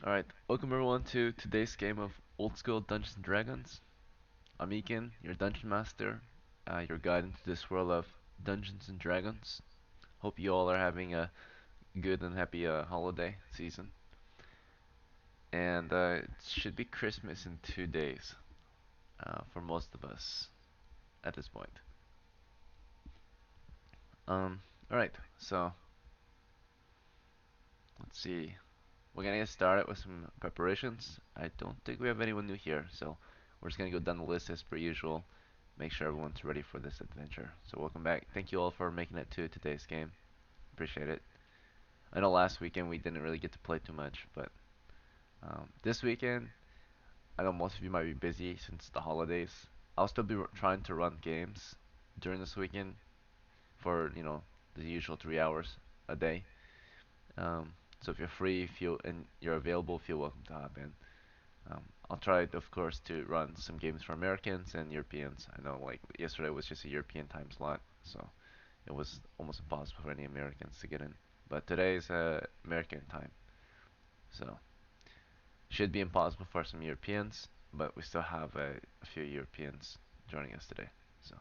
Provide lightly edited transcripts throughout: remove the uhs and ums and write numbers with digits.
Alright, welcome everyone to today's game of Old School Dungeons& and Dragons. I'm Ekin, your Dungeon Master, your guide into this world of Dungeons& and Dragons. Hope you all are having a good and happy holiday season. And it should be Christmas in 2 days for most of us at this point. Alright, so let's see. We're gonna get started with some preparations. I don't think we have anyone new here, so we're just gonna go down the list as per usual. Make sure everyone's ready for this adventure. So welcome back. Thank you all for making it to today's game. Appreciate it. I know last weekend we didn't really get to play too much, but this weekend I know most of you might be busy since the holidays. I'll still be trying to run games during this weekend for the usual 3 hours a day. So if you're free, feel and you're available, feel welcome to hop in. I'll try, of course, to run some games for Americans and Europeans. I know, like yesterday was just a European time slot, so it was almost impossible for any Americans to get in. But today is American time, so should be impossible for some Europeans. But we still have a few Europeans joining us today. So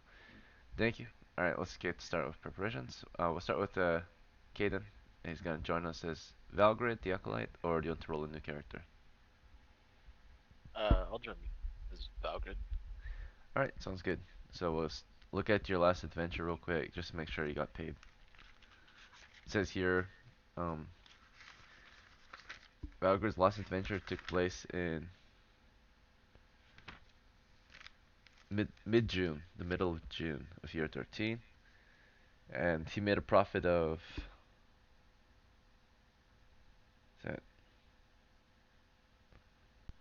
thank you. All right, let's get started with preparations. We'll start with Caden. He's gonna join us as Valgrid, the Acolyte, or do you want to roll a new character? I'll join as Valgrid. All right, sounds good. So we'll look at your last adventure real quick, just to make sure you got paid. It says here, um, Valgrid's last adventure took place in mid June, the middle of June of year 13, and he made a profit of is that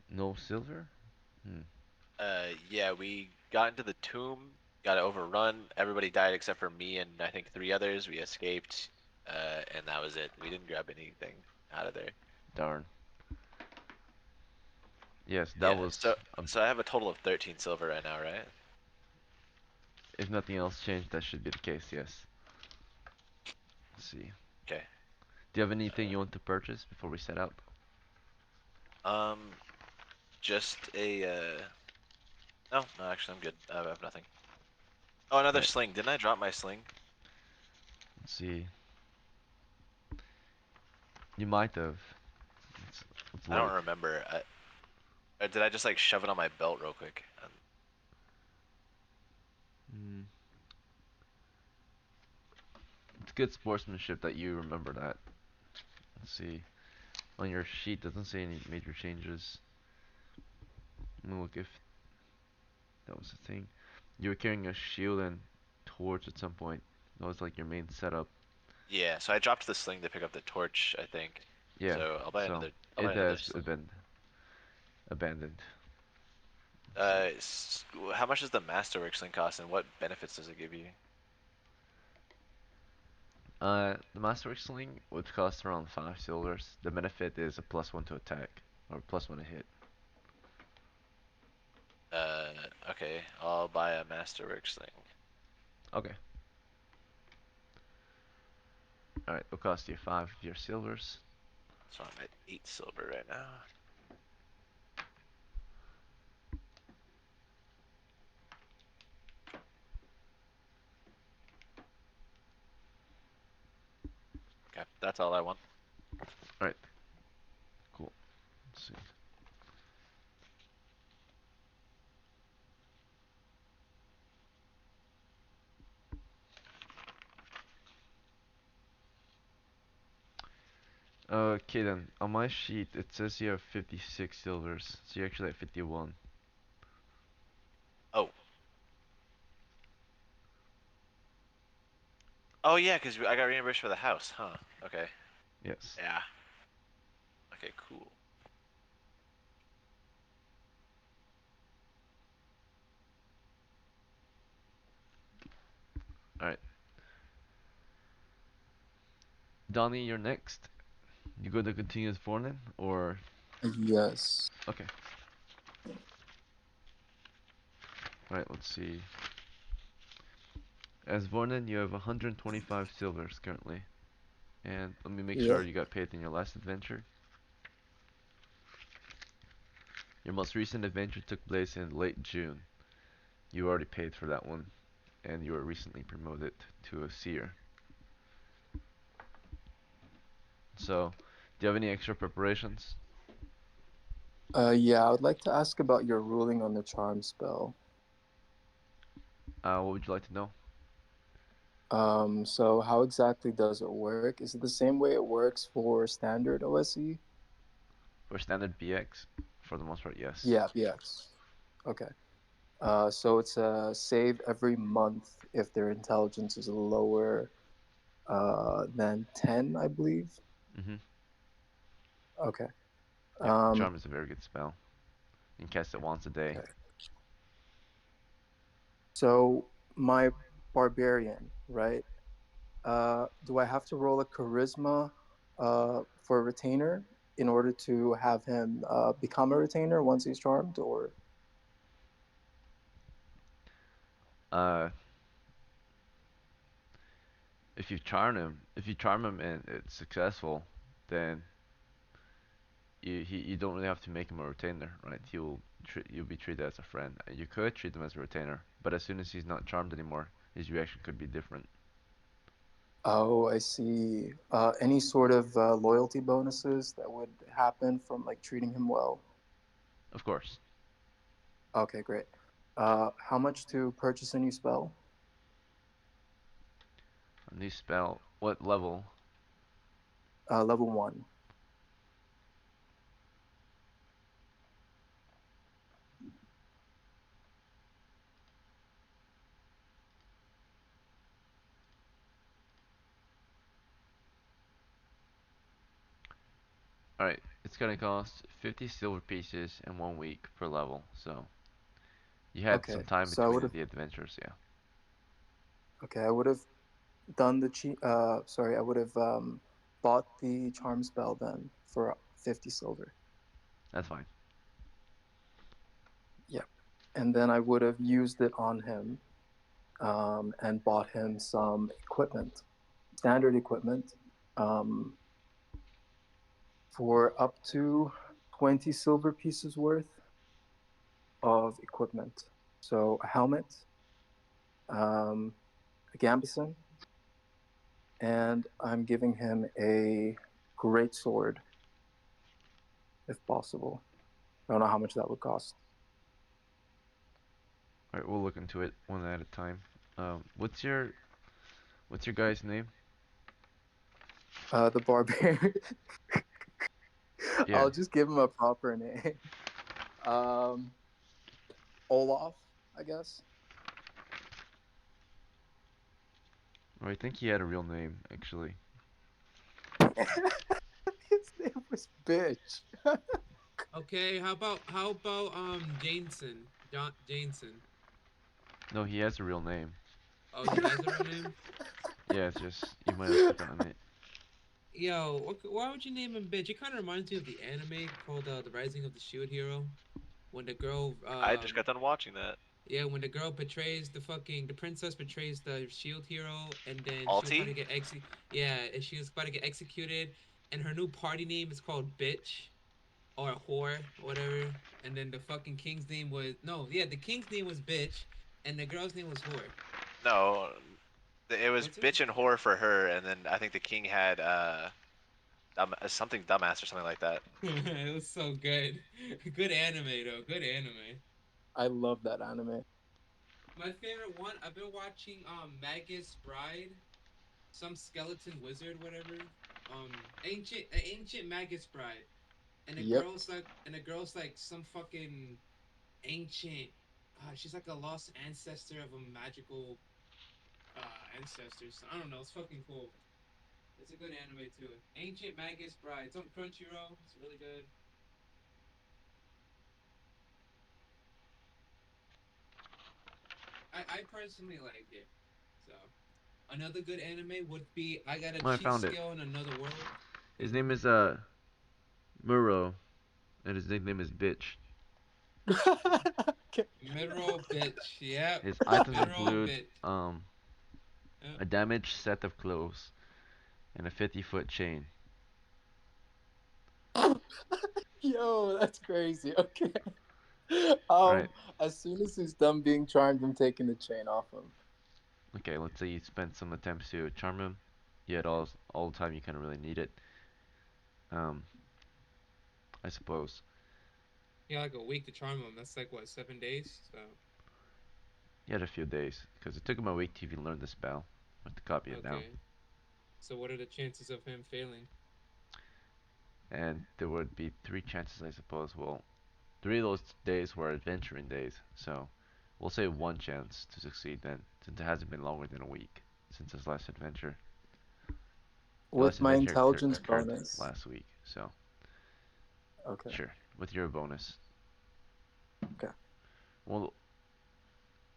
no silver? Hmm. Yeah, we got into the tomb, got overrun. Everybody died except for me and I think three others. We escaped, and that was it. We didn't grab anything out of there. Darn. Yes, that Yeah, was. so I have a total of 13 silver right now, right? If nothing else changed, that should be the case. Yes. Let's see. Okay. Do you have anything you want to purchase before we set out? Um, just a no, no, actually I'm good. I have nothing. Oh, All another right. sling. Didn't I drop my sling? Let's see. You might have. Let's, let's I don't look. remember. Or did I just like shove it on my belt real quick? Hmm. It's good sportsmanship that you remember that. Let's see. On your sheet doesn't say any major changes. Let me look if that was the thing. You were carrying a shield and torch at some point. That was like your main setup. Yeah, so I dropped the sling to pick up the torch, I think. Yeah. So So I'll buy it another has sling. been abandoned. Let's see. How much does the Masterwork sling cost, and what benefits does it give you? The Master Sling would cost around 5 silvers. The benefit is a +1 to attack, or +1 to hit. Uh, okay, I'll buy a Masterwork sling. Okay. Alright, it'll cost you 5 of your silvers. So I'm at 8 silver right now. Okay, that's all I want. Alright, cool. Let's see. Okay then, on my sheet it says you have 56 silvers, so you're actually at 51. Oh, oh yeah, because I got reimbursed for the house, huh? Okay, Yes. yeah. Okay, cool. Alright. Donnie, you're next. You go to continue as Vornan, or... Yes. Okay. Alright, let's see. As Vornan, you have 125 silvers currently. And let me make Yeah. sure you got paid in your last adventure. Your most recent adventure took place in late June. You already paid for that one, and you were recently promoted to a seer. So, do you have any extra preparations? Yeah, I would like to ask about your ruling on the charm spell. What would you like to know? So how exactly does it work? Is it the same way it works for standard OSE? For standard BX, for the most part, yes. Yeah, BX. Okay. So it's a save every month if their intelligence is lower than 10, I believe. Mm-hmm. Okay. Yeah, Um, charm is a very good spell. You can cast it once a day. okay. So my barbarian, right? Do I have to roll a charisma for a retainer in order to have him become a retainer once he's charmed, or Uh, if you charm him and it's successful, then you don't really have to make him a retainer, right? You'll be treated as a friend. You could treat him as a retainer, but as soon as he's not charmed anymore, his reaction could be different. oh, I see. Any sort of loyalty bonuses that would happen from like treating him well? Of course, Okay, great. How much to purchase a new spell? a new spell. What level? Level one. All right, it's gonna cost 50 silver pieces and 1 week per level. So you had some Okay, time so I between would have. the adventures, yeah. Okay, I would have done the Sorry, I would have bought the charm spell then for 50 silver. That's fine. Yep. And then I would have used it on him and bought him some equipment, standard equipment, um, for up to 20 silver pieces worth of equipment. So a helmet, um, a gambeson, and I'm giving him a great sword if possible. I don't know how much that would cost. All right, we'll look into it one at a time. What's your guy's name? The barbarian. Yeah. I'll just give him a proper name. Um, Olaf, I guess. I think he had a real name actually. His name was Bitch. Okay, how about Jameson? Jameson. No, he has a real name. Oh, he has a real name? Yeah, it's just you might have forgotten it. Yo, why would you name him bitch? It kind of reminds me of the anime called The Rising of the Shield Hero. When the girl, I just got done watching that. yeah, when the girl betrays the princess betrays the shield hero, and then she was about to Alti? get yeah, and she was about to get executed, and her new party name is called bitch or whore or whatever, and then the fucking king's name was no, yeah, the king's name was bitch, and the girl's name was whore. No, it was What's it? bitch and whore for her, and then I think the king had something dumbass or something like that. It was so good. Good anime though. Good anime. I love that anime. My favorite one. I've been watching Magus Bride, some skeleton wizard, whatever. Ancient Magus Bride, Yep. and the girl's like some fucking ancient. She's like a lost ancestor of a magical ancestor. So I don't know. It's fucking cool. It's a good anime too. Ancient Magus Bride. It's on Crunchyroll. It's really good. I personally like it. So another good anime would be I Got a Oh, I Cheat found it. Scale in Another World. His Wait, name what? is Muro, and his nickname is Bitch. Okay. Midroll bitch. Yep. His items Midroll include bitch. Yep. a damaged set of clothes and a 50-foot chain. Yo, that's crazy. Okay. All right. As soon as he's done being charmed, I'm taking the chain off him. Okay. Let's say you spent some attempts to charm him. Yet all the time you kind of really need it. Um, I suppose. Yeah, like a week to charm him. That's like what, 7 days? So You had a few days because it took him a week to even learn the spell, or to copy it down. okay. So what are the chances of him failing? And there would be three chances, I suppose. Well, three of those days were adventuring days, so we'll say one chance to succeed then, since it hasn't been longer than a week since his last adventure. Your last With my adventure intelligence occurred bonus. last week, so Okay. sure, with your bonus. Okay. Well,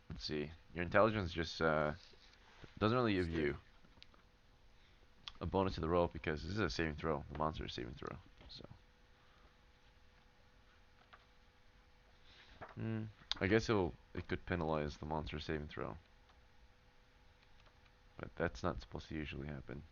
let's see. Your intelligence just doesn't really give you a bonus to the roll because this is a saving throw. The monster is saving throw, so. Hmm. I guess it could penalize the monster saving throw, but that's not supposed to usually happen.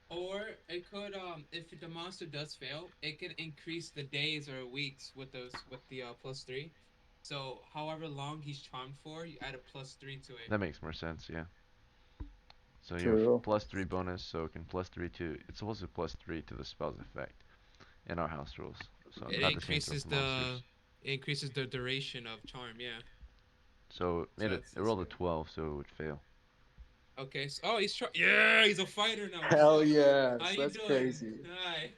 Or it could, if the monster does fail, it can increase the days or weeks with the +3. So however long he's charmed for, you add a +3 to it. That makes more sense, yeah. So you have True. +3 bonus, so it can +3 to. It's supposed to be +3 to the spell's effect in our house rules. So It not the same for increases the monsters. the duration of charm. Yeah. So So it that's rolled a good. 12, so it would fail. Okay. So, oh, yeah, he's a fighter now. What's Hell up? How yes. you That's doing? crazy. Hi.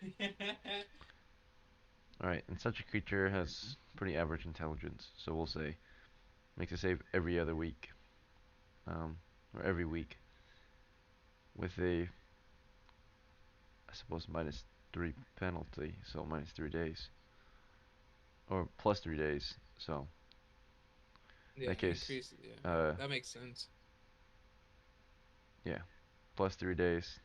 All right, and such a creature has pretty average intelligence, so we'll say makes a save every other week, um, or every week, with a I suppose -3 penalty, so -3 days, or +3 days. So in Yeah, that case, increase. Yeah, uh, that makes sense. yeah, +3 days.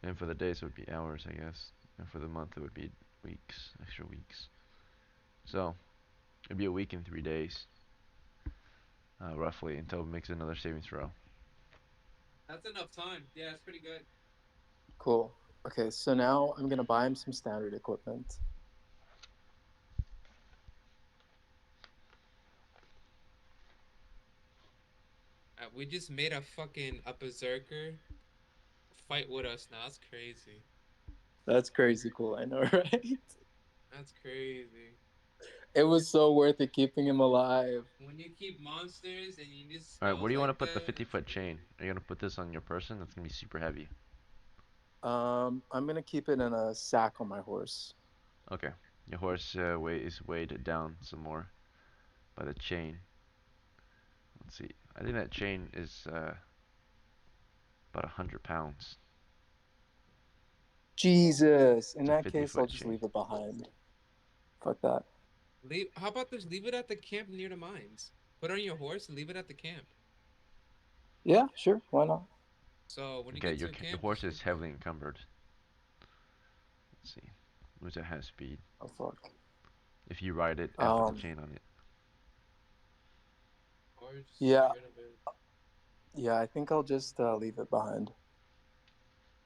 And for the days it would be hours, I guess. And for the month it would be weeks, extra weeks. So it'd be a week and 3 days, roughly, until it makes another saving throw. That's enough time. Yeah, it's pretty good. Cool. Okay, so now I'm gonna buy him some standard equipment. We just made a berserker fight with us now. That's crazy. That's crazy cool, I know, right? That's crazy. It was so worth it keeping him alive. When you keep monsters and you use Alright, where spells do you want to like put the that, 50 it's foot chain? crazy. Are you going to put this on your person? That's going to be super heavy. I'm gonna keep it in a sack on my horse. Okay. Your horse is weighed down some more by the chain. Let's see. I think that chain is about 100 pounds. Jesus. In It's a that 50 case, I'll foot just chain. leave it behind. Fuck that. Leave. How about this? Leave it at the camp near the mines. Put it on your horse and leave it at the camp. Yeah, sure. Why not? So when you Okay, get to a your camp, horse just is leave it there. heavily encumbered. Let's see. Lose a half speed Oh fuck. if you ride it and put the Um. chain on it. Or just Yeah. get rid of it. Yeah. I think I'll just leave it behind.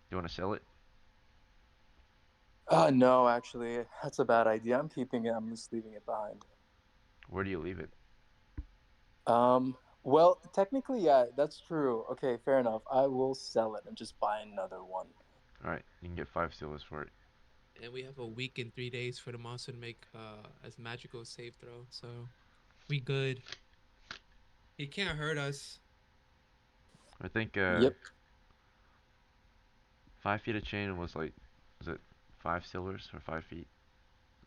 You want to sell it? No, actually, that's a bad idea. I'm keeping it. I'm just leaving it behind. Where do you leave it? Well, technically, yeah, that's true. Okay, fair enough. I will sell it and just buy another one. Alright, you can get 5 silvers for it. And we have a week and 3 days for the monster to make as magical save throw. So we good. He can't hurt us. I think Yep. 5 feet of chain was it 5 silvers or 5 feet?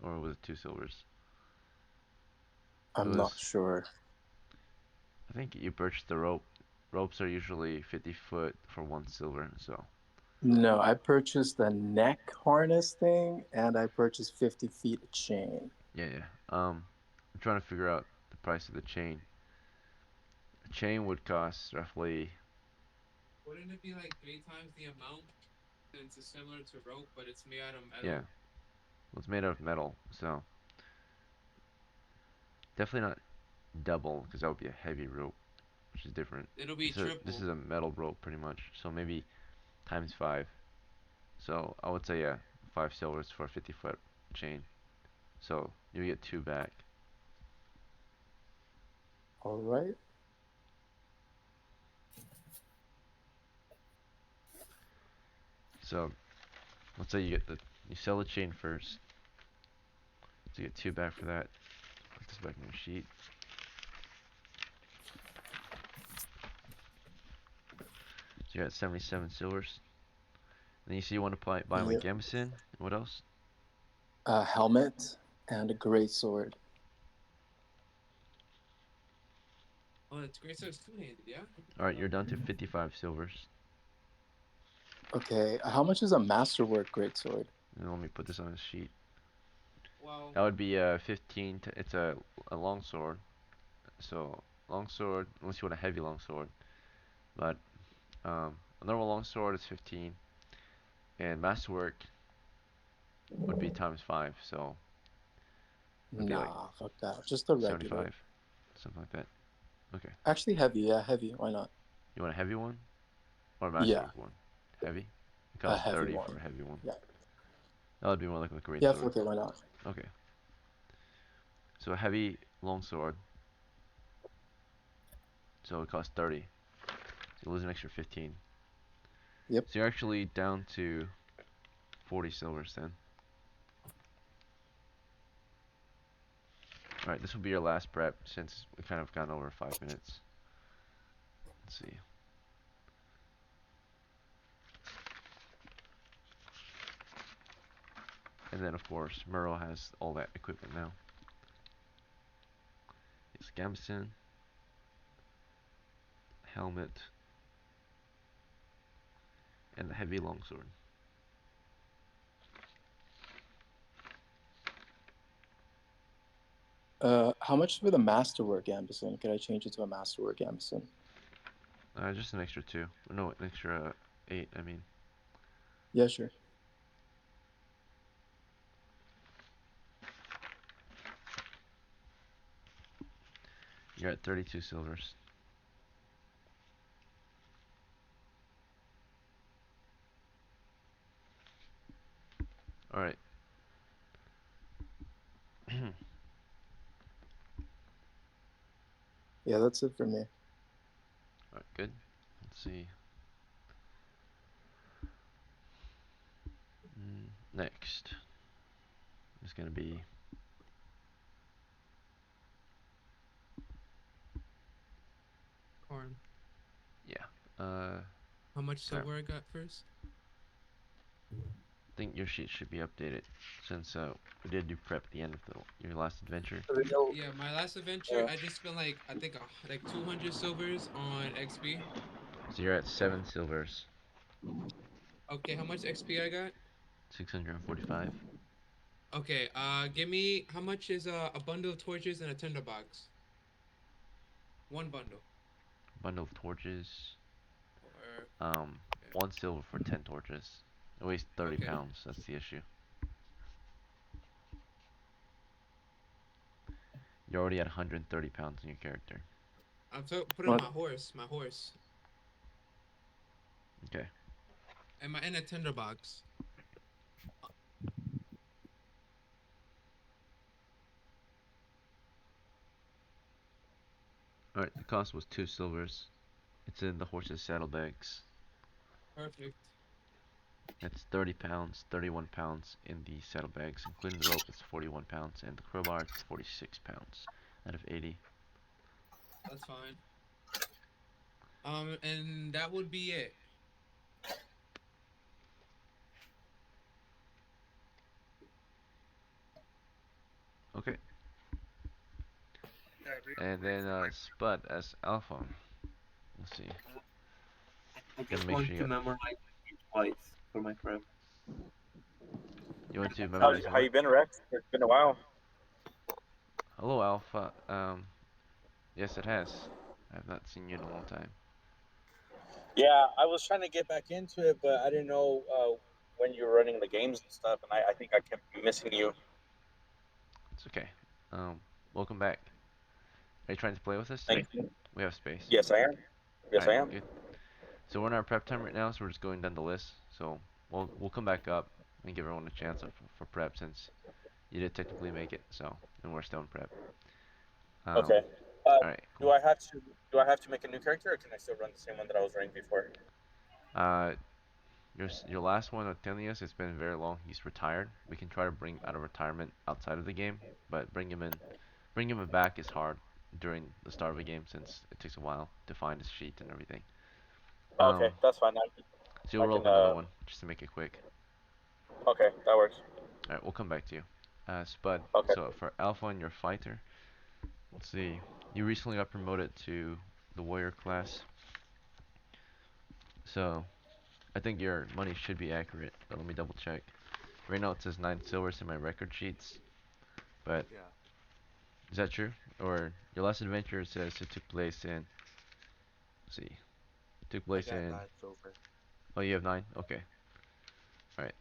Or was it 2 silvers? It I'm not was, sure. I think you purchased the rope. Ropes are usually 50 foot for 1 silver, so No, I purchased the neck harness thing and I purchased 50 feet of chain. yeah. I'm trying to figure out the price of the chain. A chain would cost roughly, Wouldn't it be like 3 times the amount since it's similar to rope, but it's made out of yeah, metal? well, it's made out of metal, so definitely not double, because that would be a heavy rope. which is different. It'll be This triple. is a metal rope pretty much. So maybe times five. So I would say yeah, 5 silvers for a 50-foot chain. So you get two back. All right. So let's say you sell the chain first. So you get two back for that. Put this back in your sheet. So you're at 77 silvers. Then you see you want to buy my Yep. gambeson. What else? A helmet and a great sword. Oh, it's great. So it's two-handed, yeah. All right, you're down to 55 silvers. Okay. How much is a masterwork great sword? And let me put this on a sheet. Well, That would be 15. It's a long sword. So long sword, unless you want a heavy long sword. But a normal long sword is 15, and masterwork would be times five. So it would be like Nah, fuck that. Just a regular. 75, something like that. Okay. Actually, heavy. Yeah, heavy. Why not? You want a heavy one or a Yeah, masterwork one? Heavy. It a costs heavy 30 one. for a heavy one. Yeah. That would be more like a great Yeah, sword. fuck it. Why not? Okay. So a heavy long sword. So it costs 30. So you lose an extra 15. Yep. So you're actually down to 40 silvers then. Alright, this will be your last prep since we kind of gone over 5 minutes. Let's see. And then of course, Murrow has all that equipment now. It's gambeson, helmet, and the heavy longsword. How much for the masterwork ambition? Could I change it to a masterwork ambition? Just an extra 2. No, an extra 8, I mean. Yeah, sure. You're at 32 silvers. Alright. Yeah, that's it for me. Alright, good. Let's see. Next is going to be Corn. yeah. How much Alright. silver I got first? I think your sheet should be updated since we did do prep at the end of your last adventure. Yeah, my last adventure, I just spent like I think like 200 silvers on XP. So you're at 7 silvers, Okay, how much XP I got? 645. Okay, give me how much is a bundle of torches and a tinderbox? One bundle. Bundle of torches. Or Um, okay. 1 silver for 10 torches. It weighs 30 Okay. pounds. That's the issue. You're already at 130 pounds in your character. I'm so put on What? my horse. My horse. Okay. And my in a tinderbox. Alright, the cost was 2 silvers. It's in the horse's saddlebags. Perfect. It's 30 pounds, 31 pounds in the saddlebags, including the rope. It's 41 pounds, and the crowbar it's 46 pounds out of 80. That's fine. And that would be it. Okay. And then Spud as Alpha. Let's see. I Gotta just make want sure to memorize it twice for my prep. you want to How memorize how what? you been, Rex? It's been a while. Hello, Alpha. Yes, it has. I've not seen you in a long time. Yeah, I was trying to get back into it, but I didn't know when you were running the games and stuff, and I think I kept missing you. It's okay. Welcome back. Are you trying to play with us today? Thank you. We have space. Yes, I am. Yes, I Alright, am. good. So we're in our prep time right now, so we're just going down the list. So we'll come back up and give everyone a chance for prep since you did technically make it. So and we're still in prep. Okay. Uh, All right, do cool. I have to do I have to make a new character, or can I still run the same one that I was running before? Uh, your last one, Othelius, it's been very long. He's retired. We can try to bring him out of retirement outside of the game, but bring him back is hard during the start of a game since it takes a while to find his sheet and everything. Okay, that's fine. So you'll I roll can. up another one just to make it quick. Okay, that works. All right, we'll come back to you. Spud. Okay. So for Alpha and your fighter, let's see. You recently got promoted to the warrior class, so I think your money should be accurate. But let me double check. Right now it says 9 silvers in my record sheets, but Yeah. is that true? Or your last adventure says it took place in, let's see, took I place got in, 9 silver. oh, you have 9? Okay. Alright.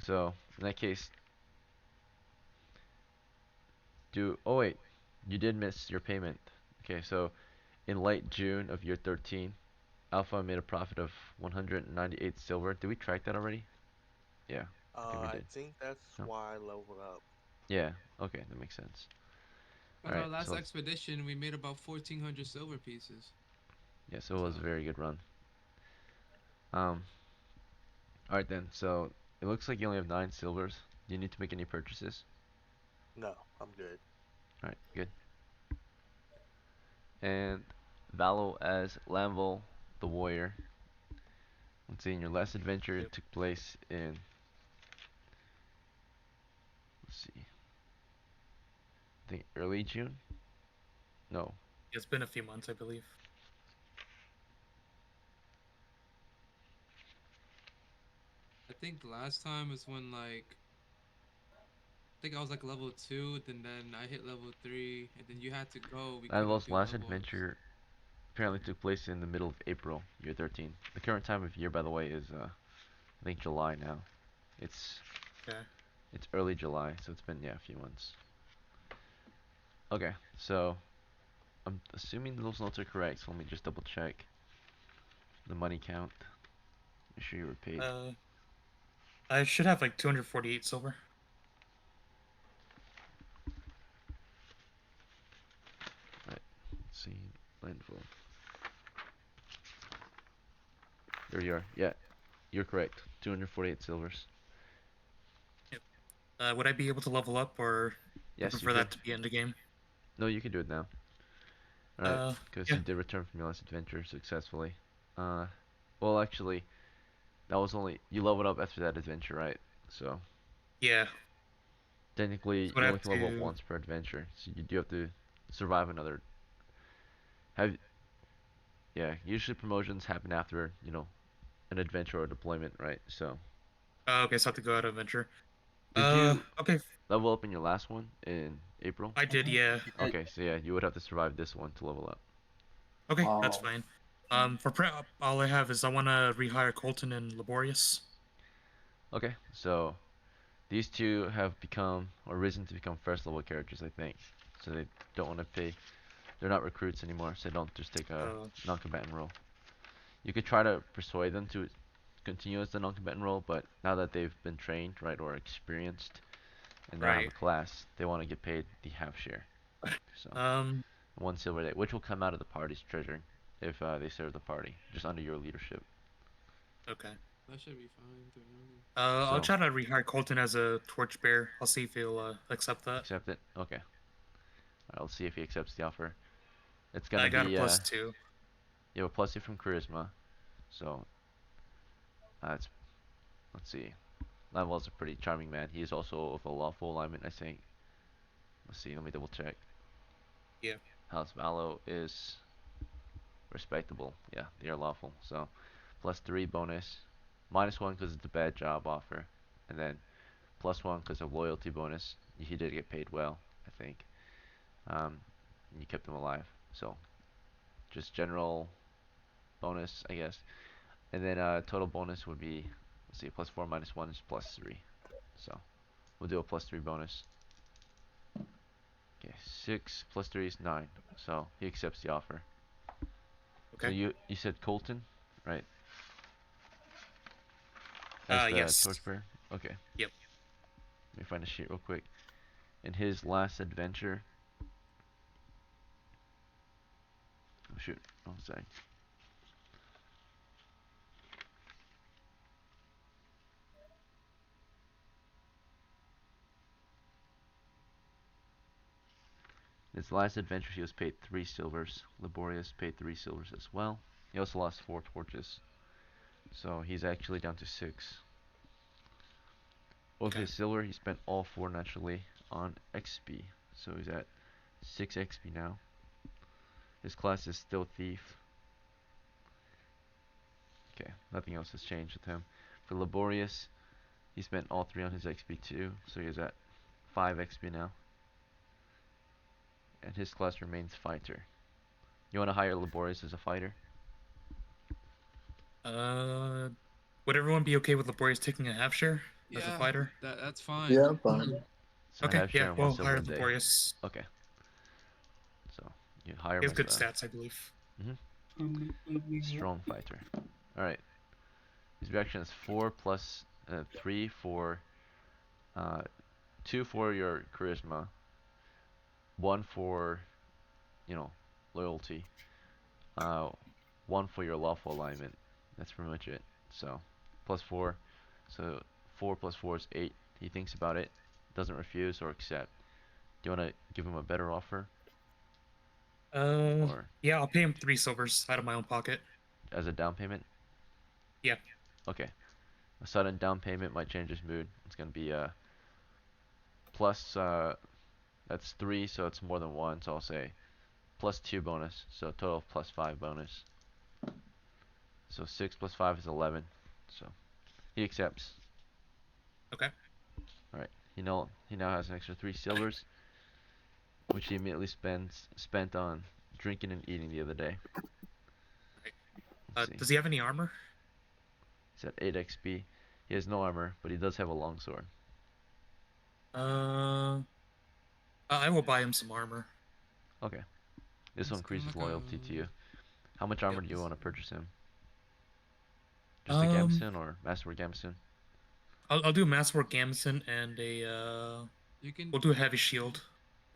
So, in that case, oh wait, you did miss your payment. Okay, so in late June of year 13, Alpha made a profit of 198 silver. Did we track that already? Yeah, I think we I did. think that's No? why I leveled up. Yeah, okay, that makes sense. On our Alright, last so expedition, we made about 1,400 silver pieces. yeah, so it was a So very good run. Um, alright then, so it looks like you only have 9 silvers. Do you need to make any purchases? No, I'm good. Alright, good. And Valo as Lamvel the warrior. Let's see, in your last adventure Yep. it took place in, let's see, I think early June? No. It's been a few months, I believe. I think last time is when like I think I was like level 2, then I hit level 3, and then you had to go. We couldn't Lamvel's do last level ups. adventure apparently took place in the middle of April, year 13. The current time of year, by the way, is I think July now. It's Okay. it's early July, so it's been, yeah, a few months. Okay, so I'm assuming those notes are correct, so let me just double check the money count. Make sure you were paid. I should have like 248 silver. Right, let's see, landfall. There you are. Yeah, you're correct. 248 silvers. Yep. Would I be able to level up, or do you Yes, you prefer could. that to be in the game? No, you can do it now. Alright, because Yeah. you did return from your last adventure successfully. Uh, well, actually, that was only you leveled up after that adventure, right? So Yeah. technically, So would you I only have can level up to? once per adventure. So you do have to survive another. Have Yeah. Usually promotions happen after an adventure or deployment, right? So Okay, so I have to go out of adventure. did you Okay. level up in your last one in April? I did, yeah. Okay, so yeah, you would have to survive this one to level up. Okay, that's Oh, fine. For prep, all I have is I want to rehire Colton and Laborious. Okay, so these two have become or risen to become first level characters, I think. So they don't want to pay. They're not recruits anymore, so they don't just take a Uh, non-combatant role. You could try to persuade them to continue as the non-combatant role, but now that they've been trained, right, or experienced, and now have a right. class, they want to get paid the half share. So Um, 1 silver day, which will come out of the party's treasure if they serve the party, just under your leadership. okay. That should be fine. 300. I'll So try to rehire Colton as a torchbearer. I'll see if he'll accept that. accept it. Okay. I'll see if he accepts the offer. It's I gonna got a be +2. you have a +2 from charisma, so it's let's see. Level's a pretty charming man. He is also of a lawful alignment, I think. Let's see. Let me double check. Yeah. House Valo is respectable. Yeah, they are lawful. So +3 bonus, -1 because it's a bad job offer, and then +1 because of loyalty bonus. He did get paid well, I think. Um, you kept him alive. So just general bonus, I guess. And then total bonus would be, let's see, +4 -1 is +3. So we'll do a +3 bonus. Okay, 6 plus 3 is 9. So he accepts the offer. So Okay. you said Colton, right? As the Yes. torchbearer? Okay. Yep. Let me find a sheet real quick. In his last adventure. Oh shoot. Oh, sorry. In his last adventure, he was paid 3 silvers. Laborious paid 3 silvers as well. He also lost 4 torches. So he's actually down to 6. With Okay. his silver, he spent all 4 naturally on XP. So he's at 6 XP now. His class is still Thief. Okay, nothing else has changed with him. For Laborious, he spent all 3 on his XP too. So he's at 5 XP now. And his class remains Fighter. You want to hire Laborious as a fighter? Uh, would everyone be okay with Laborious taking a half share as a Yeah, fighter? that's fine. Yeah, I'm fine. So Okay, half yeah, share and 1 we'll silver hire a day. Laborious. Okay. So you hire He him has as good a stats, I believe. strong fighter. Alright. His reaction is 4 plus 3 for 2 for your charisma, 1 for, you know, loyalty, uh, 1 for your lawful alignment. That's pretty much it. So plus 4. So 4 plus 4 is 8. He thinks about it, doesn't refuse or accept. Do you want to give him a better offer? Or Yeah, I'll pay him 3 silvers out of my own pocket. as a down payment? Yeah. Okay. A sudden down payment might change his mood. It's going to be plus, that's 3, so it's more than 1, so I'll say plus 2 bonus, so a total of plus 5 bonus. So 6 plus 5 is 11, so he accepts. Okay. Alright, he now has an extra 3 silvers, which he immediately spent on drinking and eating the other day. Right. Let's see. Does he have any armor? He's at 8 XP. He has no armor, but he does have a longsword. I will buy him some armor. Okay. This will Let's give him increase his like loyalty to you. a. How much armor Yep. do you want to purchase him? Just a Um, gambeson or masterwork gambeson? I'll do masterwork gambeson and You can we'll do a heavy shield.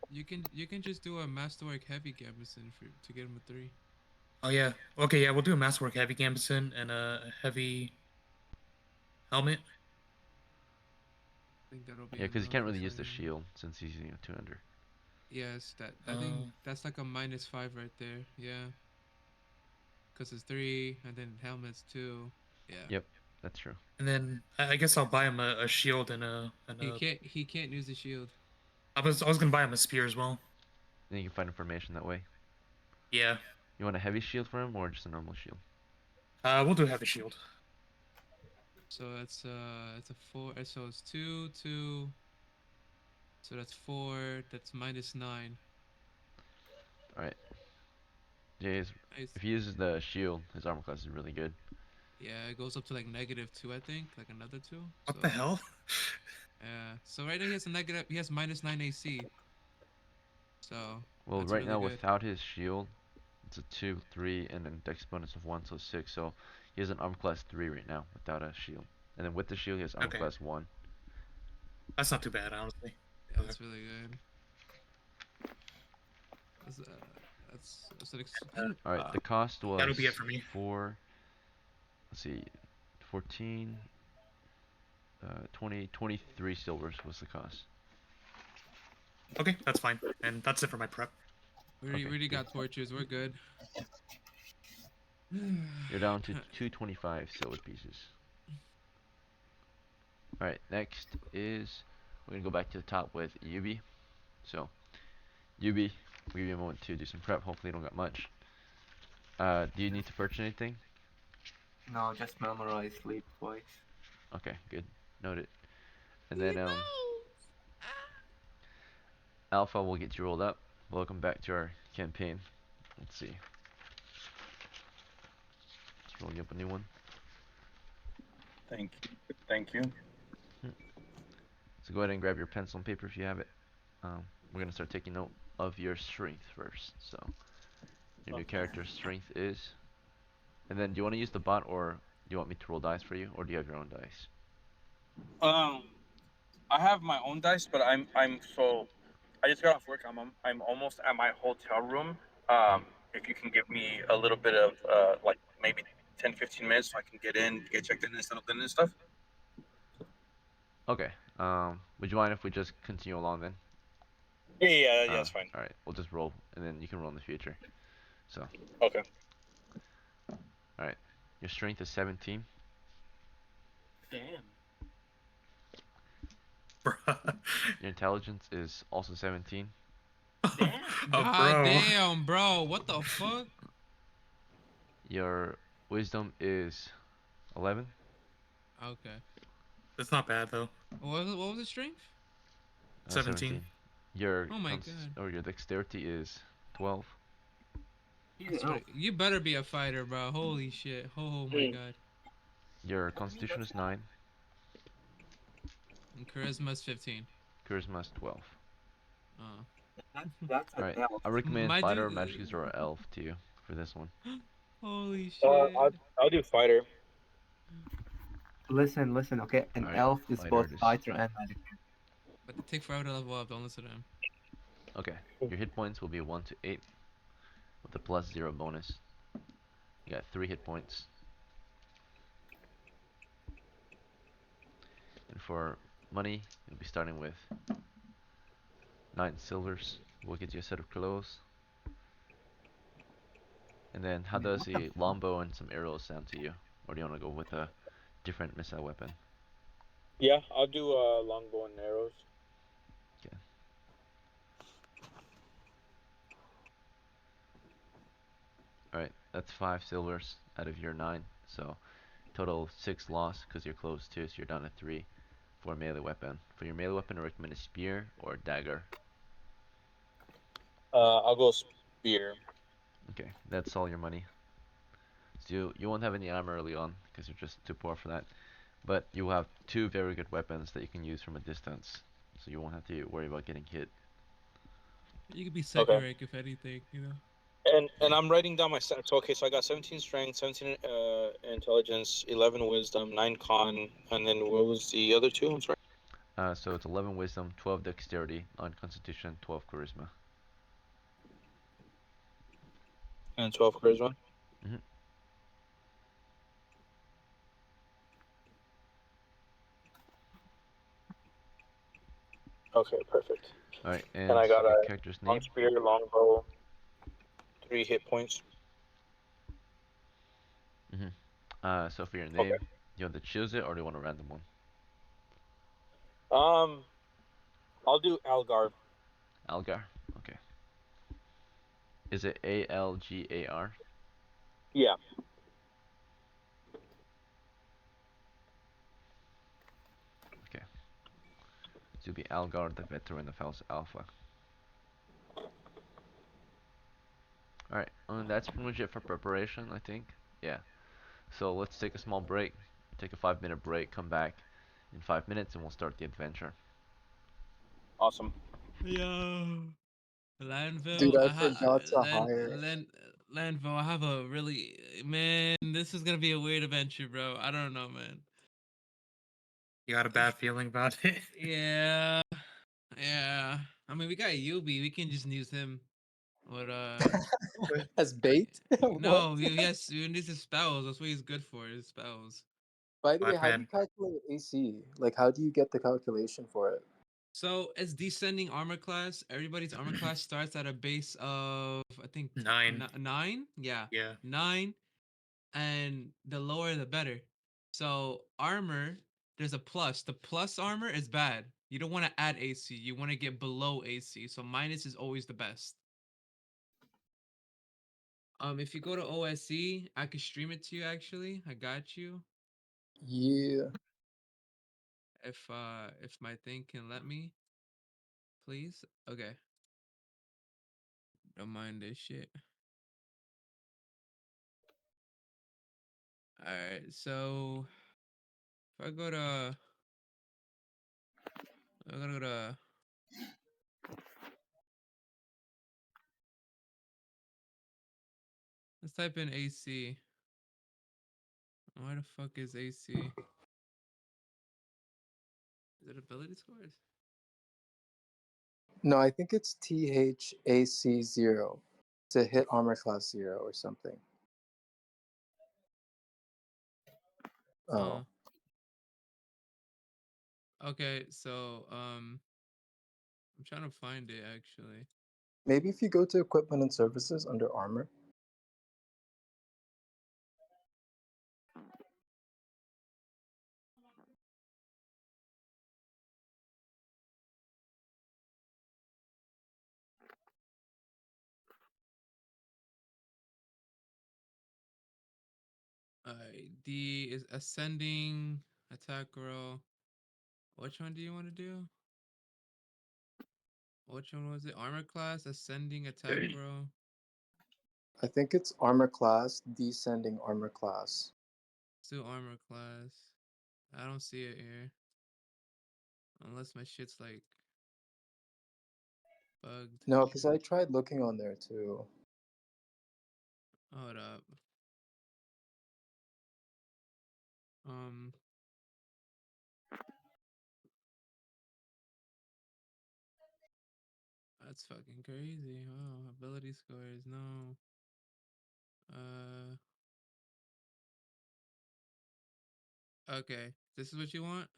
you can just do a masterwork heavy gambeson for to get him a 3. Oh yeah. Okay, yeah, we'll do a masterwork heavy gambeson and a heavy helmet. I think that'll be Yeah, because he enough can't really use for the him. shield since he's 200. Yes, that I think that's like a -5 right there. Yeah. Cause it's 3 and then helmets 2. Yeah. Yep, that's true. And then I guess I'll buy him a shield and a. He can't use the shield. I was gonna buy him a spear as well. Then you can find information that way. Yeah. You want a heavy shield for him or just a normal shield? We'll do heavy shield. So it's a 4. So it's 2 2. So that's 4. That's -9. Alright. Jays, Nice. if he uses the shield, his armor class is really good. Yeah, it goes up to like -2, I think, like another 2. What the hell? Yeah. So right now he has a negative. He has -9 AC. So Well, that's right really now good. without his shield, it's a 2, 3, and then dex bonus of 1, so 6. So he has an armor class 3 right now without a shield. And then with the shield, he has armor Okay. class 1. That's not too bad, honestly. Yeah, that's really good. That's an Alright, the cost was That'll be it for me. 4, let's see, 14, 20, 23 silvers was the cost. Okay, that's fine. And that's it for my prep. We Okay, already good. got torches. We're good. You're down to 225 silver pieces. Alright, next is, we're going to go back to the top with Yubi. So, Yubi, we'll give you a moment to do some prep. Hopefully you don't got much. Do you need to purchase anything? No, just memorize sleep twice. Okay, good. Noted. And then, Alpha will get you rolled up. Welcome back to our campaign. Let's see. Let's roll you up a new one. Thank you. So go ahead and grab your pencil and paper if you have it. we're gonna start taking note of your strength first. So your new Okay. character's strength is, and then do you want to use the bot or do you want me to roll dice for you, or do you have your own dice? Um, I have my own dice, but I'm so I just got off work. I'm almost at my hotel room. Mhm. If you can give me a little bit of like maybe 10, 15 minutes so I can get in, get checked in and settled in and stuff. Okay. Would you mind if we just continue along then? Yeah, that's fine. All right. We'll just roll, and then you can roll in the future. So, Okay. all right. Your strength is 17. Damn. Bruh. Your intelligence is also 17. Damn. Oh, God bro. damn, bro. What the fuck? Your wisdom is 11. Okay. That's not bad though. What was the strength? 17. 17. Your Oh my god. or your dexterity is 12. He's an That's elf. pretty. You better be a fighter, bro. Holy shit. Oh my Mm. god. Your constitution is 9. And charisma's 15. Charisma is 12. Uh. That's All an right. elf. I recommend My fighter, dude. magic user, or elf to you for this one. Holy Uh, shit. I'll I'll do fighter. Listen, okay? An All right. elf is Fighter both it is. fighter and magic. But they take forever to level up. Don't listen to him. Okay. Your hit points will be 1 to 8 with a +0 bonus. You got 3 hit points. And for money, you'll be starting with 9 silvers. We'll get you a set of clothes. And then, how Wait, does what the a longbow and some arrows sound to you? Or do you want to go with a different missile weapon? Yeah, I'll do longbow and arrows. Okay. Alright, that's 5 silvers out of your 9. So, total 6 loss because you're close too, so you're down to 3 for a melee weapon. For your melee weapon, I recommend a spear or a dagger. I'll go spear. Okay, that's all your money. So you won't have any armor early on because you're just too poor for that. But you will have 2 very good weapons that you can use from a distance. So you won't have to worry about getting hit. You could be Okay. second rank if anything, you know. And I'm writing down my stats. So, okay, so I got 17 strength, 17 intelligence, 11 wisdom, 9 con, and then what was the other two? I'm sorry. So it's 11 wisdom, 12 dexterity, 9 constitution, 12 charisma. And 12 charisma. hmm Okay, perfect. Alright, And and I got your a character's long name? spear, longbow, 3 hit points. hmm So for your Okay. name, do you want to choose it or do you want a random one? Um, I'll do Algar. Algar. Okay. Is it Algar? Yeah. Okay. So you'll be Algar, the veteran of House Alpha. Alright, and that's pretty much it for preparation, I think. Yeah. So let's take a small break. Take a 5-minute break, come back in 5 minutes, and we'll start the adventure. Awesome. Yo. Dude, Landville, I forgot to hire. Landville, I have a really man. This is gonna be a weird adventure, bro. I don't know, man. You got a bad feeling about it? Yeah, yeah. I mean, we got Yubi. We can just use him. But As bait? What? no, yes, we need his spells. That's what he's good for. His spells. By the way, Black how do you man. calculate AC? Like, how do you get the calculation for it? So it's descending armor class. Everybody's armor class starts at a base of I think 9. 9. Yeah, Yeah. 9, and the lower the better. So armor, there's a plus. The plus armor is bad. You don't want to add AC. You want to get below AC. So minus is always the best. If you go to OSC, I could stream it to you. Actually, I got you. Yeah. If my thing can let me, please. Okay. Don't mind this shit. All right. So if I go to, I'm gonna go to Let's type in AC. Why the fuck is AC? Is it ability scores? No, I think it's THAC0 to hit armor class 0 or something. Oh. Okay, so I'm trying to find it actually. Maybe if you go to equipment and services under armor. D is ascending attack roll. Which one do you want to do? Which one was it? Armor class, ascending attack roll. I think it's armor class, descending armor class. Let's do armor class. I don't see it here. Unless my shit's like bugged. No, because I tried looking on there too. Hold up. That's fucking crazy. Oh, ability scores, no. Okay. This is what you want?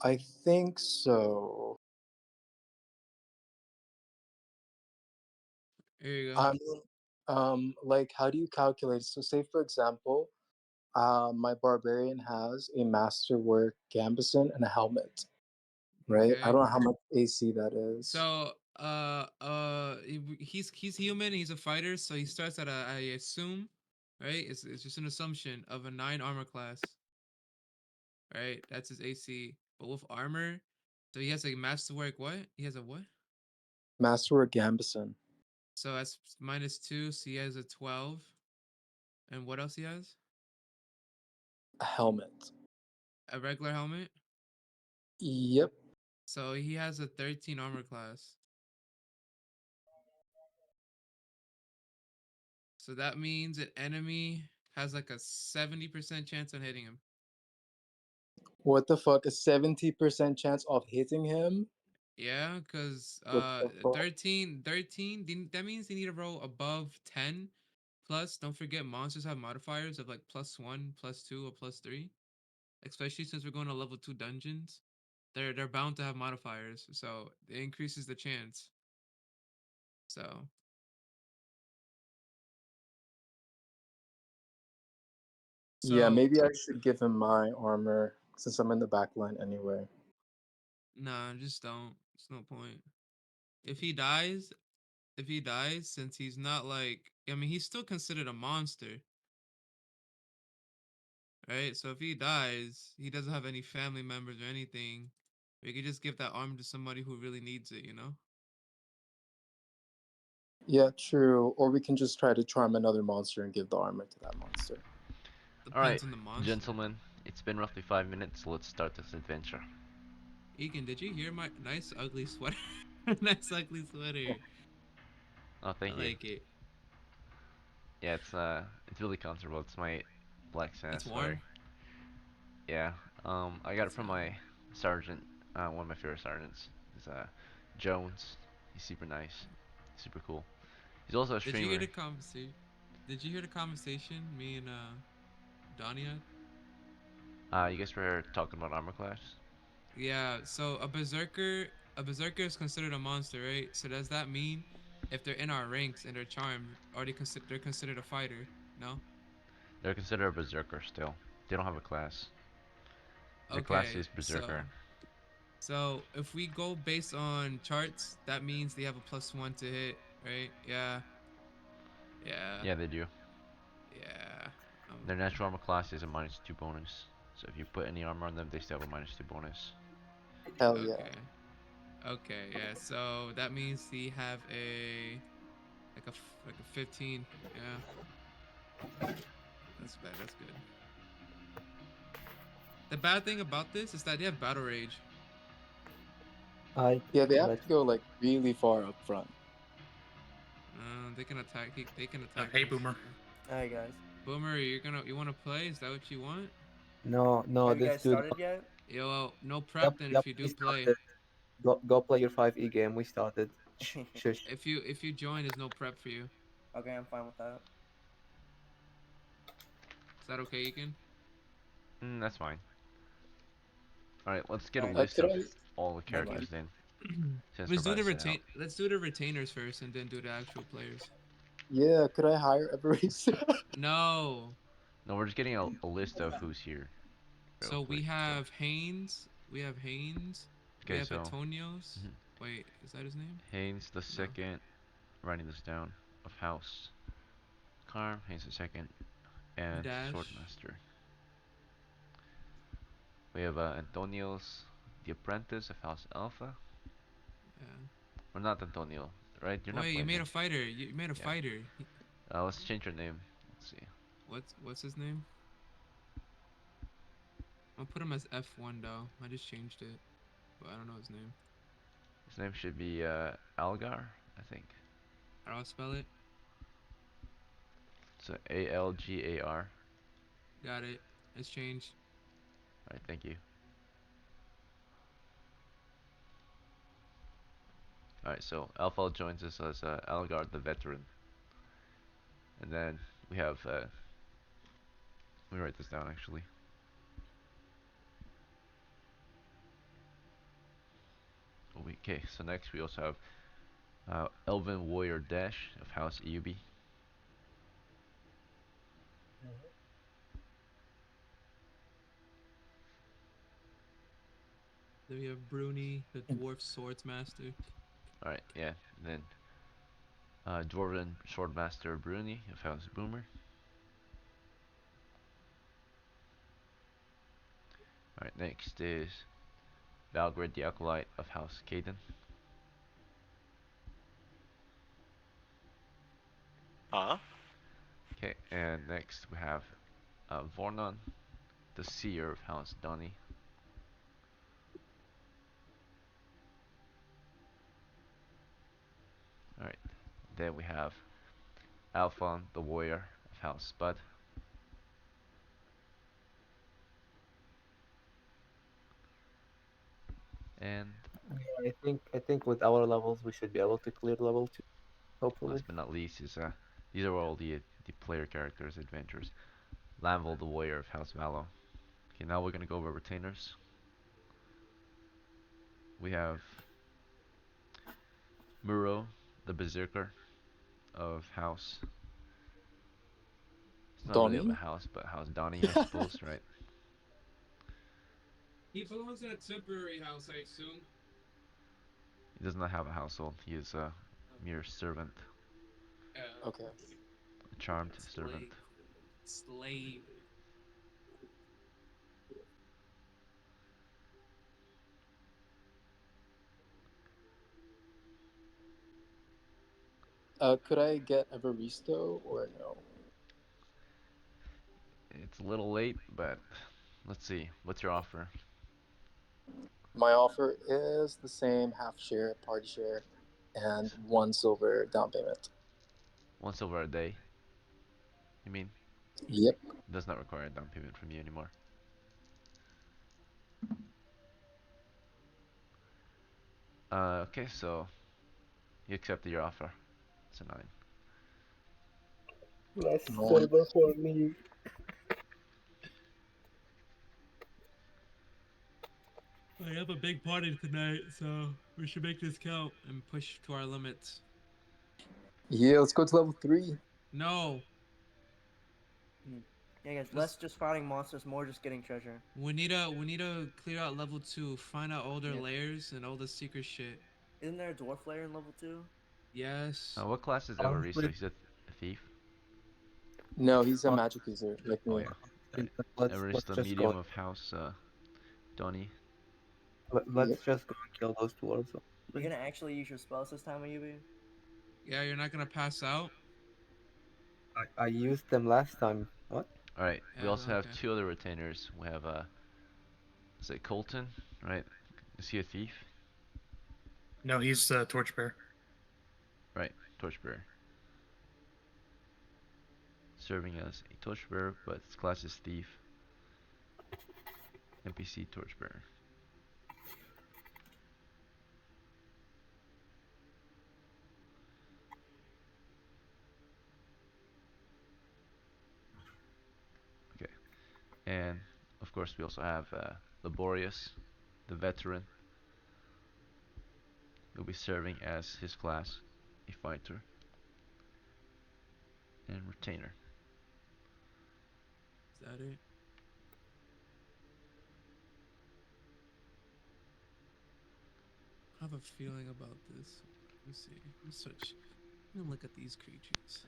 I think so. Here you go. Like, how do you calculate? So, say for example, my barbarian has a masterwork gambeson and a helmet, right? I Okay. don't know how much AC that is. So he's human, he's a fighter, so he starts at a, I assume, right? It's just an assumption of a 9 armor class. Right? That's his AC. But with armor, so he has a masterwork what? He has a what? Masterwork gambeson. So that's -2, so he has a 12. And what else he has? A helmet. A regular helmet? Yep. So he has a 13 armor class. So that means an enemy has like a 70% chance on hitting him. What the fuck? A 70% chance of hitting him? Yeah, because What the fuck? 13, that means they need to roll above 10. Plus, don't forget monsters have modifiers of like +1, +2, or +3. Especially since we're going to level 2 dungeons. They're bound to have modifiers, so it increases the chance. So Yeah, maybe I should give him my armor since I'm in the back line anyway. nah, just don't. It's no point. If he dies, since he's not like, I mean, he's still considered a monster, right? So if he dies, he doesn't have any family members or anything. We could just give that armor to somebody who really needs it, you know? Yeah, true. Or we can just try to charm another monster and give the armor to that monster. Depends on the monster. Gentlemen, it's been roughly 5 minutes, so let's start this adventure. Egan, did you hear my nice ugly sweater? Nice ugly sweater. Oh, thank you. I like it. Yeah, it's really comfortable. It's my Black Santa It's sweater. warm. Yeah, I got it from my sergeant, one of my favorite sergeants. It's Jones. He's super nice, super cool. He's also a Did you hear streamer. the conversation? Did you hear the conversation me and Donnie had? You guys were talking about armor class? Yeah. So a berserker is considered a monster, right? So does that mean if they're in our ranks and they're charmed, they're considered a fighter? No. They're considered a berserker still. They don't have a class. Their class Okay. is berserker. So if we go based on charts, that means they have a +1 to hit, right? Yeah. Yeah. Yeah, they do. Yeah. Their natural armor class is a -2 bonus. So if you put any armor on them, they still have a -2 bonus. Hell yeah. Okay. Okay, yeah. So that means they have a like a 15. Yeah. That's bad. That's good. The bad thing about this is that they have battle rage. Yeah, they have to go like really far up front. They can attack. They can attack Hey, us. Boomer. Alright, guys. Boomer, you want to play? Is that what you want? No, no, Have you this guys dude. started yet? Yo, well, no Yep, prep then yep, if you we do play. started. Go play your 5e game. We started. Shush. If you join, there's no prep for you. Okay, I'm fine with that. Is that okay, Egan? That's fine. Alright, let's get a Alright. list Could of I? all the Never characters mind. then, since we're Let's do about to the set out. retain. Let's do the retainers first, and then do the actual players. Yeah, could I hire Everest? No. No, we're just getting a list of who's here, real So we quick. So, have Haynes. We have Haynes. We okay, have so Antonios. mhm. Wait, is that his name? Haynes the No. second, writing this down, of House Carm, Haynes the second, and Dash. Swordmaster. We have Antonios, the apprentice of House Alpha. Yeah. Or not Antonio, right? You're not Wait, you playing made him. a fighter. You made a Yeah. fighter. Let's change your name. Let's see. What's his name? I'll put him as F1 though. I just changed it, but I don't know his name. His name should be Algar, I think. How do I spell it? So Algar. Got it. It's changed. Alright, thank you. Alright, so Alpha joins us as Algar the veteran. And then we have, let me write this down actually. Okay, so next we also have Elven Warrior Dash of House EUB. Then we have Bruni, the dwarf swordsmaster. Alright, yeah. And then Dwarven Swordmaster Bruni of House Boomer. Alright, next is Valgrid the Acolyte of House Caden. Huh? Okay, and next we have Vornon, the Seer of House Donny. Alright, then we have Alphon, the Warrior of House Spud. And I think with our levels we should be able to clear level 2, hopefully. last but not least is these are all the player characters, adventures. Lanvil, the Warrior of House Valo. Okay, now we're gonna go over retainers. We have Muro, the Berserker of House. It's not really of a Donnie? house, but House Donny, I suppose, right? He belongs in a temporary house, I assume. He does not have a household. He is a mere servant, Okay. a charmed servant. Slave. Could I get Evaristo or no? It's a little late, but let's see. What's your offer? My offer is the same half share, party share, and 1 silver down payment. 1 silver a day. You mean? Yep. Does not require a down payment from you anymore. Okay, so you accepted your offer. It's a 9. Less No. silver for me. I have a big party tonight, so we should make this count and push to our limits. Yeah, let's go to level 3. No, Yeah, guys, Let's- less just fighting monsters, more just getting treasure. we need to clear out level 2, find out all their Yeah. layers and all the secret shit. Isn't there a dwarf layer in level 2? Yes. What class is Honestly- Evaristo? He's a thief? No, he's a magic user like Oh me. yeah. Let's Evaristo, just medium go. of House Donny. Let's Yep. just go and kill those dwarves. You're gonna actually use your spells this time, Ayubi? Yeah, you're not gonna pass out. I used them last time. What? Alright, we Yeah, also have okay. 2 other retainers. We have, is it Colton? Right? Is he a thief? No, he's the torchbearer. Right, Torchbearer. serving as a torchbearer, but its class is thief. NPC torchbearer. Okay, and of course we also have Laborious, the veteran, who'll be serving as his class, a fighter, and retainer. Is that it? I have a feeling about this. Let me see. Let me search. Let me look at these creatures.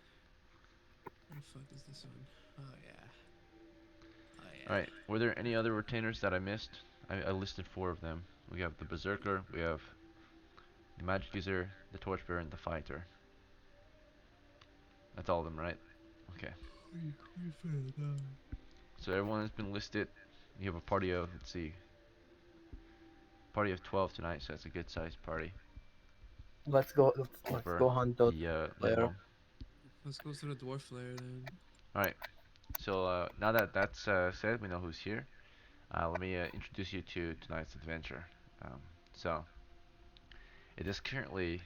Where the fuck is this one? Oh yeah. Oh All yeah. right, were there any other retainers that I missed? I listed 4 of them. We have the berserker, we have the magic user, the torchbearer, and the fighter. That's all of them, right? Okay. We failed that. So everyone has been listed. You have a party of, let's see, party of 12 tonight, so that's a good sized party Let's for go hunt those the there. minimum. Let's go to the dwarf lair then. All right. So now that that's said, we know who's here. Let me introduce you to tonight's adventure. Um, so it is currently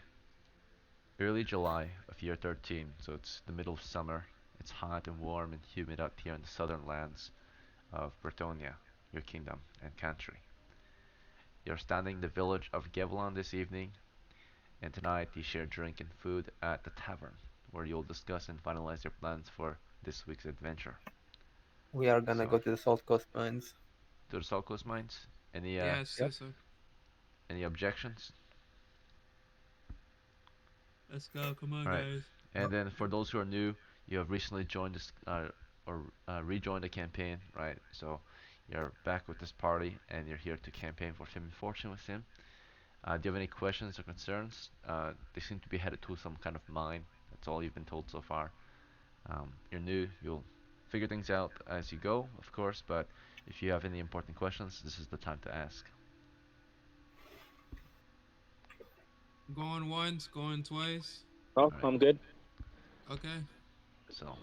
early July of year 13, so it's the middle of summer. It's hot and warm and humid out here in the southern lands of Bretonia, your kingdom and country. You're standing in the village of Gevlon this evening, and tonight you share drink and food at the tavern, where you'll discuss and finalize your plans for this week's adventure. We are gonna So, go to the Salt Coast Mines. to the South Coast Mines, Yes, Yep. yes, sir. any objections? Let's go. Come on, All right. guys. And then for those who are new, you have recently joined this or rejoined the campaign, right? So you're back with this party, and you're here to campaign for Fame and Fortune with him. Do you have any questions or concerns? They seem to be headed to some kind of mine. That's all you've been told so far. You're new. You'll figure things out as you go, of course. But if you have any important questions, this is the time to ask. Going once, going twice. Oh, All right. I'm good. Okay. So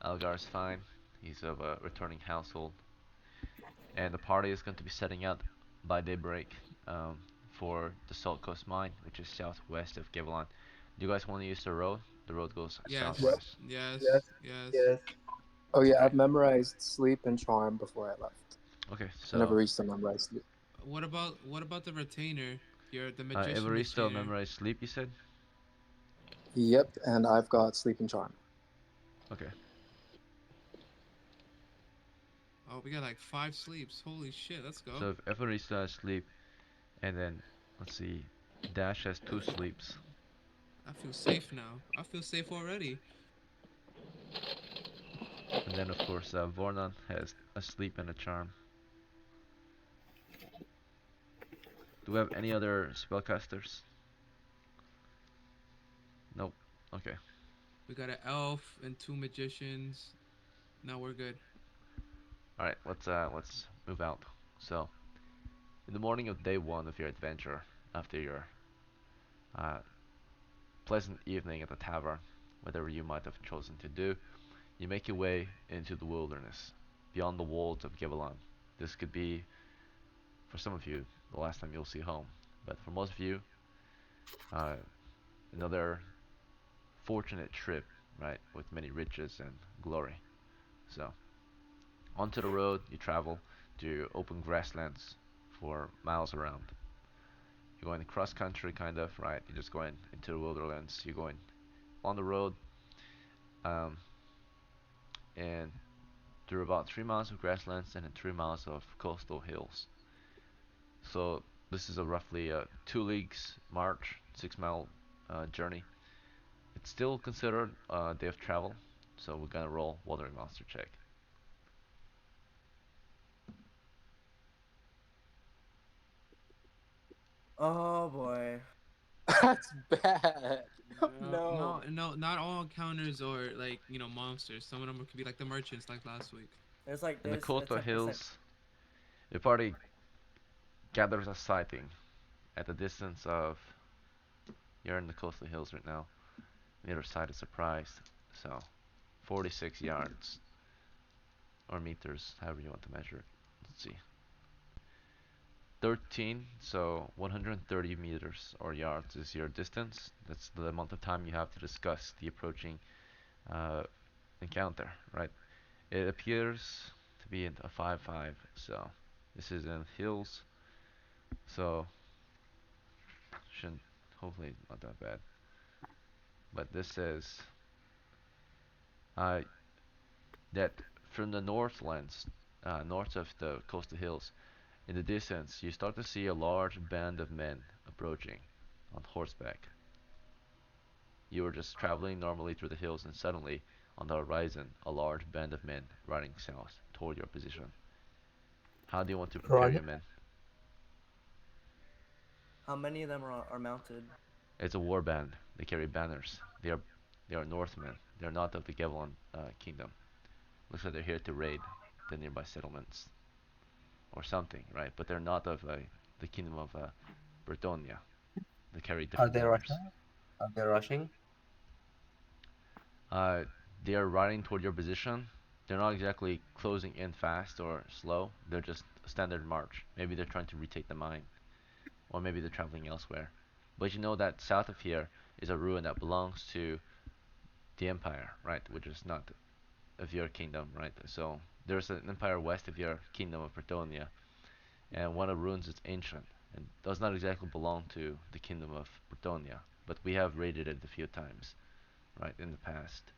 Algar's fine. He's of a returning household, and the party is going to be setting out by daybreak um, for the Salt Coast Mine, which is southwest of Gavilan. Do you guys want to use the road? The road goes Yes. Yep. southwest. Yes. Yes. Yes. Yes. Oh yeah, Okay. I've memorized sleep and charm before I left. Okay. I never So reached the memorized sleep. What about the retainer? You're the magician Evaristo retainer. memorized sleep. You said. Yep, and I've got sleep and charm. Okay. Oh, we got like 5 sleeps. Holy shit. Let's go. So if Evaristo has sleep, and then let's see, Dash has 2 sleeps, I feel safe now. I feel safe already. and then of course Vornan has a sleep and a charm. Do we have any other spellcasters? Nope. Okay. We got an elf and 2 magicians. Now we're good. All right. Let's move out. So in the morning of day 1 of your adventure, after your uh, pleasant evening at the tavern, whatever you might have chosen to do, you make your way into the wilderness, beyond the walls of Gibelan. This could be, for some of you, the last time you'll see home, but for most of you, uh, another fortunate trip, right, with many riches and glory. So, onto the road you travel to open grasslands for miles around. You're going cross country, kind of, right? You're just going into the wilderness. You're going on the road, um, and through about 3 miles of grasslands and then 3 miles of coastal hills. So this is a roughly 2 leagues march, 6 mile journey. It's still considered a day of travel, so we're gonna roll Wandering Monster check. Oh boy. That's bad. No, No. no, not all encounters are like monsters. Some of them could be like the merchants, like last week. In the There's a coastal 10%. hills, the party gathers a sighting at the distance of. You're in the coastal hills right now. The other side is surprised. So 46 yards or meters, however you want to measure it. Let's see. 13, so 130 meters or yards is your distance. That's the amount of time you have to discuss the approaching uh, encounter, right? It appears to be a 5-5, so this is in hills, so shouldn't, hopefully not that bad. But this says uh, that from the northlands, north of the coastal hills, in the distance, you start to see a large band of men approaching on horseback. You were just traveling normally through the hills, and suddenly, on the horizon, a large band of men riding south toward your position. How do you want to prepare Roger. your men? How many of them are mounted? It's a war band. They carry banners. They are Northmen. They're not of the Gevlon kingdom. Looks like they're here to raid the nearby settlements or something, right? But they're not of the kingdom of Bretonia. They carry Are different they banners. rushing? Are they rushing? Uh, they are riding toward your position. They're not exactly closing in fast or slow. They're just a standard march. Maybe they're trying to retake the mine, or maybe they're traveling elsewhere. But you know that south of here is a ruin that belongs to the Empire, right? Which is not of your kingdom, right? So there's an empire west of your kingdom of Bretonia, and one of the ruins is ancient and does not exactly belong to the kingdom of Bretonia, but we have raided it a few times, right, in the past.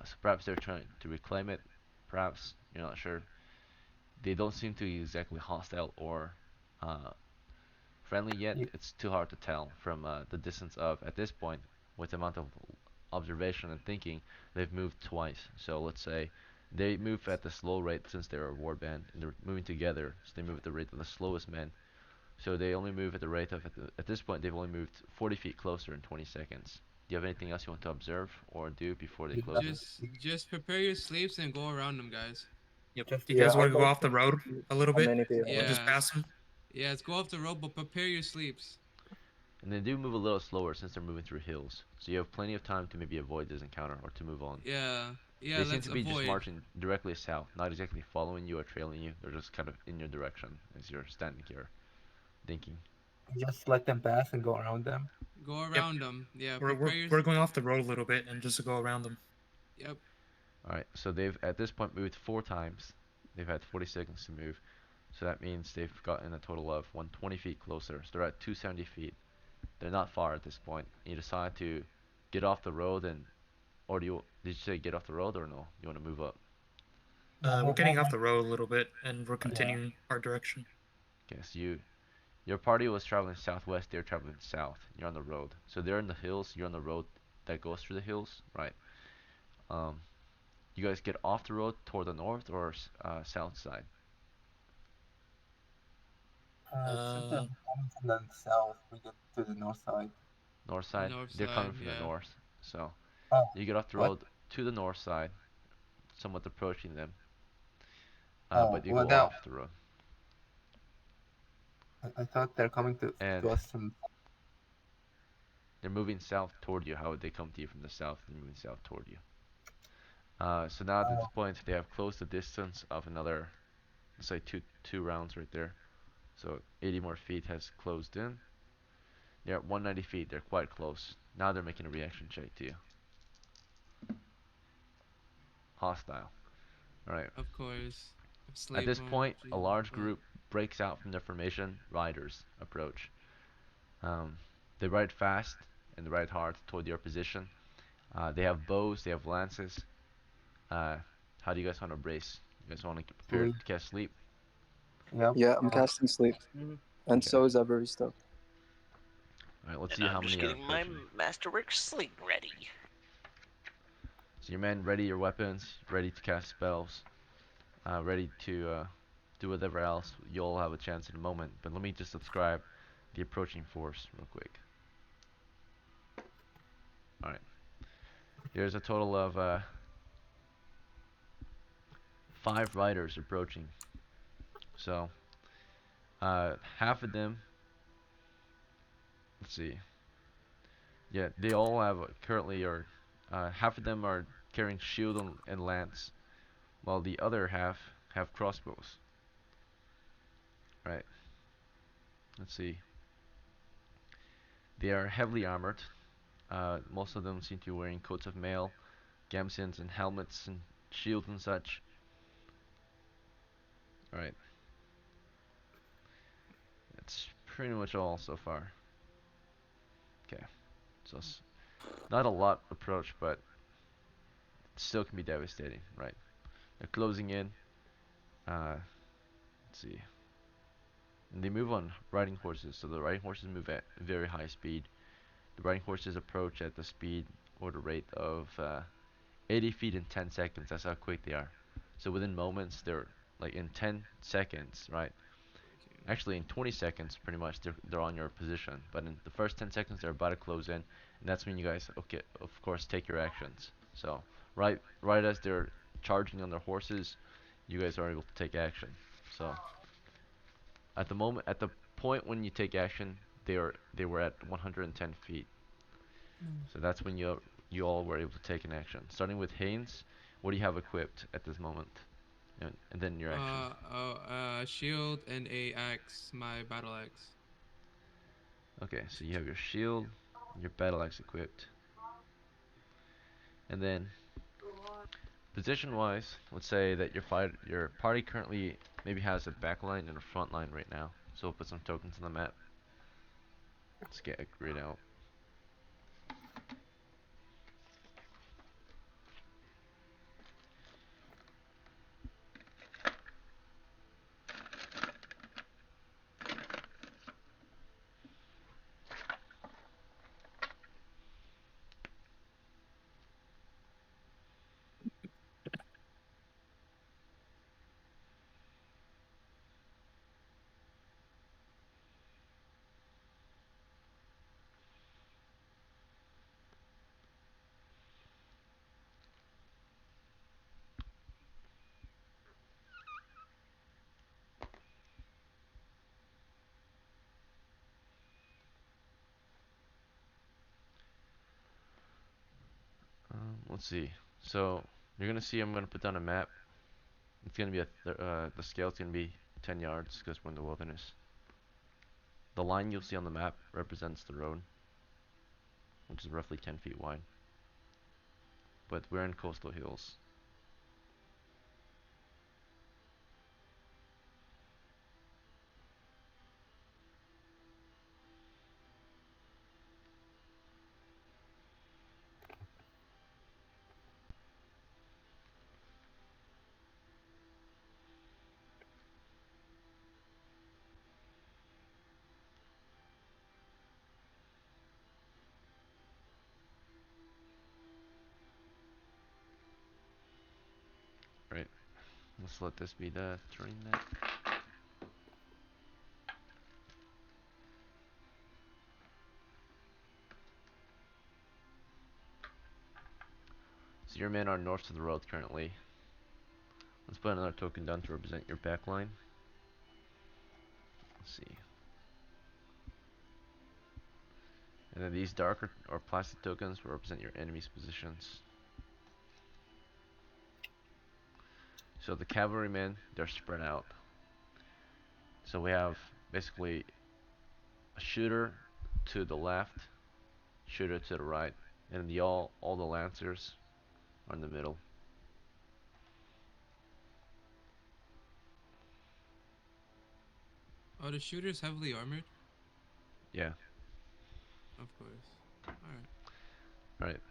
So perhaps they're trying to reclaim it. Perhaps you're not sure. They don't seem to be exactly hostile or uh, friendly yet. You, It's too hard to tell from the distance of, at this point, with the amount of observation and thinking, they've moved twice. So let's say they move at the slow rate since they're a warband, and they're moving together, so they move at the rate of the slowest men. So they only move at the rate of, at this point, they've only moved 40 feet closer in 20 seconds. Do you have anything else you want to observe or do before they you close have, in? Just prepare your sleeves and go around them, guys. Yep. just Do you Yeah, guys want I'd to go like off to the road see a little how bit many they or are. just Yeah, pass them? yeah. Let's go off the road, but prepare your sleeves. And they do move a little slower since they're moving through hills, so you have plenty of time to maybe avoid this encounter or to move on. Yeah, yeah. They seem Let's to be just avoid. marching directly south, not exactly following you or trailing you. They're just kind of in your direction as you're standing here thinking. just let them pass and go around them. Go Yep. around them. Yeah, We're we're prepare your. we're going off the road a little bit and just to go around them. Yep. Alright, so they've at this point moved 4 times. They've had 40 seconds to move. So that means they've gotten a total of 120 feet closer. So they're at 270 feet. They're not far at this point. You decide to get off the road and, or do you, did you say get off the road or no? You want to move up? Yeah, We're we're getting off the road a little bit and we're Right. yeah. continuing our direction. Okay, so your party was traveling southwest, they're traveling south. You're on the road. So they're in the hills, you're on the road that goes through the hills, right? Um, you guys get off the road toward the north or south side? Since they're Uh, coming from the south, we get to the north side. North side? North They're side. coming from the Yeah. north. So Oh, you get off the what? road to the north side, somewhat approaching them, Oh, but you well, go now off the road. I thought they're coming to And us from. they're moving south toward you. How would they come to you from the south? They're moving south toward you. So now at this Oh, point, they have closed the distance of another, let's say two rounds right there. So 80 more feet has closed in. They're at 190 feet. They're quite close. Now they're making a reaction check to you. Hostile. Alright. Of course. At Slave this owner. point, a Jesus large Christ. group breaks out from their formation. Riders approach. Um, they ride fast and ride hard toward your position. They have bows. They have lances. Uh, how do you guys want to brace? You guys want to prepare sleep. to cast sleep? Yep. Yeah, I'm casting sleep, Mhm. and Okay. so is Everista. Alright, let's And see how I'm just many are getting my approaching. masterwork sling ready. So your men ready your weapons, ready to cast spells, ready to do whatever else. You'll have a chance in a moment. But let me just describe the approaching force real quick. Alright. There's a total of 5 riders approaching. So half of them, let's see. Yeah, they all have currently are half of them are carrying shield and lance, while the other half have crossbows. Right. Let's see. They are heavily armored. Most of them seem to be wearing coats of mail, gambesons, and helmets and shields and such. Alright. That's pretty much all so far. Okay. So not a lot approach, but it still can be devastating, right? They're closing in. Let's see. And they move on riding horses, so the riding horses move at very high speed. The riding horses approach at the speed or the rate of 80 feet in 10 seconds. That's how quick they are. So within moments, they're like in 10 seconds, right? Actually, in 20 seconds, pretty much, they're on your position. But in the first 10 seconds, they're about to close in, and that's when you guys, okay, of course, take your actions. So right as they're charging on their horses, you guys are able to take action. So at the point when you take action, they were at 110 feet. So that's when you all were able to take an action. Starting with Haynes, what do you have equipped at this moment? And then your action. Shield and a axe, my battle axe. Okay, so you have your shield, your battle axe equipped. And then position wise, let's say that your party currently maybe has a back line and a front line right now. So we'll put some tokens on the map. Let's get a grid out. Let's see. So you're gonna see I'm gonna put down a map. It's gonna be the scale's gonna be 10 yards because we're in the wilderness. The line you'll see on the map represents the road, which is roughly 10 feet wide. But we're in coastal hills. Right. Let's let this be the terrain map. So your men are north of the road currently. Let's put another token down to represent your back line. Let's see. And then these darker or plastic tokens will represent your enemy's positions. So the cavalrymen, they're spread out. So we have basically a shooter to the left, shooter to the right, and all the lancers are in the middle. Oh, the shooter's heavily armored? Yeah. Of course. Alright. Right.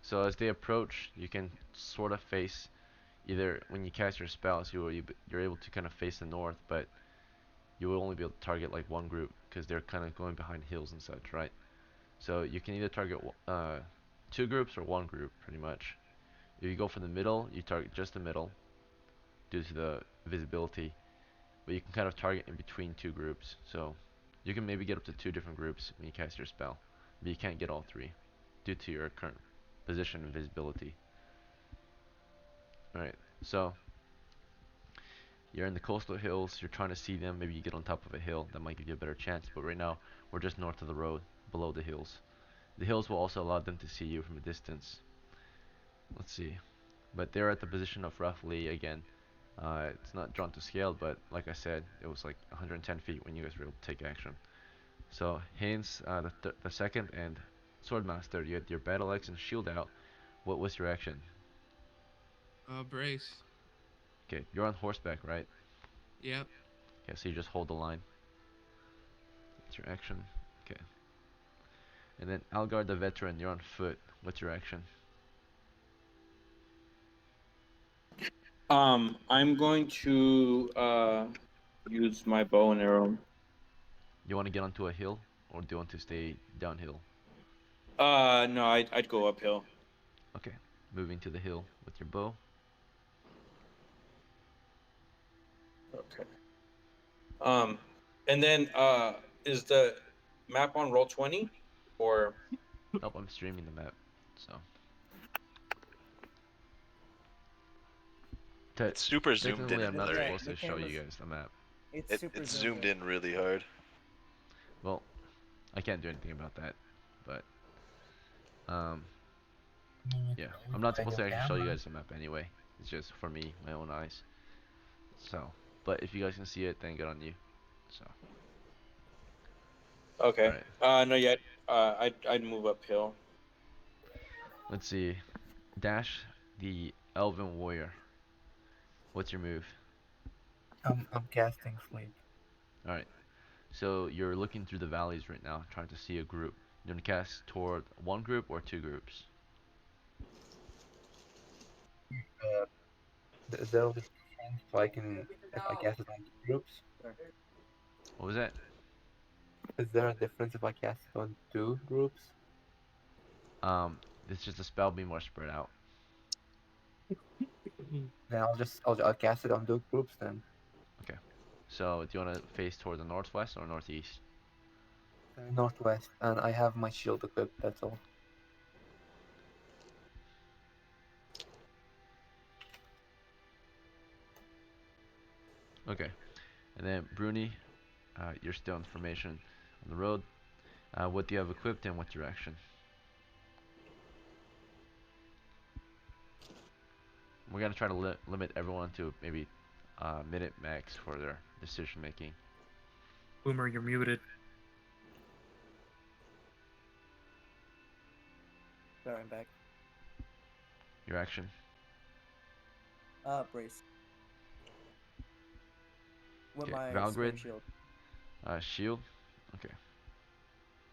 So as they approach, you can sort of face either when you cast your spells, you're able to kind of face the north, but you will only be able to target like one group because they're kind of going behind hills and such, right? So you can either target two groups or one group, pretty much. If you go for the middle, you target just the middle due to the visibility, but you can kind of target in between two groups. So you can maybe get up to two different groups when you cast your spell, but you can't get all three due to your current position and visibility. Alright, so you're in the coastal hills, you're trying to see them, maybe you get on top of a hill, that might give you a better chance, but right now, we're just north of the road, below the hills. The hills will also allow them to see you from a distance. let's see. But they're at the position of roughly, again, it's not drawn to scale, but like I said, it was like 110 feet when you guys were able to take action. So Haynes, the second, and Swordmaster, you had your battle axe and shield out. What was your action? Brace. Okay, you're on horseback, right? Yep. Okay, so you just hold the line. That's your action. Okay. And then Algar the veteran, you're on foot. What's your action? I'm going to use my bow and arrow. You want to get onto a hill, or do you want to stay downhill? No, I'd go uphill. Okay, moving to the hill with your bow. Okay. And then is the map on Roll20 or? Nope, I'm streaming the map, so. It's super zoomed in Technically, I'm and not Yeah, supposed blurry. the to show camera's you guys the map. it's super It's zoomed zoomed in really hard. Well, I can't do anything about that, but um, yeah, I'm not supposed to actually show you guys the map anyway. It's just for me, my own eyes. So, but if you guys can see it, then good on you. So, Okay. alright, No yet. I'd move uphill. let's see. Dash the Elven Warrior. What's your move? I'm casting sleep. Alright, so you're looking through the valleys right now, trying to see a group. You're gonna cast toward one group or two groups? Uh, there will be difference so I can if I cast it on two groups. What was that? Is there a difference if I cast it on two groups? It's just a spell being more spread out. Then I'll cast it on two groups then. Okay. So, do you want to face toward the northwest or northeast? Northwest, and I have my shield equipped. That's all. Okay. And then Bruni, you're still in formation on the road. What do you have equipped and what's your action? We're gonna try to limit everyone to maybe a minute max for their decision making. Boomer, you're muted. Sorry, I'm back. Your action. Brace. With Okay. my Valgrid, swing shield shield. Okay.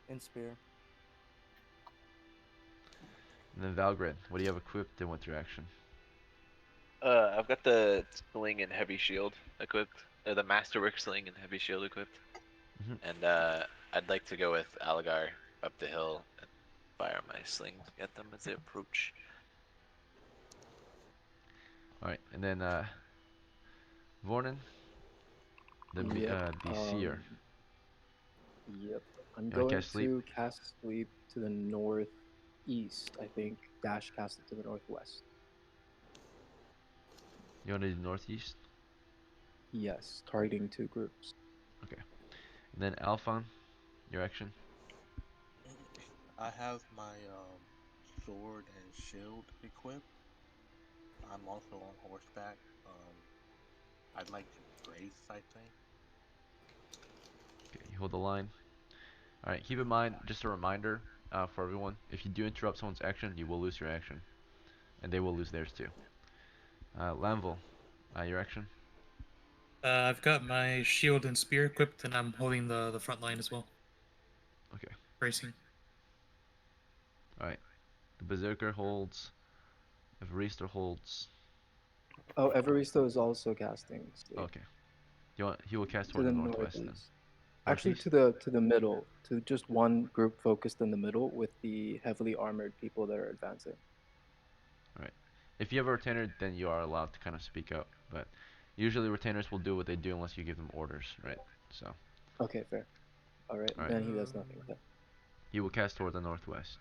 and spear. And then Valgrid, what do you have equipped and what's your action? I've got the sling and heavy shield equipped. The masterwork sling and heavy shield equipped. Mhm. And I'd like to go with Algar up the hill and fire my sling at them as they approach. All right. And then Vornan, Yep. the seer. Yep. I'm You wanna going cast sleep? to cast sleep to the northeast, I think. Dash cast it to the northwest. You wanna do northeast? Yes, targeting two groups. Okay. And then Alphon, your action. I have my sword and shield equipped. I'm also on horseback. I'd like to brace, I think. Okay, you hold the line. All right. Keep in mind, just a reminder for everyone: if you do interrupt someone's action, you will lose your action, and they will lose theirs too. Lanvil, your action. I've got my shield and spear equipped, and I'm holding the front line as well. Okay. Bracing. All right. The Berserker holds. Evaristo holds. Oh, Evaristo is also casting sleep Okay. He will cast to toward the the northwest then. northeast. Actually, Northeast. to the middle, to just one group focused in the middle with the heavily armored people that are advancing. All right. If you have a retainer, then you are allowed to kind of speak up. But usually retainers will do what they do unless you give them orders, right? So. Okay, fair. All right, All right. then he does nothing then. He will cast toward the northwest.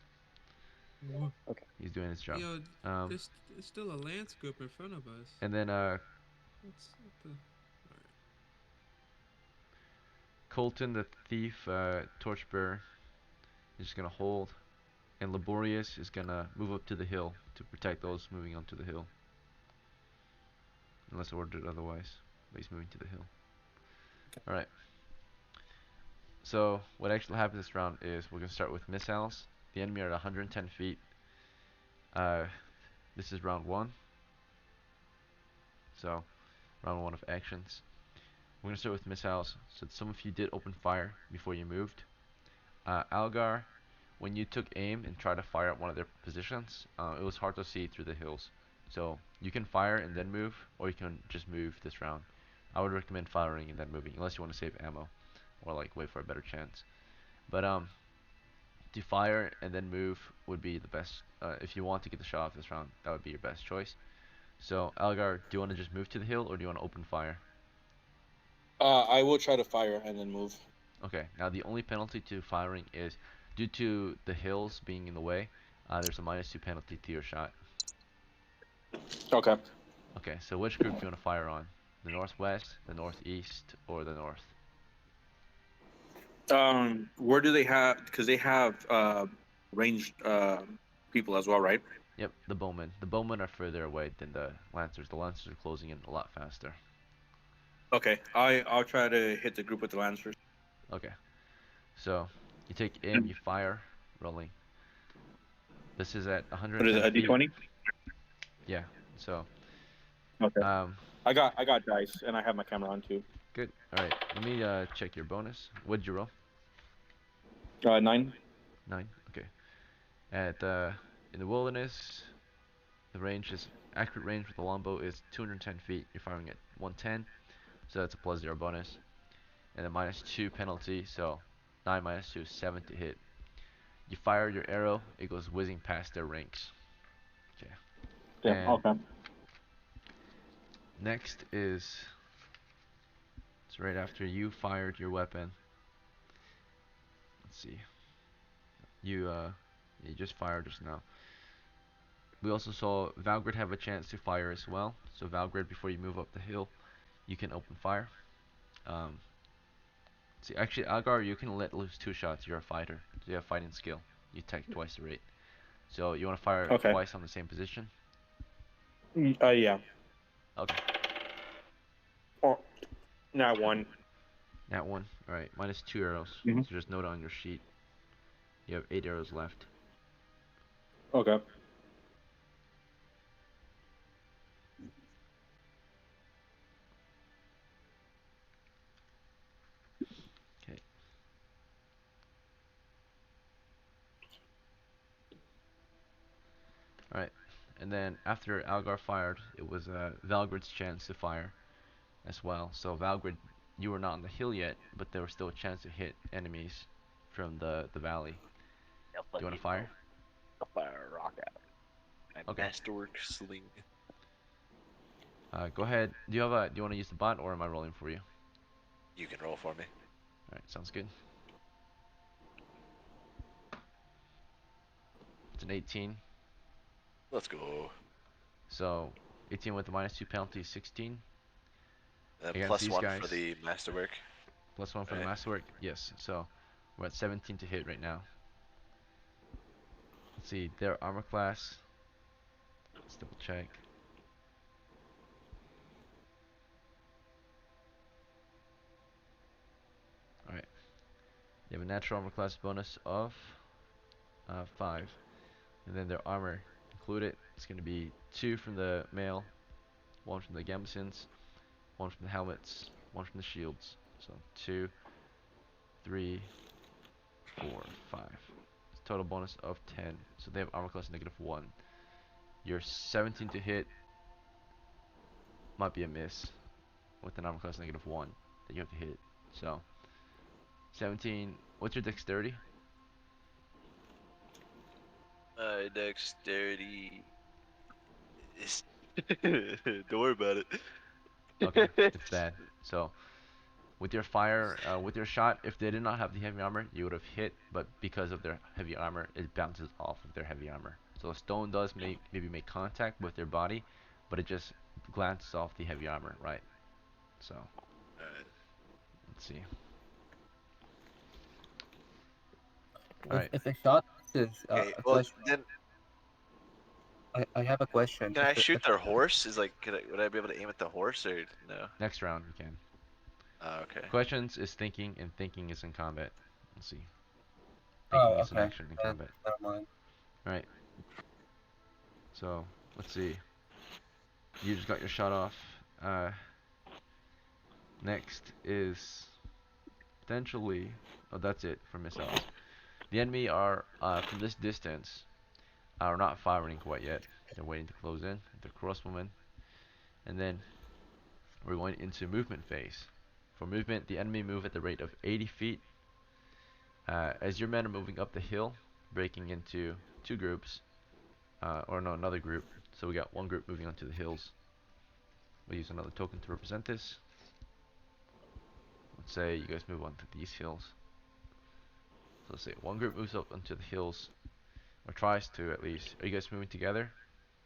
Okay. He's doing his job. Yo, Um, there's still a lance group in front of us. and then What the? Alright. Colton the thief, torchbearer, is just gonna hold. and Laborious is gonna move up to the hill to protect those moving onto the hill. Unless ordered otherwise. But he's moving to the hill. Alright. So, what actually happens this round is we're gonna start with missiles. The enemy are at 110 feet. This is round 1. So, round 1 of actions. We're gonna start with missiles. So some of you did open fire before you moved. Algar, when you took aim and tried to fire at one of their positions, it was hard to see through the hills. So you can fire and then move, or you can just move this round. I would recommend firing and then moving, unless you want to save ammo, or like wait for a better chance. But to fire and then move would be the best. If you want to get the shot off this round, that would be your best choice. So Algar, do you want to just move to the hill, or do you want to open fire? I will try to fire and then move. Okay, now the only penalty to firing is due to the hills being in the way, there's a -2 penalty to your shot. Okay. Okay, so which group do you want to fire on? The northwest, the northeast, or the north? Where do they have? Because they have ranged people as well, right? Yep, the bowmen. The bowmen are further away than the lancers. The lancers are closing in a lot faster. Okay, I'll try to hit the group with the lancers. Okay, so you take aim, you fire, rolling. This is at What is 110 it? A feet. D20? Yeah, so Okay. I got dice and I have my camera on too. good. All right, let me check your bonus. What'd you roll? 9. 9. Okay. At in the wilderness, the range is accurate range with the longbow is 210 feet. You're firing at 110, so that's a +0 bonus, and a -2 penalty. So 9 -2 is 7 to hit. You fire your arrow, it goes whizzing past their ranks. Okay. Yeah. And Okay. next is it's right after you fired your weapon. Let's see. You just fired just now. We also saw Valgrid have a chance to fire as well. So Valgrid, before you move up the hill, you can open fire. See, actually, Algar, you can let loose 2 shots. You're a fighter. So you have fighting skill. You take twice the rate. So you want to fire Okay. twice on the same position? Yeah. Okay. Oh, not 1. That one. Alright, -2 arrows. Mhm. So just note it on your sheet. You have 8 arrows left. Okay. Okay. Alright. And then after Algar fired, it was Valgrid's chance to fire as well. So Valgrid, you were not on the hill yet, but there was still a chance to hit enemies from the valley. Do you want to fire? I'll fire a rocket. My Okay. masterwork sling. Go ahead. Do you want to use the bot, or am I rolling for you? You can roll for me. Alright, sounds good. It's an 18. Let's go. So 18 with the -2 penalty is 16. Against Plus these 1 guys, for the masterwork. +1 for the Right. masterwork. Yes. So we're at 17 to hit right now. Let's see their armor class. Let's double check. Alright. They have a natural armor class bonus of 5. And then their armor included, it's going to be 2 from the mail, 1 from the gambesons, 1 from the helmets, 1 from the shields. So 2, 3, 4, 5. It's a total bonus of 10. So they have armor class -1. Your 17 to hit might be a miss with an armor class -1 that you have to hit. So 17. What's your dexterity? Dexterity is. Don't worry about it. Okay, it's bad. So with your fire, with your shot, if they did not have the heavy armor, you would have hit. But because of their heavy armor, it bounces off of their heavy armor. So a stone does maybe make contact with their body, but it just glances off the heavy armor, right? So let's see. Alright. If a shot Okay, A well question. then, I have a question. can I shoot their horse? Is like, would I be able to aim at the horse or no? Next round you can. Okay. Questions is thinking, and thinking is in combat. Let's see. Thinking Oh, is an okay. action in Then combat. never mind. All right. So let's see. You just got your shot off. Next is potentially. Oh, that's it for missiles. The enemy are from this distance are not firing quite yet. They're waiting to close in. They're crossbowmen, and then we're going into movement phase. For movement, the enemy move at the rate of 80 feet. As your men are moving up the hill, breaking into two groups, or no, another group. So we got one group moving onto the hills. We'll use another token to represent this. Let's say you guys move onto these hills. So let's say one group moves up onto the hills, or tries to at least. Are you guys moving together?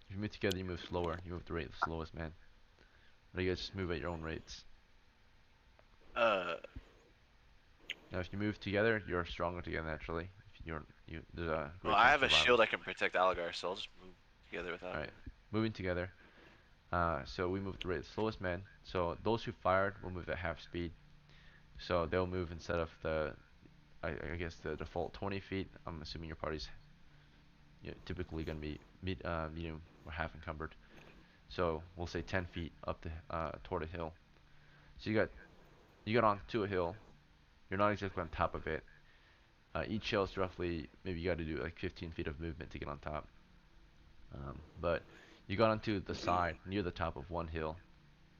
If you move together, you move slower. You move at the rate of the slowest man. Or you guys just move at your own rates. Uh, Now, if you move together, you're stronger together naturally. If there's a well, great I chance of have a survival. shield I can protect Algar, so I'll just move together with that. All right, moving together. So we move at the rate of the slowest man. So those who fired will move at half speed. So they'll move instead of I guess the default 20 feet. I'm assuming your party's typically going to be medium or half encumbered. So we'll say 10 feet up toward a hill. So you got onto a hill. You're not exactly on top of it. Each hill is roughly maybe you got to do like 15 feet of movement to get on top. But you got onto the side near the top of one hill,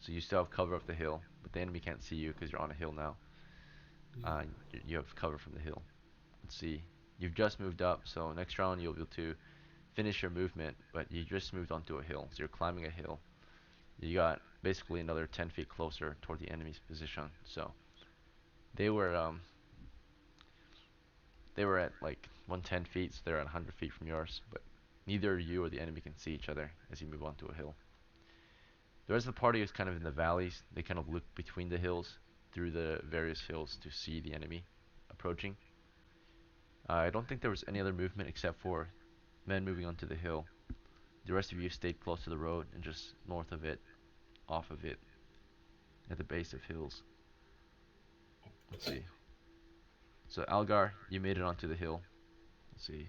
so you still have cover of the hill, but the enemy can't see you because you're on a hill now. You have cover from the hill. Let's see. You've just moved up, so next round you'll be able to finish your movement, but you just moved onto a hill, so you're climbing a hill. You got basically another 10 feet closer toward the enemy's position. So they were um they were at like 110 feet, so they're at 100 feet from yours, but neither you or the enemy can see each other as you move onto a hill. The rest of the party is kind of in the valleys. They kind of look between the hills, through the various hills to see the enemy approaching. I don't think there was any other movement except for men moving onto the hill. The rest of you stayed close to the road and just north of it, off of it, at the base of hills. Let's see. So Algar, you made it onto the hill. Let's see.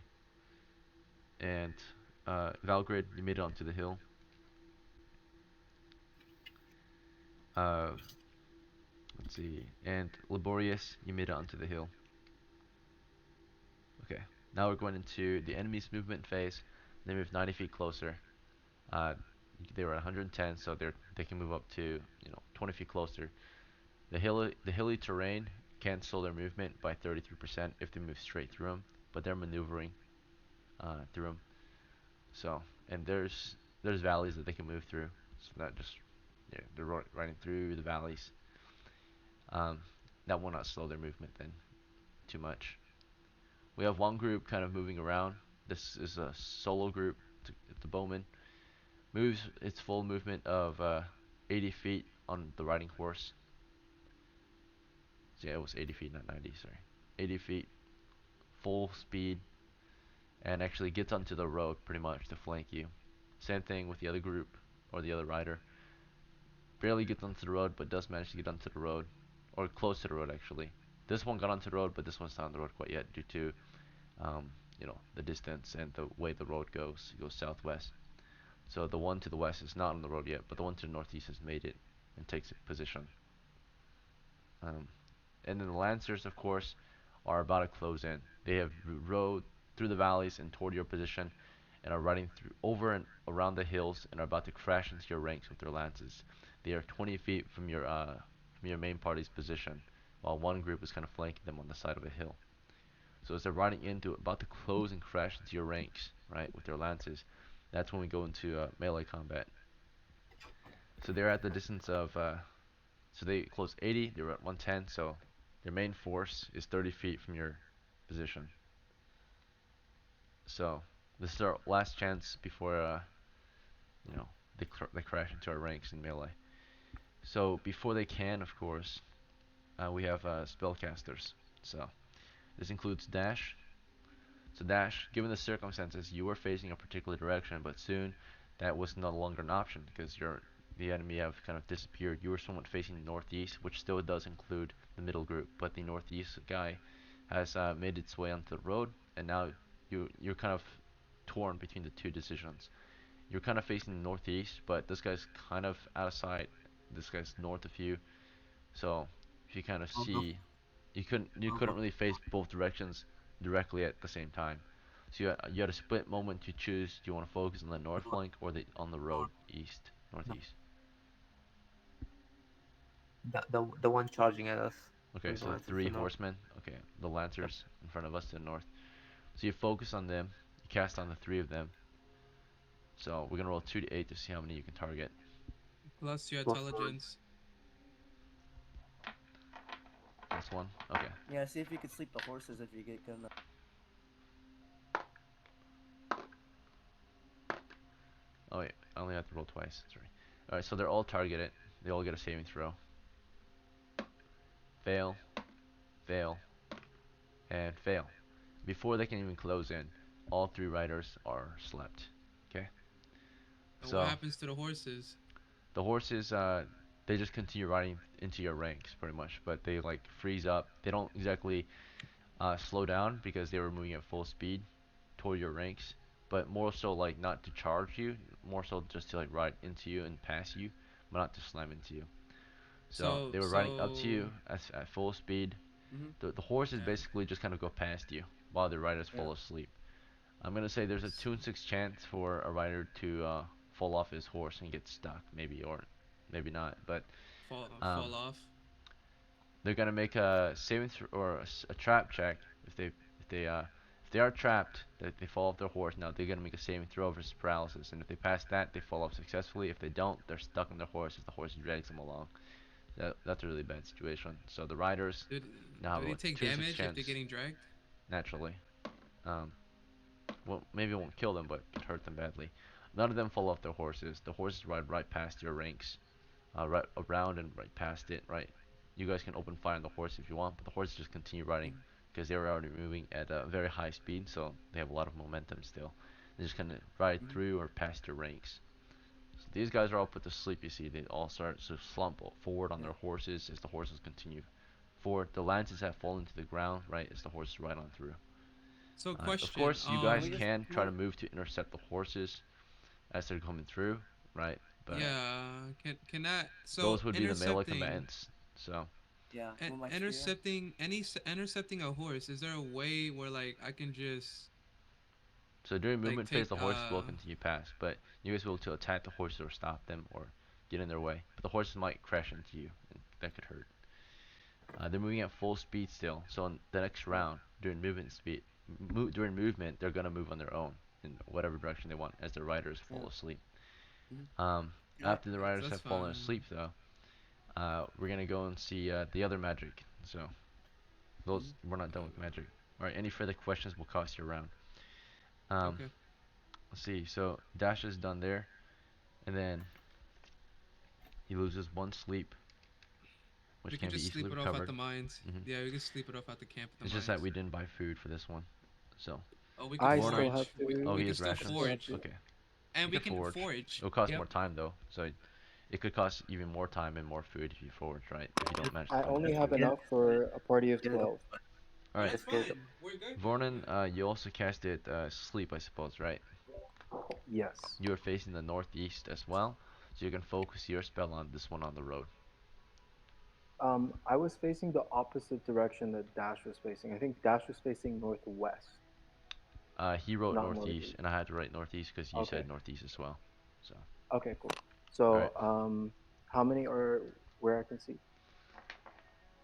And Valgrid, you made it onto the hill. Uh, let's see. And Laborious, you made it onto the hill. Okay. Now we're going into the enemy's movement phase. They move 90 feet closer. Uh, they were at 110, so they can move up to 20 feet closer. The hilly terrain can slow their movement by 33% if they move straight through them, but they're maneuvering through them. So, and there's valleys that they can move through. So not just they're riding through the valleys. Um, that will not slow their movement then too much. We have one group kind of moving around. This is a solo group. The bowman moves its full movement of 80 feet on the riding horse. So yeah, it was 80 feet, not 90. Sorry, 80 feet, full speed, and actually gets onto the road pretty much to flank you. Same thing with the other group or the other rider. Barely gets onto the road, but does manage to get onto the road, or close to the road actually. This one got onto the road, but this one's not on the road quite yet due to the distance and the way the road goes. It goes southwest. So the one to the west is not on the road yet, but the one to the northeast has made it and takes a position. Um, and then the Lancers, of course, are about to close in. They have rode through the valleys and toward your position, and are riding through over and around the hills, and are about to crash into your ranks with their lances. They are 20 feet from your main party's position, while one group is kind of flanking them on the side of a hill. So as they're riding into it, about to close and crash into your ranks, right, with their lances, that's when we go into melee combat. So they're at the distance of, so they close 80, they're at 110, so their main force is 30 feet from your position. So this is our last chance before, they crash into our ranks in melee. So before they can, of course, we have spellcasters. So this includes dash, So Dash, given the circumstances, you were facing a particular direction, but soon that was no longer an option because the enemy have kind of disappeared. You were somewhat facing northeast, which still does include the middle group, but the northeast guy has made its way onto the road, and now you're kind of torn between the two decisions. You're kind of facing northeast, but this guy's kind of out of sight. This guy's north of you, so if you kind of see, you couldn't really face both directions directly at the same time. So you had a split moment to choose. Do you want to focus on the north flank or on the road east, northeast? The one charging at us. Okay, With the so lances three to know. horsemen. Okay, the Yep. lancers in front of us to the north. So you focus on them. You cast on the three of them. So we're gonna roll 2d8 to see how many you can target. Plus your Plus one. intelligence. Plus one. Okay. Yeah, see if you can sleep the horses if you get good enough. Oh wait, I only have to roll twice. Sorry. All right, so they're all targeted. They all get a saving throw. Fail, fail, and fail. Before they can even close in, all three riders are slept. Okay. And what So happens to the horses? the horses, they just continue riding into your ranks pretty much, but they like freeze up. They don't exactly slow down because they were moving at full speed toward your ranks, but more so like not to charge you, more so just to like ride into you and pass you, but not to slam into you. So So they were riding up to so you at full speed. Mm-hmm. The horses yeah. basically just kind of go past you while the riders Yeah. fall asleep. I'm gonna say there's a 2 in 6 chance for a rider to fall off his horse and get stuck, maybe, or maybe not. But um, Fall off. they're gonna make a saving or a trap check if they are trapped, that they fall off their horse. Now they're gonna make a saving throw versus paralysis, and if they pass that, they fall off successfully. If they don't, they're stuck on their horse as the horse drags them along. That's a really bad situation. So the riders Do, now have do they a take 2 in 6 damage if they're chance getting dragged? naturally. Um, well, maybe it won't kill them, but it hurt them badly. None of them fall off their horses. The horses ride right past your ranks, right around and right past it. Right, you guys can open fire on the horse if you want, but the horses just continue riding because they're already moving at a very high speed, so they have a lot of momentum still. They just kind of ride Mm-hmm. through or past your ranks. So these guys are all put to sleep. You see, they all start to slump forward on Yeah. their horses as the horses continue forward. The lances have fallen to the ground, right, as the horses ride on through. So Of question, course, you Can guys we just can can try we, to move to intercept the horses as they're coming through, right? But yeah, can that so those would be the melee intercepting combatants. So, yeah, with my spear? intercepting intercepting a horse, is there a way where like I can just during like movement phase, take the horses will continue past, but you guys will be able to attack the horses or stop them or get in their way. But the horses might crash into you, and that could hurt. They're moving at full speed still, so in the next Yeah. round, during movement, they're gonna move on their own in whatever direction they want as their riders fall Yeah. asleep. Mm-hmm. Yeah. After the riders that's have fallen fine. asleep, though, we're gonna go and see the other magic. So those Mm-hmm. we're not done with magic. All right. Any further questions will cost you a round. Um, Okay. let's see. So Dash is done there, and then he loses one sleep, We which can can be just easily sleep it off at recovered. the mines. hmm Yeah, we can sleep it off at the camp at the It's just that mines. we didn't buy food for this one. So Oh, we can I still Vornum. have forage. Oh, to. We he can has still I still rations. have forage, to. Okay. and You we could can forge. forage. It'll cost more Yep. time though, so it could cost even more time and more food if you forge, right? If you don't manage to I find only enough have food. Yeah. enough for a party of Get it. 12. All right. That's Just get it. fine. We're good. We're Vornon, good. you also casted sleep, I suppose, right? Yes. You are facing the northeast as well, so you can focus your spell on this one on the road. I was facing the opposite direction that Dash was facing. I think Dash was facing northwest, He wrote not northeast, northeast. and I had to write northeast because you Okay. said northeast as well. So, Okay, cool. all right, So, how many are where I can see?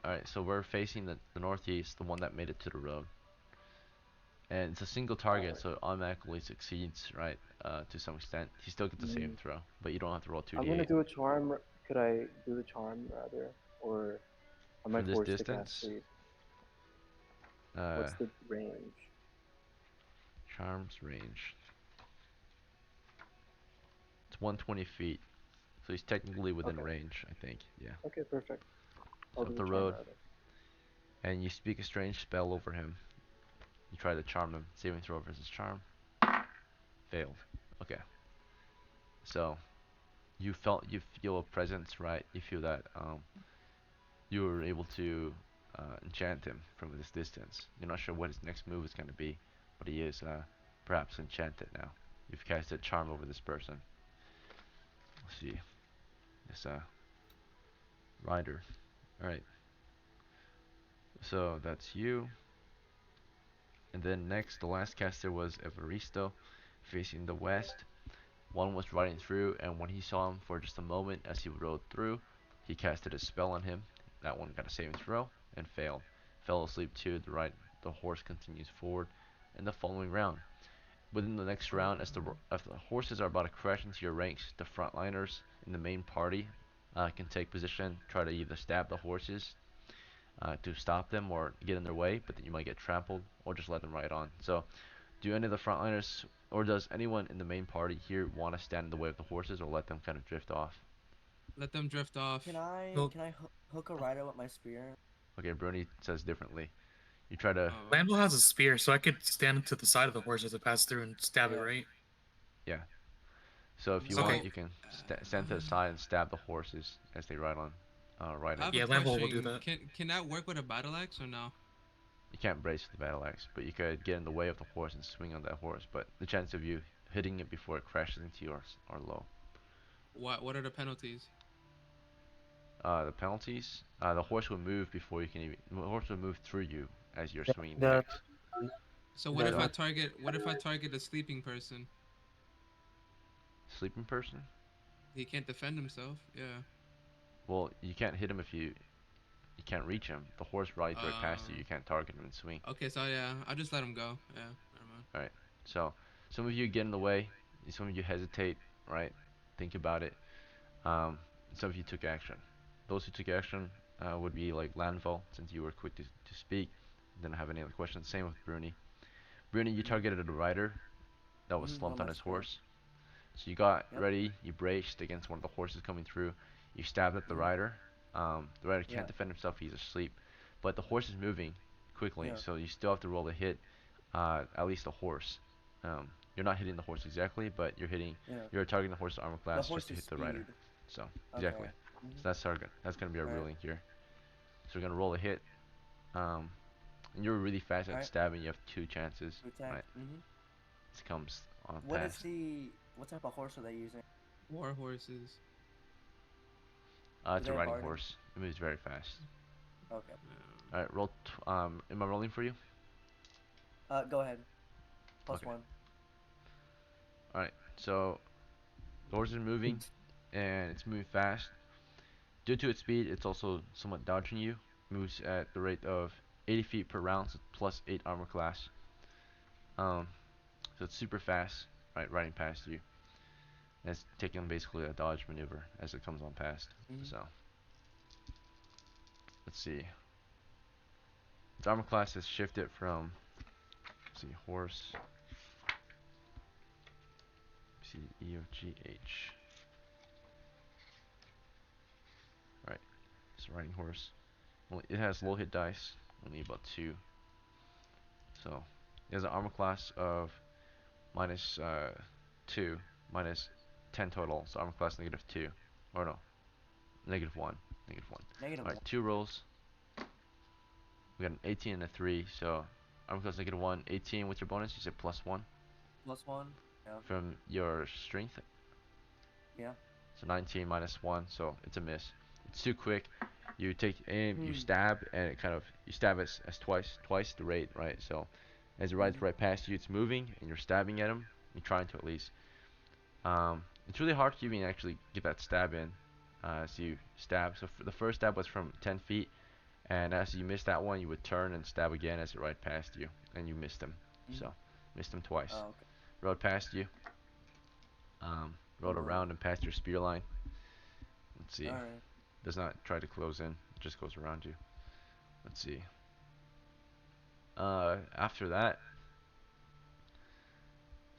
all right. So we're facing the northeast, the one that made it to the road, and it's a single target, Alright. so it automatically succeeds, right? To some extent, he still gets the same Mm, throw, but you don't have to roll I'm gonna 2d8 do a charm. Could I do the charm rather, or am I for this forced to cast distance. sleep? Uh, What's the range? Charms range. It's 120 feet, so he's technically within Okay. range, I think. Yeah. Okay, perfect. I'll So do up the the charm road, rather. and you speak a strange spell over him. You try to charm them. Saving throw versus charm. Failed. Okay. So you feel a presence, right? You feel that you were able to enchant him from this distance. You're not sure what his next move is going to be, but he is perhaps enchanted now. You've casted charm over this person. Let's see. This rider. All right. So that's you. And then next, the last caster was Evaristo, facing the west. One was riding through, and when he saw him for just a moment as he rode through, he casted a spell on him. That one got a saving throw and failed. Fell asleep to the right. The horse continues forward in the following round. Within the next round, as the horses are about to crash into your ranks, the frontliners in the main party can take position, try to either stab the horses to stop them or get in their way, but then you might get trampled or just let them ride on. So, do any of the frontliners or does anyone in the main party here want to stand in the way of the horses or let them kind of drift off? Let them drift off. Can I hook a rider with my spear? Okay, Bruni says differently. You try to. Lambo has a spear, so I could stand to the side of the horse as it passes through and stab it, right? Yeah. So if you want, you can stand to the side and stab the horses as they ride on. Yeah, Lambo will do that. Can that work with a battle axe or no? You can't brace with the battle axe, but you could get in the way of the horse and swing on that horse. But the chance of you hitting it before it crashes into you are low. What are the penalties? The penalties. The horse will move before you can even. The horse will move through you as you're swinging the axe. So what if I target? What if I target a sleeping person? Sleeping person? He can't defend himself. Yeah. Well, you can't hit him if you can't reach him. The horse rides right past you. You can't target him and swing. Okay, so yeah, I'll just let him go. Yeah, never mind. All right. So some of you get in the way. Some of you hesitate. Right. Think about it. Some of you took action. Those who took action would be like Lanval, since you were quick to speak. Didn't have any other questions. Same with Bruni. Bruni, you targeted a rider that was slumped on his horse. So you got ready, you braced against one of the horses coming through. You stabbed at the rider. The rider can't defend himself, he's asleep. But the horse is moving quickly, so you still have to roll to hit at least the horse. You're not hitting the horse exactly, but you're targeting the horse's armor class just to hit the rider. So, exactly. So that's target. That's going to be our ruling here. So we're going to roll a hit. And you're really fast at stabbing, you have 2 chances. Right. This comes on pass. What type of horse are they using? War horses. It's a riding horse. It moves very fast. Okay. Alright, roll. Am I rolling for you? Go ahead. +1. Alright, so the horse is moving, and it's moving fast. Due to its speed, it's also somewhat dodging you. Moves at the rate of 80 feet per round, so +8 armor class. So it's super fast, right, riding past you. And it's taking basically a dodge maneuver as it comes on past. So let's see. Its armor class has shifted from, let's see, horse. C E O G H. Right, it's a riding horse. Well, it has low hit dice, only about 2. So it has an armor class of -2, minus 10 total. So armor class -2, or no, -1, -1. All right, 2 rolls. We got an 18 and a 3, so armor class -1, 18 with your bonus. You said +1. +1. Yeah. From your strength. Yeah. So 19 -1, so it's a miss. It's too quick. You take aim, you stab, and it kind of you stab as twice the rate, right? So as it rides right past you, it's moving, and you're stabbing at him. You're trying to at least. It's really hard to even actually get that stab in. As you stab. So the first stab was from 10 feet, and as you missed that one, you would turn and stab again as it ride past you, and you missed him. So missed him twice. Oh, okay. Rode past you. Rode around and past your spear line. Let's see. Does not try to close in. It just goes around you. Let's see. After that,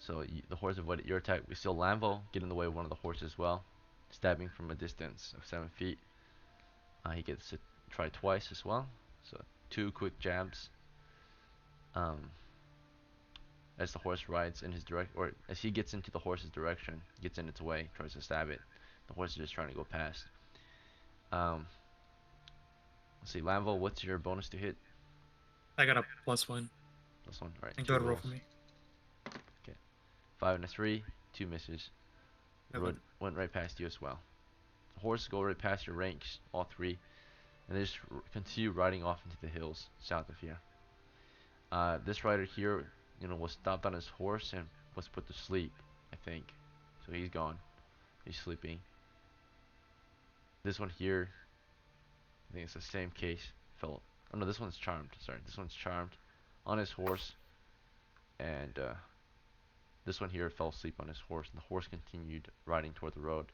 so the horse avoided your attack. We still Lambo get in the way of one of the horses as well, stabbing from a distance of 7 feet. He gets to try twice as well. So 2 quick jabs. as the horse rides in his direct, or as he gets into the horse's direction, gets in its way, tries to stab it. The horse is just trying to go past. Um, let's see, Lanville, what's your bonus to hit? I got a +1. This one, all right, And go two ahead and roll for rolls. me. Okay, 5 and a 3, 2 misses. The Okay. road went right past you as well. The horses go right past your ranks, all three, and they just continue riding off into the hills south of here. This rider here, was stopped on his horse and was put to sleep, I think. So he's gone. He's sleeping. This one here, I think it's the same case. Fell. Oh no, this one's charmed. Sorry, this one's charmed on his horse, and this one here fell asleep on his horse, and the horse continued riding toward the road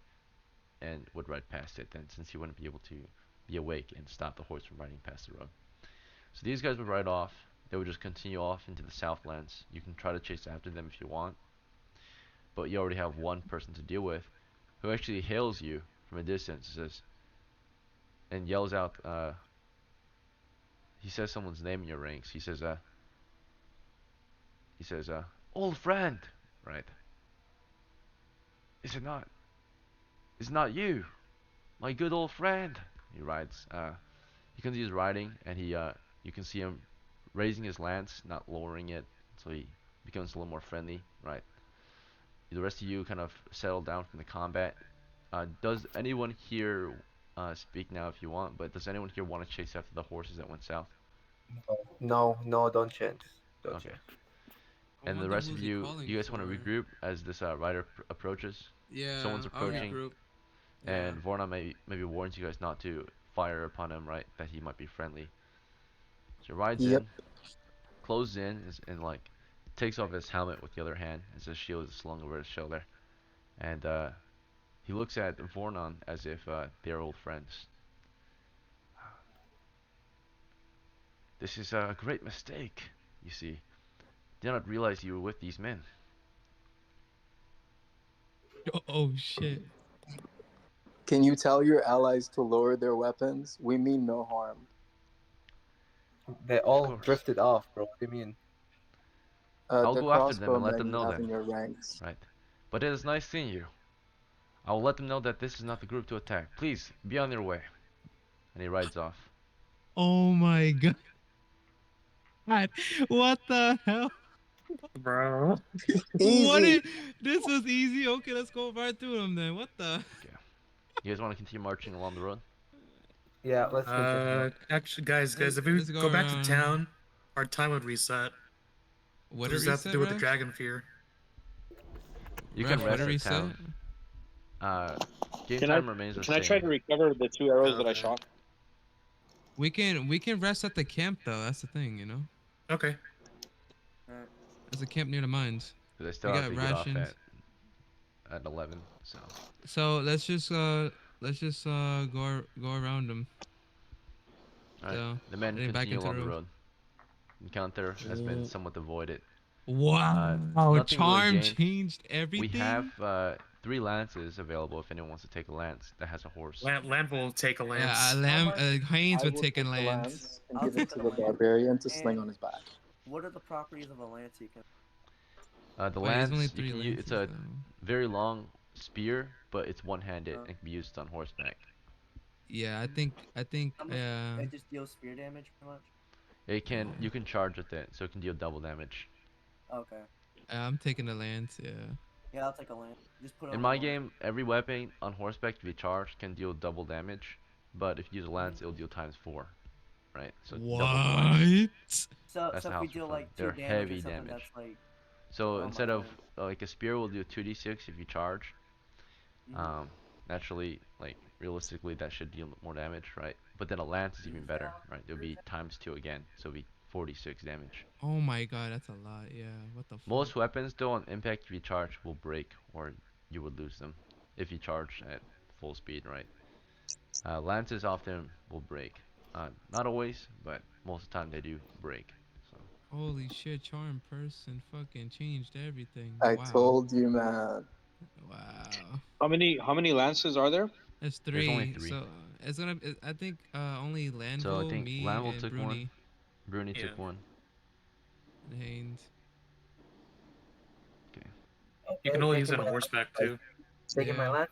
and would ride past it. Then, since he wouldn't be able to be awake and stop the horse from riding past the road. So these guys would ride off. They would just continue off into the southlands. You can try to chase after them if you want, but you already have one person to deal with, who actually hails you from a distance, says, and yells out. He says someone's name in your ranks. He says, old friend, right? Is it not? Is not you, my good old friend? He rides. He continues riding, and you can see him raising his lance, not lowering it, so he becomes a little more friendly, right? The rest of you kind of settle down from the combat. Does anyone here speak now if you want? But does anyone here want to chase after the horses that went south? No, don't change. Don't Okay. change. I And the wonder rest of who's he you, calling you guys want to for. regroup as this rider approaches. Yeah, Someone's I'll approaching, regroup. Yeah. and Vorna maybe warns you guys not to fire upon him, right? That he might be friendly. So he rides Yep. in, closes in, and like takes off his helmet with the other hand as his shield is slung over his shoulder, and he looks at Vornon as if they're old friends. This is a great mistake, you see. Did not realize you were with these men. Oh shit. Can you tell your allies to lower their weapons? We mean no harm. They Of all course. drifted off, bro. What do you mean? I'll The go after them and let them crossbowmen you know have then, in your ranks. right? But it is nice seeing you. I will let them know that this is not the group to attack. Please, be on your way. And he rides off. Oh my god. What the hell? Bro. What Easy. is this was easy. Okay, let's go right through them then. What the Okay. You guys want to continue marching along the road? Yeah, let's continue. Actually, guys, if we let's go back to around. town, our time would reset. What Does did that have to reset, do with the Ref? dragon fear? You Ref, can what rest did at reset? town. Game Can I time remains the can I try same. to recover the 2 arrows that I Okay. shot? We can rest at the camp though. That's the thing, you know. Okay. Alright. Because There's a camp near the mines. I still We have got to get off rations. at 11. So, So let's just go around them. all right. So The men heading back continue into the along the road. road. Encounter has been somewhat avoided. Wow, Nothing really charm gained. changed We have everything. 3 lances available if anyone wants to take a lance that has a horse. Land will take a Yeah, lance. Haynes I would will take a take the lance. lance and I'll give it take to the the lance. barbarian to sling And on his back. what are the properties of a lance you can? The Wait, there's only lance you 3 can use. It's lances a though. very long spear, but it's one-handed Uh, and can be used on horseback. Yeah, I think how much? It just deals spear damage, pretty much. You can charge with it, so it can deal double damage. Okay. I'm taking the lance. Yeah. Yeah, I'll take a lance. Just put it In on the my board. game, every weapon on horseback to be charged can deal double damage, but if you use a lance, it'll deal times 4, right? So double twice. What? So That's the if we house for deal fun. like 2 They're damage or heavy something, damage. that's like So oh my instead of goodness. like a spear will do 2d6 if you charge. Mhm. Um, naturally, like realistically, that should deal more damage, right? But then a lance is even better, right? It'll be times 2 again, so it'll be 46 damage. Oh my god, that's a lot. Yeah. What the Most fuck? weapons, though, on impact, if you charge, will break or you would lose them if you charge at full speed, right? Lances often will break. Not always, but most of the time they do break. So Holy shit, charm person fucking changed everything. I Wow. told you, man. Wow. How many lances are there? That's there's only 3. 3. So I think only So I Lanville, think me, Lanville and took one, Bruni Bruni Yeah. took one. and Haynes. You can only use taking it my on horseback too. taking my Yeah. lance.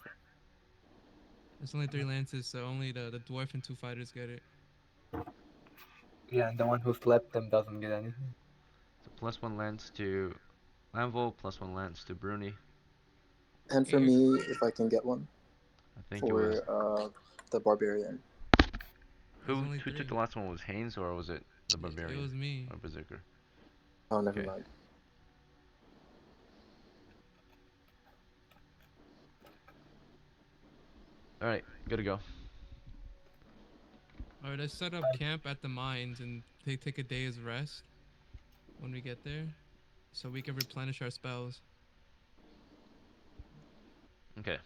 There's only 3 lances, so only the dwarf and 2 fighters get it. Yeah, and the one who slept them doesn't get anything. So +1 lance to Lanvil, +1 lance to Bruni. And for Here. me, if I can get one I think it was for the barbarian. There's who only who took 3. the last one? Was Haynes or was it the It barbarian was me. or berserker? Oh, never Okay. mind. All right, good to go. All right, let's set up camp at the mines and take a day's rest when we get there, so we can replenish our spells. Okay.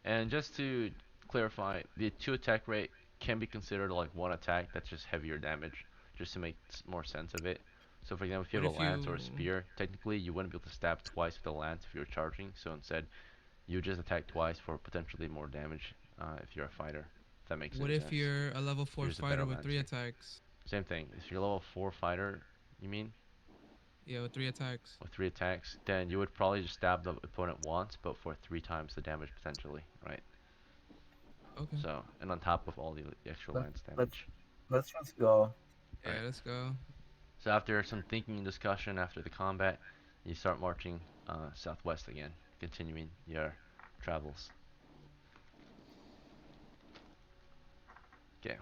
And just to clarify, the 2 attack rate can be considered like 1 attack that's just heavier damage, just to make more sense of it. So for example, if you What have a if lance you? or a spear, technically you wouldn't be able to stab twice with a lance if you were charging, so instead you just attack twice for potentially more damage if you're a fighter, if that makes What any if sense. you're a level 4 You're just a better fighter with 3 lancer. attacks? Same thing, if you're level 4 fighter, you mean, Yeah, with 3 attacks. with 3 attacks, then you would probably just stab the opponent once, but for 3 times the damage potentially, right? Okay. So, and on top of all the extra Let, lance let's damage. let's just go. Yeah, Alright. let's go. So after some thinking and discussion after the combat, you start marching southwest again, continuing your travels. Okay.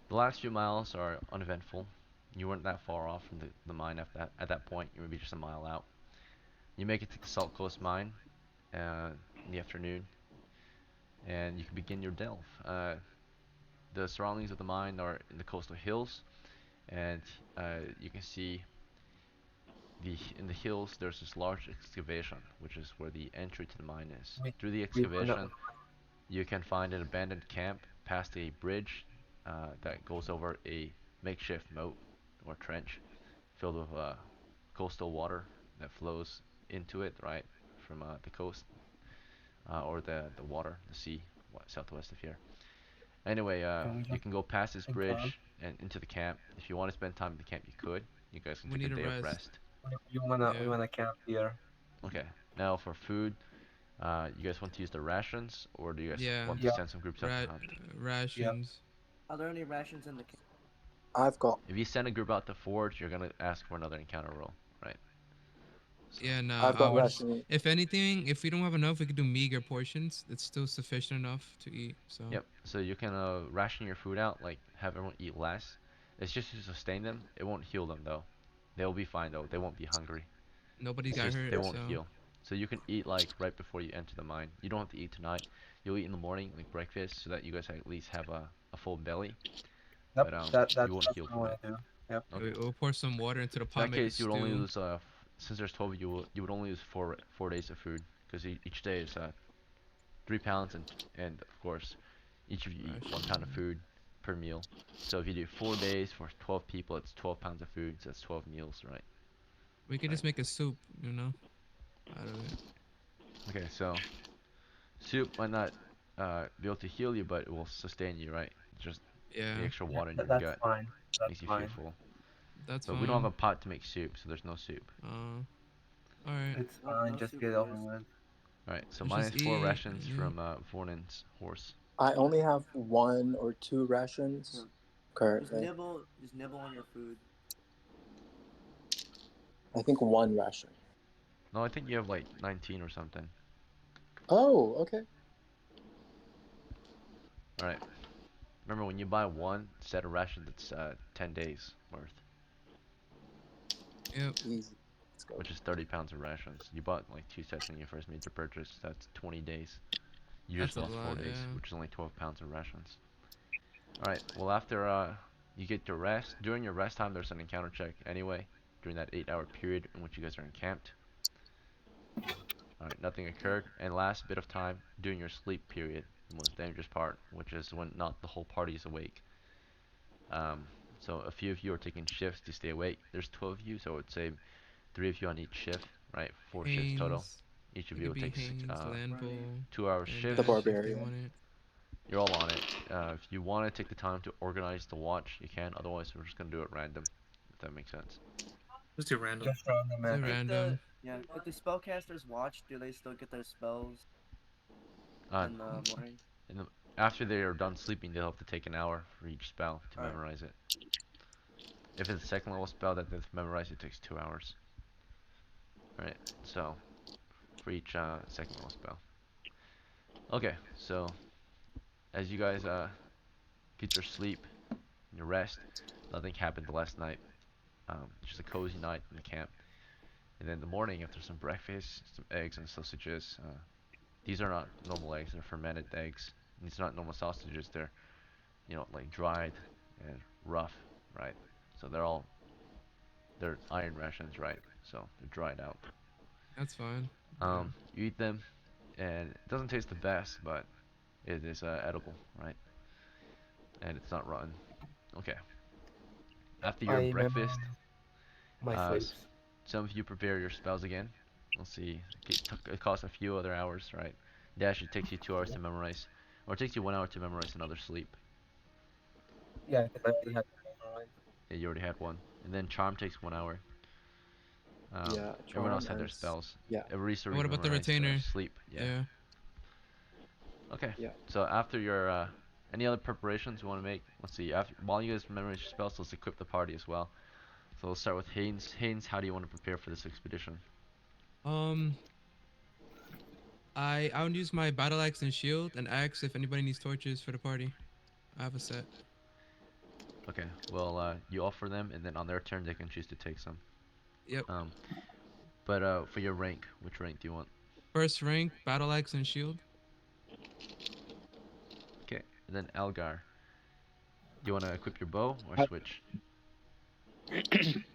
The last few miles are uneventful. You weren't that far off from the mine at that point. You would be just a mile out. You make it to the Salt Coast mine in the afternoon, and you can begin your delve. The surroundings of the mine are in the coastal hills, and you can see in the hills there's this large excavation, which is where the entry to the mine is. We Through the we were not. excavation, you can find an abandoned camp past a bridge that goes over a makeshift moat or trench filled with coastal water that flows into it, right, from the coast or the water, the sea, southwest of here. Anyway, Can we you just can go past this camp? bridge and into the camp. If you want to spend time in the camp, you could. You guys can We take a need a day of rest. rest. We Yeah. wanna camp here. Okay. Now for food, you guys want to use the rations, or do you guys Yeah. want to Yeah, send some groups out to hunt? yeah. Rations. Are there any rations in the camp? I've got If you send a group out to forge, you're gonna ask for another encounter roll, right? So, Yeah, nah. I've I got would. ration. If anything, if we don't have enough, we could do meager portions. It's still sufficient enough to eat. So. yep. So you can ration your food out, like have everyone eat less. It's just to sustain them. It won't heal them though. They'll be fine though. They won't be hungry. Nobody It's got just hurt, they Yeah. won't so heal. So you can eat like right before you enter the mine. You don't have to eat tonight. You'll eat in the morning, like breakfast, so that you guys at least have a full belly. Yep, But that's you won't what heal I from wanna it. do. Yep. Okay. we'll pour some water into the In pot, that make a case, you would only stew. lose since there's 12, you would only lose 4 days of food because each day is 3 pounds and of course each of you eat 1 pound of Ration. food per meal. So if you do 4 days for 12 people, it's 12 pounds of food. So that's 12 meals, right? We could Right. just make a soup, out of it. Okay, so soup might not be able to heal you, but it will sustain you, right? Just the Yeah, extra Yeah, water in your that's gut fine. That's makes you feel fine. full. that's But we don't have a fine. pot to make soup, so there's no soup. All right. It's No, fine. no Just soup get for over us. with. Alright, so Let's just minus 4 eat. rations Yeah. from Vornen's horse. I only have 1 or 2 rations Just currently. nibble on your food. I think 1 ration. No, I think you have like 19 or something. Oh, okay. Alright. Remember, when you buy one set of rations, it's 10 days worth, Yep. Easy. Let's go. which is 30 pounds of rations. You bought like 2 sets when you first made your purchase. That's 20 days. You just That's a lost lot. 4 days, Yeah. which is only 12 pounds of rations. Alright, well, after you get to rest, during your rest time, there's an encounter check anyway, during that 8-hour period in which you guys are encamped. Alright, nothing occurred. And last bit of time, during your sleep period, the most dangerous part, which is when not the whole party is awake. Um, so a few of you are taking shifts to stay awake. There's 12 of you, so I would say 3 of you on each shift, right? 4 shifts total. Haynes. Each of It you could will be take Haynes, Landville, 2 hour and The shifts. Dash if they barbarian. want it. You're all on it. If you want to take the time to organize the watch, you can. Otherwise, we're just gonna do it random, if that makes sense. Let's do random. Just random So it. I think the random. Yeah. If the spellcasters watch, do they still get their spells Uh, in the morning? in the, after they are done sleeping, they'll have to take an hour for each spell to Alright. memorize it. If it's a second level spell that they've memorized, it takes 2 hours. Right. So for each second level spell. Okay. So as you guys get your sleep, your rest, nothing happened last night. Just a cozy night in the camp. And then in the morning, after some breakfast, some eggs and sausages. These are not normal eggs; they're fermented eggs. These are not normal sausages. They're like dried and rough, right? So they're iron rations, right? So they're dried out. That's fine. Yeah. You eat them, and it doesn't taste the best, but it is edible, right? And it's not rotten. Okay. After your I breakfast, memorize my uh, sleeps. some of you prepare your spells again. Let's see. It costs a few other hours, right? Dash, it takes you 2 hours to memorize, or it takes you 1 hour to memorize another sleep. Yeah, because I already had to memorize. Yeah, you already had one. And then Charm takes 1 hour. Yeah, Everyone else charm had their and spells. yeah, Everybody's And already what about the memorized retainer? sleep. Yeah. Yeah. Okay. yeah. So after your any other preparations you want to make? Let's see. After while you guys memorize your spells, let's equip the party as well. So we'll start with Haynes. Haynes, how do you want to prepare for this expedition? Um, I would use my battle axe and shield and axe if anybody needs torches for the party. I have a set. Okay. Well, you offer them, and then on their turn they can choose to take some. Yep. Um, but for your rank, which rank do you want? First rank, battle axe and shield. Okay. And then Algar, do you want to equip your bow or I- switch?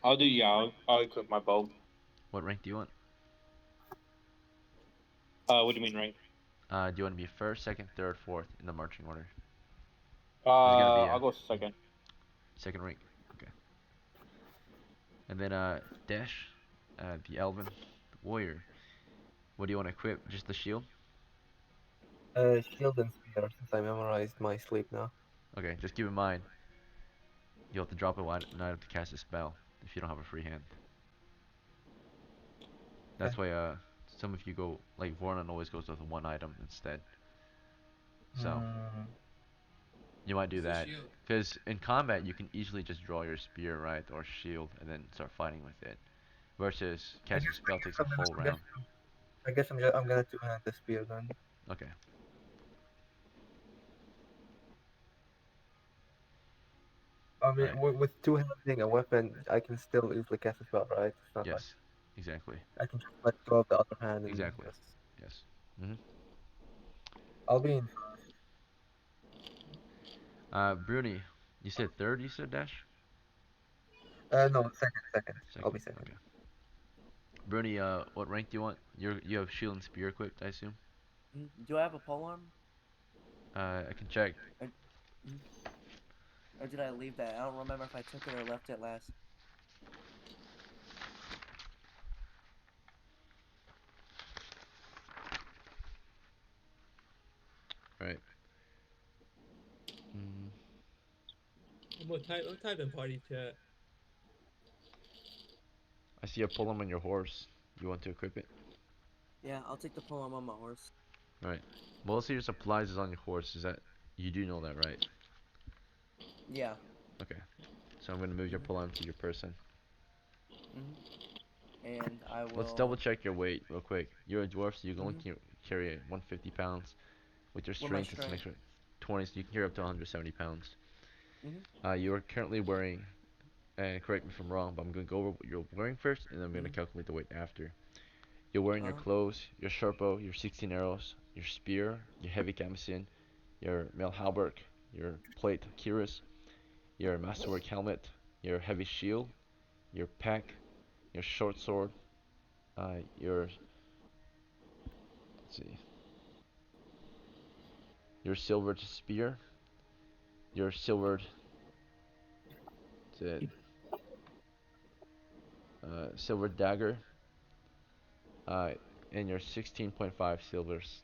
I'll do, yeah, I'll equip my bow. What rank do you want? What do you mean rank? Do you want to be first, second, third, fourth in the marching order? There's gonna be a I'll go second. second rank. Okay. And then Dash, the Elven warrior. What do you want to equip? Just the shield? Shield and spear, since I memorized my sleep now. Okay, just keep in mind you'll have to drop an item to cast a spell if you don't have a free hand. Okay. That's why some of you go like Vornon always goes with one item instead. So Mm, you might do What's the that shield? because in combat you can easily just draw your spear, right, or shield and then start fighting with it. Versus I casting guess, spell takes a full round. I'm gonna two-hand the spear then. Okay. I All mean, right. with two-handing a weapon, I can still easily cast a spell, right? It's not like Yes. Exactly. I can just let go of the other hand and Exactly. just. Yes. Mhm. I'll be in. Bruni, you said third. You said Dash. No, second. I'll be Second. second. Okay. Bruni, what rank do you want? You have shield and spear equipped, I assume. Do I have a polearm? I can check. Or, mm, or did I leave that? I don't remember if I took it or left it last. Right. Mm, I'm typing party chat. I see a pull on your horse. You want to equip it? Yeah, I'll take the polearm on my horse. Right. Most of your supplies is on your horse. Is that you do know that, right? Yeah. Okay. So I'm gonna move your Mhm. pull to your person. Mhm. And I Let's double will. check your weight real quick. You're a dwarf, so you can only Mhm. carry 150 pounds. With your With my strength, it's an strength. extra 20, so you can carry up to 170 pounds. Mhm. You are currently wearing, and correct me if I'm wrong, but I'm gonna go over what you're wearing first, and then I'm gonna Mhm. calculate the weight after. You're wearing your clothes, your short bow, your 16 arrows, your spear, your heavy gambeson, your mail halberd, your plate cuirass, your masterwork helmet, your heavy shield, your pack, your short sword, your let's see, your silvered spear, your silvered silver dagger, uh, and your 16.5 silvers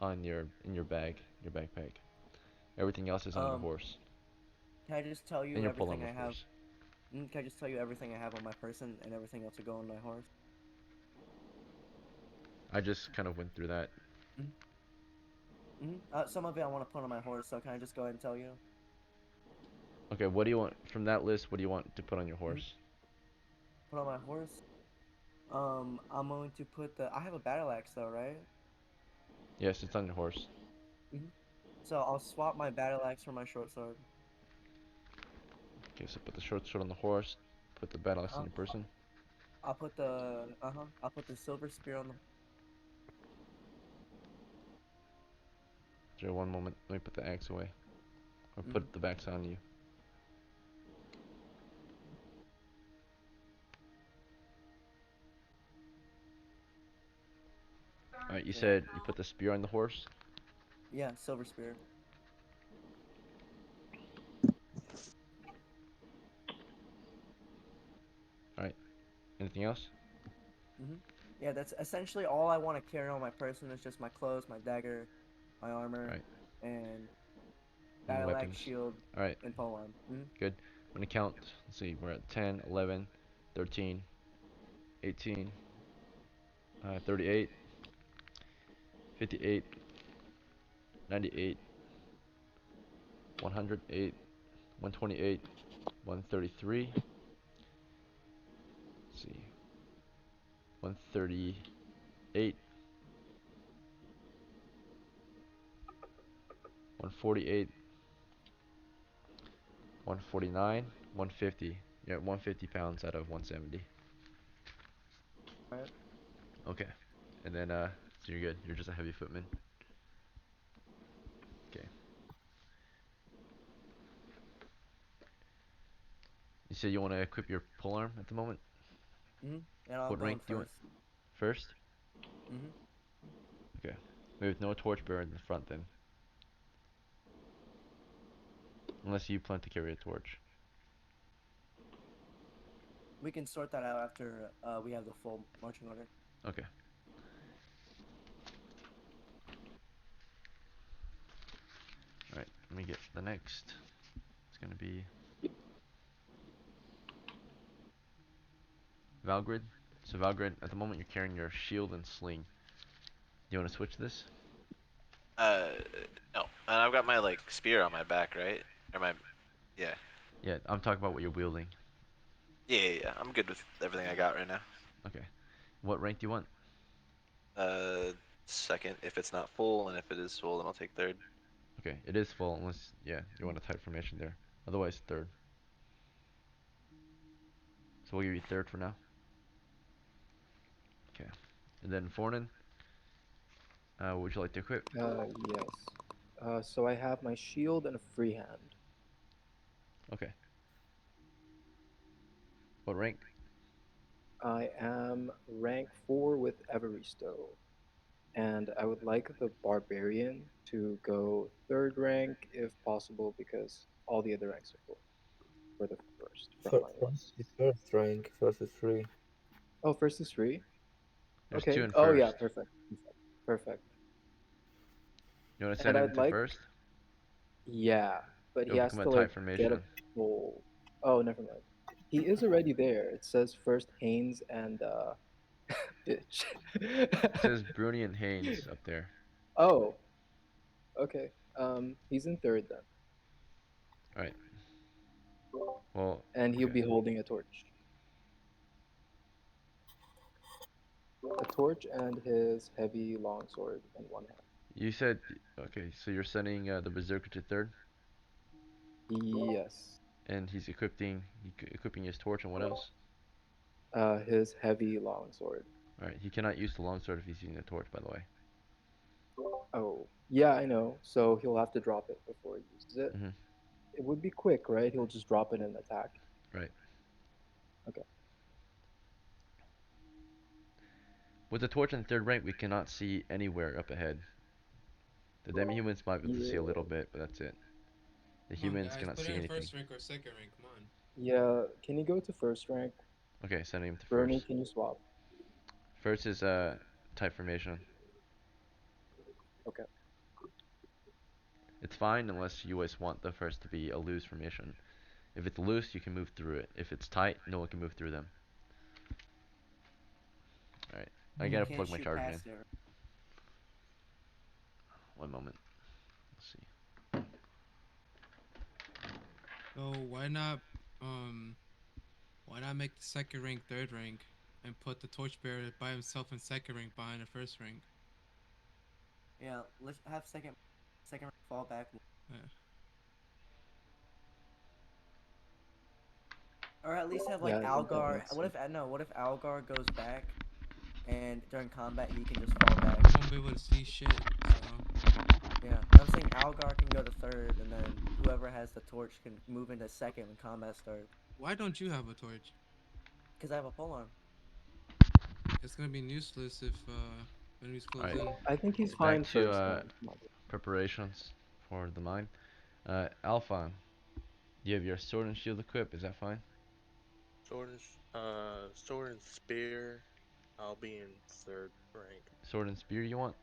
on your bag, your backpack. Everything else is on your Um. horse, Can I just tell and you your pull everything armor, I of have? course. Can I just tell you everything I have on my person and everything else to go on my horse? I just kind of went through that. Some of it I want to put on my horse, so can I just go ahead and tell you? Okay, what do you want from that list? What do you want to put on your horse? Put on my horse. I'm going to put the. I have a battle axe though, right? Yes, it's on your horse. So I'll swap my battle axe for my short sword. Okay, so put the short sword on the horse. Put the battle axe on Uh-huh. your person. I'll put the. I'll put the silver spear on the. Sure, one moment. Let me put the axe away. Or put the axe on you. Alright, you said you put the spear on the horse? Yeah, silver spear. Alright. Anything else? Yeah, that's essentially all I want to carry on my person is just my clothes, my dagger, my armor, and battle axe, weapons. shield, Alright. and polearm. Good. I'm gonna count. Let's see, we're at 10, 11, 13, 18, 38, 58, 98, 108, 128, 133. Let's see. 138, 148, 149, 150. You're at 150 pounds out of 170. Alright. Okay. And then, so you're good. You're just a heavy footman. Okay. You said you want to equip your polearm at the moment? And I'll What go in rank do you want? first. First? Okay. We have no torchbearer in the front then. Unless you plan to carry a torch. We can sort that out after we have the full marching order. Okay. Alright, let me get the next. It's gonna be Valgrid. So Valgrid, at the moment you're carrying your shield and sling. Do you want to switch this? No. And I've got my like spear on my back, right? Or my, yeah. Yeah, I'm talking about what you're wielding. Yeah. I'm good with everything I got right now. Okay. What rank do you want? Second if it's not full, and if it is full, then I'll take third. Okay, it is full unless, yeah, you want a tight formation there. Otherwise, third. So we'll give you third for now. Okay. And then Fornin, what would you like to equip? Yes. So I have my shield and a free hand. Okay. What rank? I am rank 4 with Evaristo. And I would like the barbarian to go third rank if possible, because all the other ranks are full for the first frontline ones. First rank, first is free. Oh, first is free? There's two Okay. in Oh, yeah, first. perfect. You want to send And him I'd into like, first? yeah, but he You'll has become a to, tight like, get a formation. full. Oh, never mind. He is already there. It says first Haynes and, bitch. It says Bruni and Haynes up there. Oh, okay. He's in third then. Alright. Well, And he'll okay. be holding a torch. A torch and his heavy longsword in one hand. You said, okay, so you're sending the Berserker to third? Yes. And he's equipping his torch and what else? His heavy longsword. Alright, he cannot use the longsword if he's using a torch, by the way. Oh, yeah, I know. So he'll have to drop it before he uses it. Mm-hmm. It would be quick, right? He'll just drop it and attack. Right. Okay. With the torch in third rank, we cannot see anywhere up ahead. The demi-humans might be able to see a little bit, but that's it. The Come on, humans guys, cannot put see it in anything. first rank or second rank. Come on. Yeah, can you go to first rank? Okay, sending him to Bernie, first. can you swap? First is type formation. Okay. It's fine unless you always want the first to be a loose formation. If it's loose, you can move through it. If it's tight, no one can move through them. Alright. I You gotta can't plug my shoot charger in. past there. One moment. Let's see. So why not make the second rank third rank and put the torchbearer by himself in second rank behind the first rank? Yeah, let's have second fall back. Yeah. Or at least have Yeah, like I think that Algar. makes What if sense. no? What if Algar goes back, and during combat he can just fall back? I won't be able to see shit. So Yeah, I'm saying Algar can go to third, and then whoever has the torch can move into second when combat starts. why don't you have a torch? Cause I have a polearm. It's gonna be useless if enemies close Alright, in. I think he's back fine to first, man. Come on. preparations for the mine. Alphon, you have your sword and shield equipped. Is that fine? Sword and spear. I'll be in third rank. Sword and spear you want?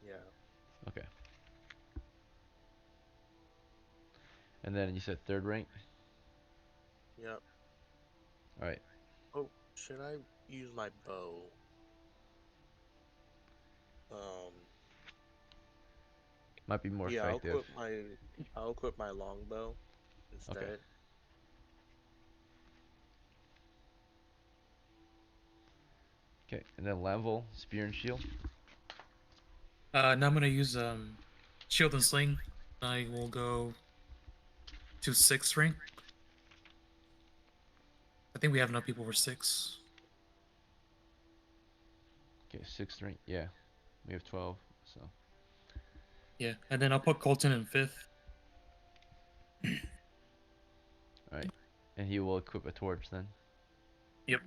Yeah. Okay. And then you said third rank? Yep. Alright. Oh, should I use my bow? Um. Might be more Yeah, effective. I'll equip my longbow instead. Okay. Okay, and then level, spear and shield. Now I'm gonna use shield and sling. I will go to 6th rank. I think we have enough people for 6. Okay, 6th rank. Yeah, we have 12. So. Yeah, and then I'll put Colton in 5th. Alright, and he will equip a torch then. Yep.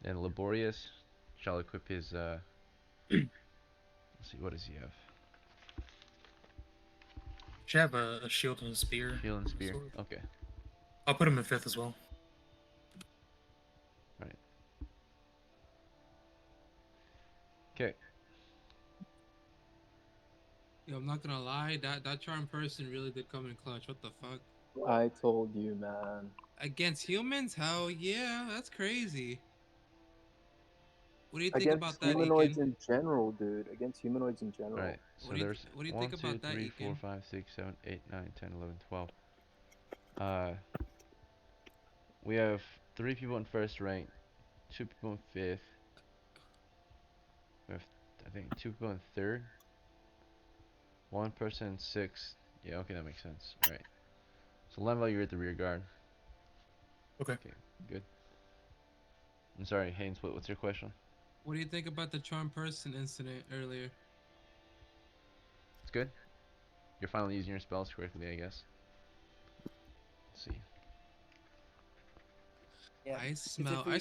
And Laborious shall equip his. Let's see, what does he have? Should have a shield and a spear. Shield and spear. Sword. Okay. I'll put him in 5th as well. Alright. Okay. Yo, I'm not gonna lie, that charm person really did come in clutch. What the fuck? I told you, man. Against humans? Hell yeah, that's crazy. What do you think Against about that, humanoids Ekin? in general, dude. Against humanoids in general. Alright, so there's what do you 1, think 2, about that, 3, 4, Ekin? 5, 6, 7, 8, 9, 10, 11, 12. We have 3 people in first rank, 2 people in 5th. We have, I think, 2 people in third, 1 person in 6th. Yeah, okay, that makes sense. Alright. So Lembo, you're at the rear guard. Okay. Okay, good. I'm sorry, Haynes, what's your question? What do you think about the charm person incident earlier? It's good. You're finally using your spells correctly, I guess. Let's see. Yeah. I 'Cause smell, if we I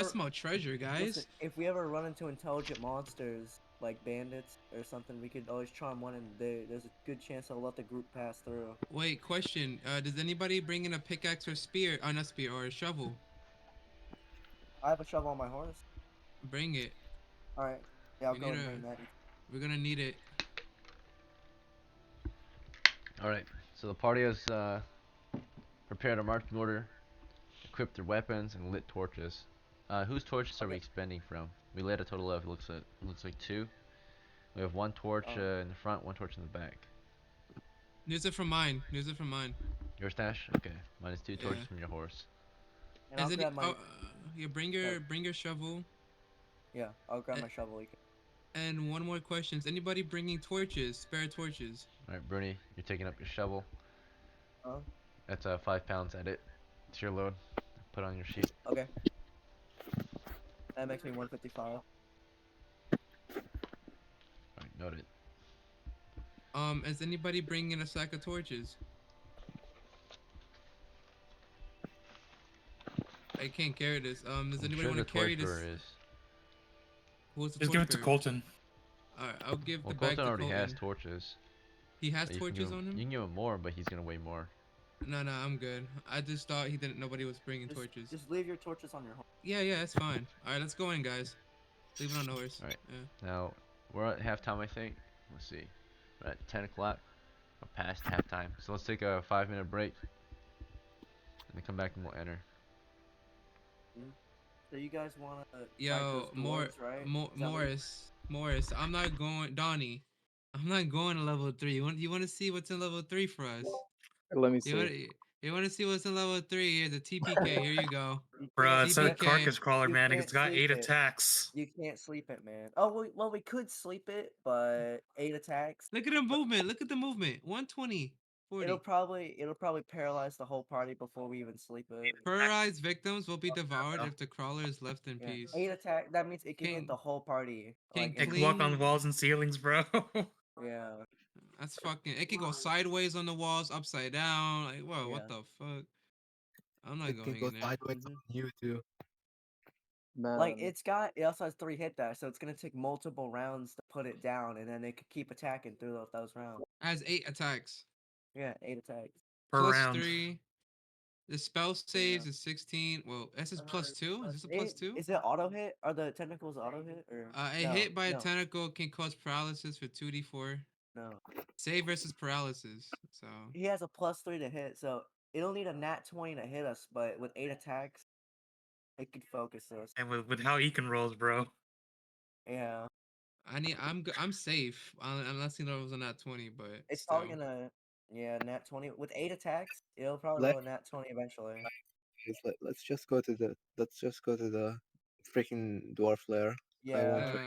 ever smell treasure, listen, guys. if we ever run into intelligent monsters like bandits or something, we could always charm one, and there's a good chance they'll let the group pass through. Wait, question. Does anybody bring in a pickaxe or spear? Not spear, or a shovel? I have a shovel on my horse. Bring it. All right. Yeah, I'll We go need and a. bring that. We're gonna need it. Alright, so the party has prepared a marching order, equipped their weapons, and lit torches. Whose torches are we Okay. expending from? We lit a total of, looks like 2. We have 1 torch in the front, 1 torch in the back. Use it from mine. Use it from mine. Your stash? Okay. Minus 2 torches Yeah. from your horse. And I'll grab my. Yeah, Oh, bring your shovel. yeah, I'll grab A- my shovel. And one more question: is anybody bringing torches? Spare torches? Alright, Bruni, you're taking up your shovel. Huh? That's 5 pounds at it. It's your load. Put on your sheet. Okay. That makes me 155. Alright, noted. Is anybody bringing a sack of torches? I can't carry this. Does I'm anybody sure want the to carry this? torchbearer is. Who's the Just give it to torchbearer? Colton. Alright, I'll give Well, the bag Colton to already has Colton. torches. He has But you can torches give on you him? can give him more, but he's gonna weigh more. No, I'm good. I just thought he didn't. Nobody was bringing torches. Just leave your torches on your horse. Yeah, that's fine. All right, let's go in, guys. Leave it on the horse. Alright. Yeah. Now, we're at halftime, I think. Let's see. We're at 10 o'clock. We're past halftime. So let's take a 5-minute break. And then come back and we'll enter. Mhm. So you guys want to fight those Yo, dwarves, right? Is that what you? Morris. I'm not going, Donnie. I'm not going to level 3. You want to see what's in level 3 for us? Let me You see. want you want to see what's in level 3? Here, the TPK. Here you go. You Bruh, can't. it's You a can't. TPK. carcass crawler, You man. It's can't got sleep 8 it. attacks. You can't sleep it, man. Oh, well, we could sleep it, but 8 attacks. Look at the movement. Look at the movement. 120, It'll 40. probably paralyze the whole party before we even sleep it. Paralyzed victims will be devoured if the crawler is left in Yeah, peace. 8 attack. That means it can hit Can the whole party. can Like It in can walk on cling. walls and ceilings, bro. yeah, That's fucking. It can go sideways on the walls, upside down. Like, whoa, what yeah. the fuck? I'm not It can going go in there. sideways hmm on you too. Like Man, it also has 3 hit dice, so it's gonna take multiple rounds to put it down, and then it could keep attacking through those rounds. Has 8 attacks. Yeah, 8 attacks. Per Plus round. 3. The spell Yeah. saves is 16. Well, this is plus 2. Is this a plus It 2? is it auto hit? Are the tentacles auto hit or A no? hit by a No, tentacle can cause paralysis for 2d4. no. Save versus paralysis. So He has a +3 to hit, so it'll need a nat 20 to hit us, but with 8 attacks, it could focus us. And with how Ekin rolls, bro. Yeah, I'm safe unless he rolls a nat 20, but it's probably still. gonna nat 20 with 8 attacks. It'll probably Let roll a nat 20 eventually. let's just go to the freaking dwarf lair. I Yeah. want to.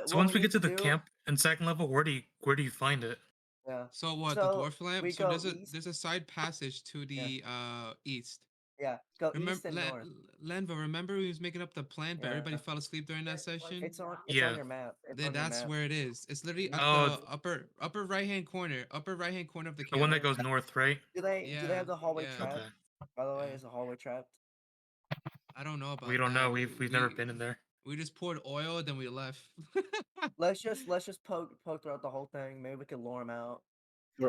So What once we we need get to to the do? camp in second level, where do you find it? Yeah. So what? The So dwarf lamp. we So go east. there's a side passage to Yeah. the east. Yeah. Go Remember, east and north. Lenva, remember we was making up the plan, but Yeah. everybody fell asleep during that session. It's on Yeah. your map. It's on your That's map. where it is. It's literally Mhm. at Oh, the upper right hand corner. Upper right hand corner of the the one camp. that goes north, right? Do they Yeah, have the hallway yeah, Okay. trapped? By the way, yeah. is the hallway trapped? I don't know We about don't know. that. We've never been in there. We just poured oil, then we left. Let's just poke throughout the whole thing. Maybe we can lure him out.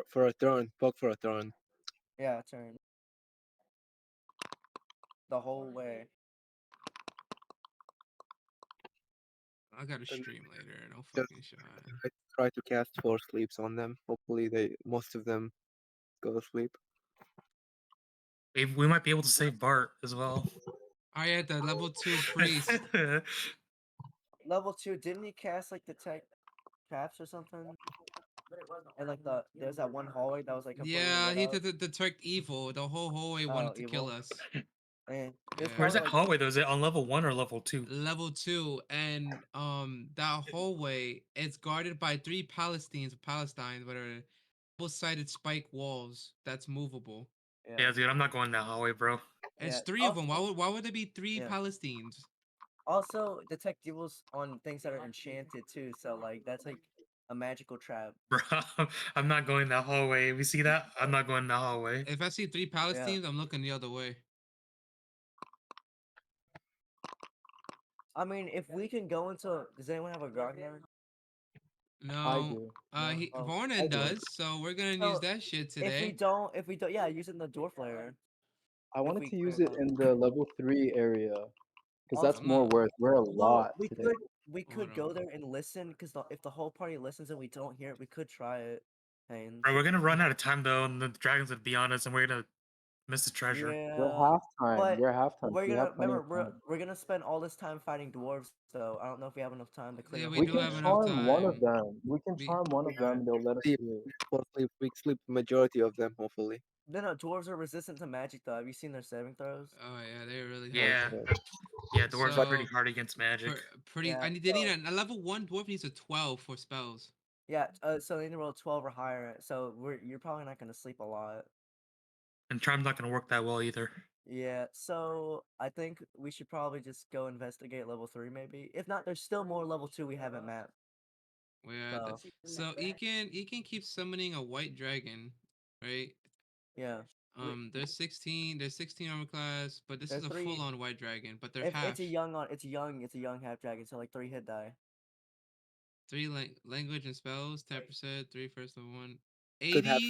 For a turn, poke for a turn. Yeah, turn the whole way. I gotta And stream later. No just fucking shot. try to cast four sleeps on them. Hopefully, most of them go to sleep. We might be able to save Bart as well. I had the level 2 priest. Level 2. Didn't he cast like detect traps or something? And like there's that one hallway that was like completely Yeah, lit he up. did detect evil. The whole hallway Oh, wanted to kill evil. us. And it was Where's probably Yeah. that like hallway though? Is it on level 1 or level 2? Level 2, and that hallway it's guarded by 3 Palestines, but are double-sided spike walls that's movable. yeah, Yeah, dude, I'm not going that hallway, bro. It's yeah. three of them. Also, Why would there be three yeah. Palestines? Also, detect evils on things that are enchanted too. So like that's like a magical trap. Bro, I'm not going that hallway. We see that? I'm not going that hallway. If I see 3 Yeah. Palestines, I'm looking the other way. I mean, if we can go into, does anyone have a Grognard? I No, do. No, Oh, I Vornan do. does. So we're gonna use so that shit if we today. don't, yeah, using the dwarf layer. I If wanted we to use can't it go. in the level 3 area because Also, that's I'm more not. worth. We're a well, lot we today. could we Hold could go on. there and listen because if the whole party listens and we don't hear it, we could try it. Haynes. Bro, we're gonna run out of time though, and the dragons would be on us, and we're gonna miss the treasure. We're Yeah, halftime. but We're halftime. we're We gonna have plenty remember of time. we're gonna spend all this time fighting dwarves, so I don't know if we have enough time to clear Yeah, the we whole We do can have area. enough charm one of time. them. We can We charm one of them. They'll let us Sleep, through. for sleep. We sleep majority of them. Hopefully, No, dwarves are resistant to magic though. Have you seen their saving throws? Oh yeah, they're really Oh hard. Yeah, shit. yeah, dwarves are but pretty So hard against magic. pretty. Yeah. They need a level 1 dwarf needs a 12 for spells. Yeah. So they need to roll 12 or higher. So you're probably not gonna sleep a lot. And charm's not gonna work that well either. Yeah, so I think we should probably just go investigate level 3 maybe. If not, there's still more level 2 we haven't mapped. Yeah. So, So Ekin keeps summoning a white dragon, right? yeah. There's 16 armor class, but this There's is a full three on white dragon, but they're if half. it's a young half dragon, so like 3 hit die. 3 language and spells, 10%, 3 first level 1. could have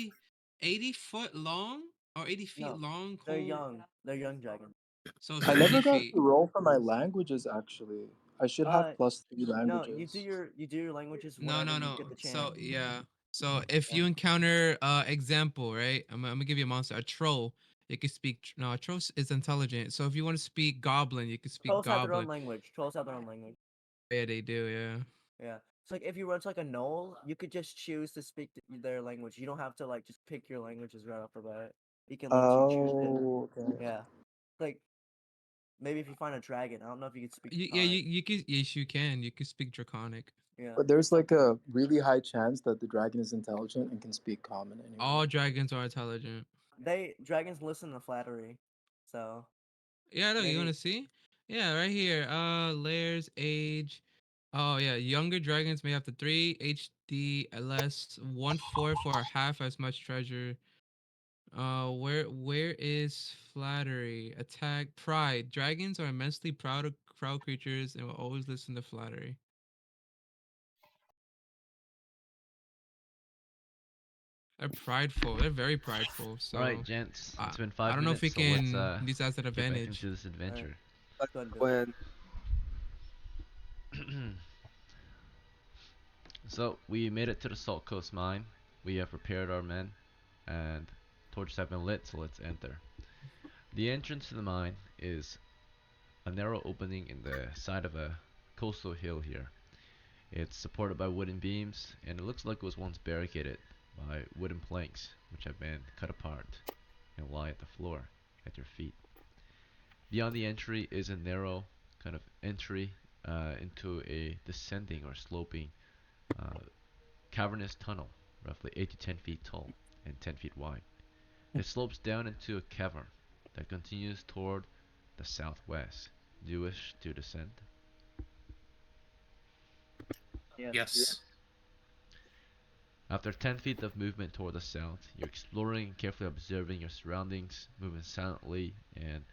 80 foot long or 80 feet No, long, they're cold. young. They're young dragons. So it's I 50 never got feet. to roll for my languages actually. I should have +3 No, languages. you do your languages No, whenever no, you no. get the So chance. yeah. So if Yeah. you encounter example, right? I'm gonna give you a monster, a troll. You can speak. No, Trolls is intelligent. So if you want to speak Goblin, you can speak Trolls have their own Goblin. language. Trolls have their own language. Yeah, they do. Yeah. Yeah. It's like if you run to like a knoll, you could just choose to speak their language. You don't have to like just pick your languages right off the bat. You can let you choose it. Oh, okay. Yeah. Like maybe if you find a dragon, I don't know if you could speak Yeah, Draconic. you can. Yes, you can. You can speak Draconic. Yeah. But there's like a really high chance that the dragon is intelligent and can speak common anyway. All dragons are intelligent. Dragons listen to flattery. So Yeah, look, you maybe want to see? Yeah, right here. Layers, age. Oh yeah, younger dragons may have the 3 HD less 1/4 for half as much treasure. Where is flattery? Attack, pride. Dragons are immensely proud creatures and will always listen to flattery. They're prideful. They're very prideful. So, All right, gents. I It's been I 5 don't know if we minutes, so let's can use that as an get back advantage. into this adventure. Like go ahead and do it. when So we made it to the Salt Coast Mine. We have prepared our men, and torches have been lit. So let's enter. The entrance to the mine is a narrow opening in the side of a coastal hill here. It's supported by wooden beams, and it looks like it was once barricaded by wooden planks, which have been cut apart and lie at the floor at your feet. Beyond the entry is a narrow kind of entry into a descending or sloping uh, cavernous tunnel, roughly 8 to 10 feet tall and 10 feet wide. It slopes down into a cavern that continues toward the southwest. Do you wish to descend? Yes. After 10 feet of movement toward the south, you're exploring and carefully observing your surroundings, moving silently and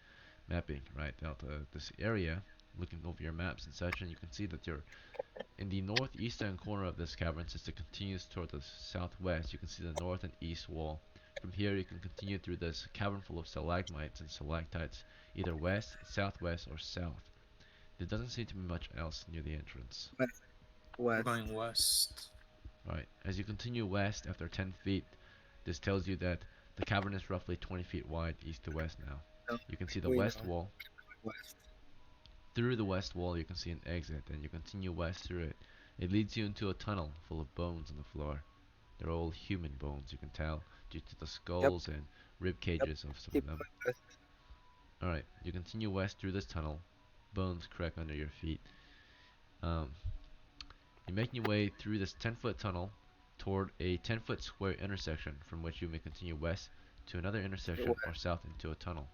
mapping right out this area, looking over your maps and such, and you can see that you're in the northeastern corner of this cavern. Since it continues toward the southwest, you can see the north and east wall. From here, you can continue through this cavern full of stalagmites and stalactites, either west, southwest, or south. There doesn't seem to be much else near the entrance. We're west. going west. Alright, as you continue west after 10 feet, this tells you that the cavern is roughly 20 feet wide east to west now. You can see the We west know. wall. West. Through the west wall, you can see an exit, and you continue west through it. It leads you into a tunnel full of bones on the floor. They're all human bones, you can tell, due to the skulls and rib cages of some of Keep them. going west. Alright, you continue west through this tunnel. Bones crack under your feet. You're making your way through this 10-foot tunnel toward a 10-foot square intersection from which you may continue west to another intersection or south into a tunnel.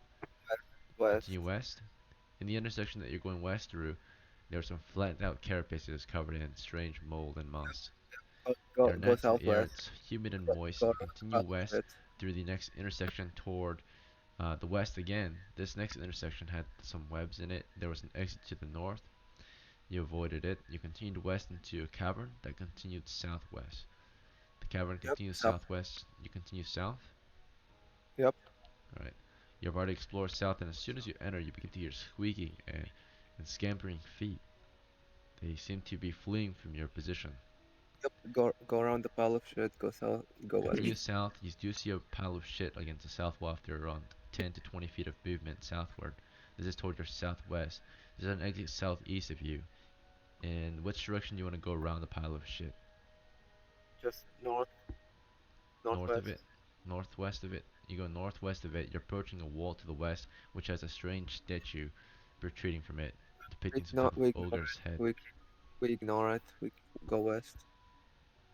West. Continue west. In the intersection that you're going west through, there are some flattened out carapaces covered in strange mold and moss. They're Go next to the air, southwest. it's humid and moist, Go and you continue west southwest. through the next intersection toward the west again. This next intersection had some webs in it. There was an exit to the north. You avoided it. You continued west into a cavern that continued southwest. The cavern continues South. southwest. You continue south. Yep. Alright. You've already explored south, and as soon as you enter, you begin to hear squeaking and scampering feet. They seem to be fleeing from your position. Yep. Go around the pile of shit. Go south. Go west. Continue south. You do see a pile of shit against the south wall after around 10 to 20 feet of movement southward. This is toward your southwest. There's an exit southeast of you. In which direction do you want to go around the pile of shit? Just north. North Northwest. of it, northwest of it. You go northwest of it. You're approaching a wall to the west, which has a strange statue protruding from it, depicting some type We of ogre's head. we ignore it. We go west.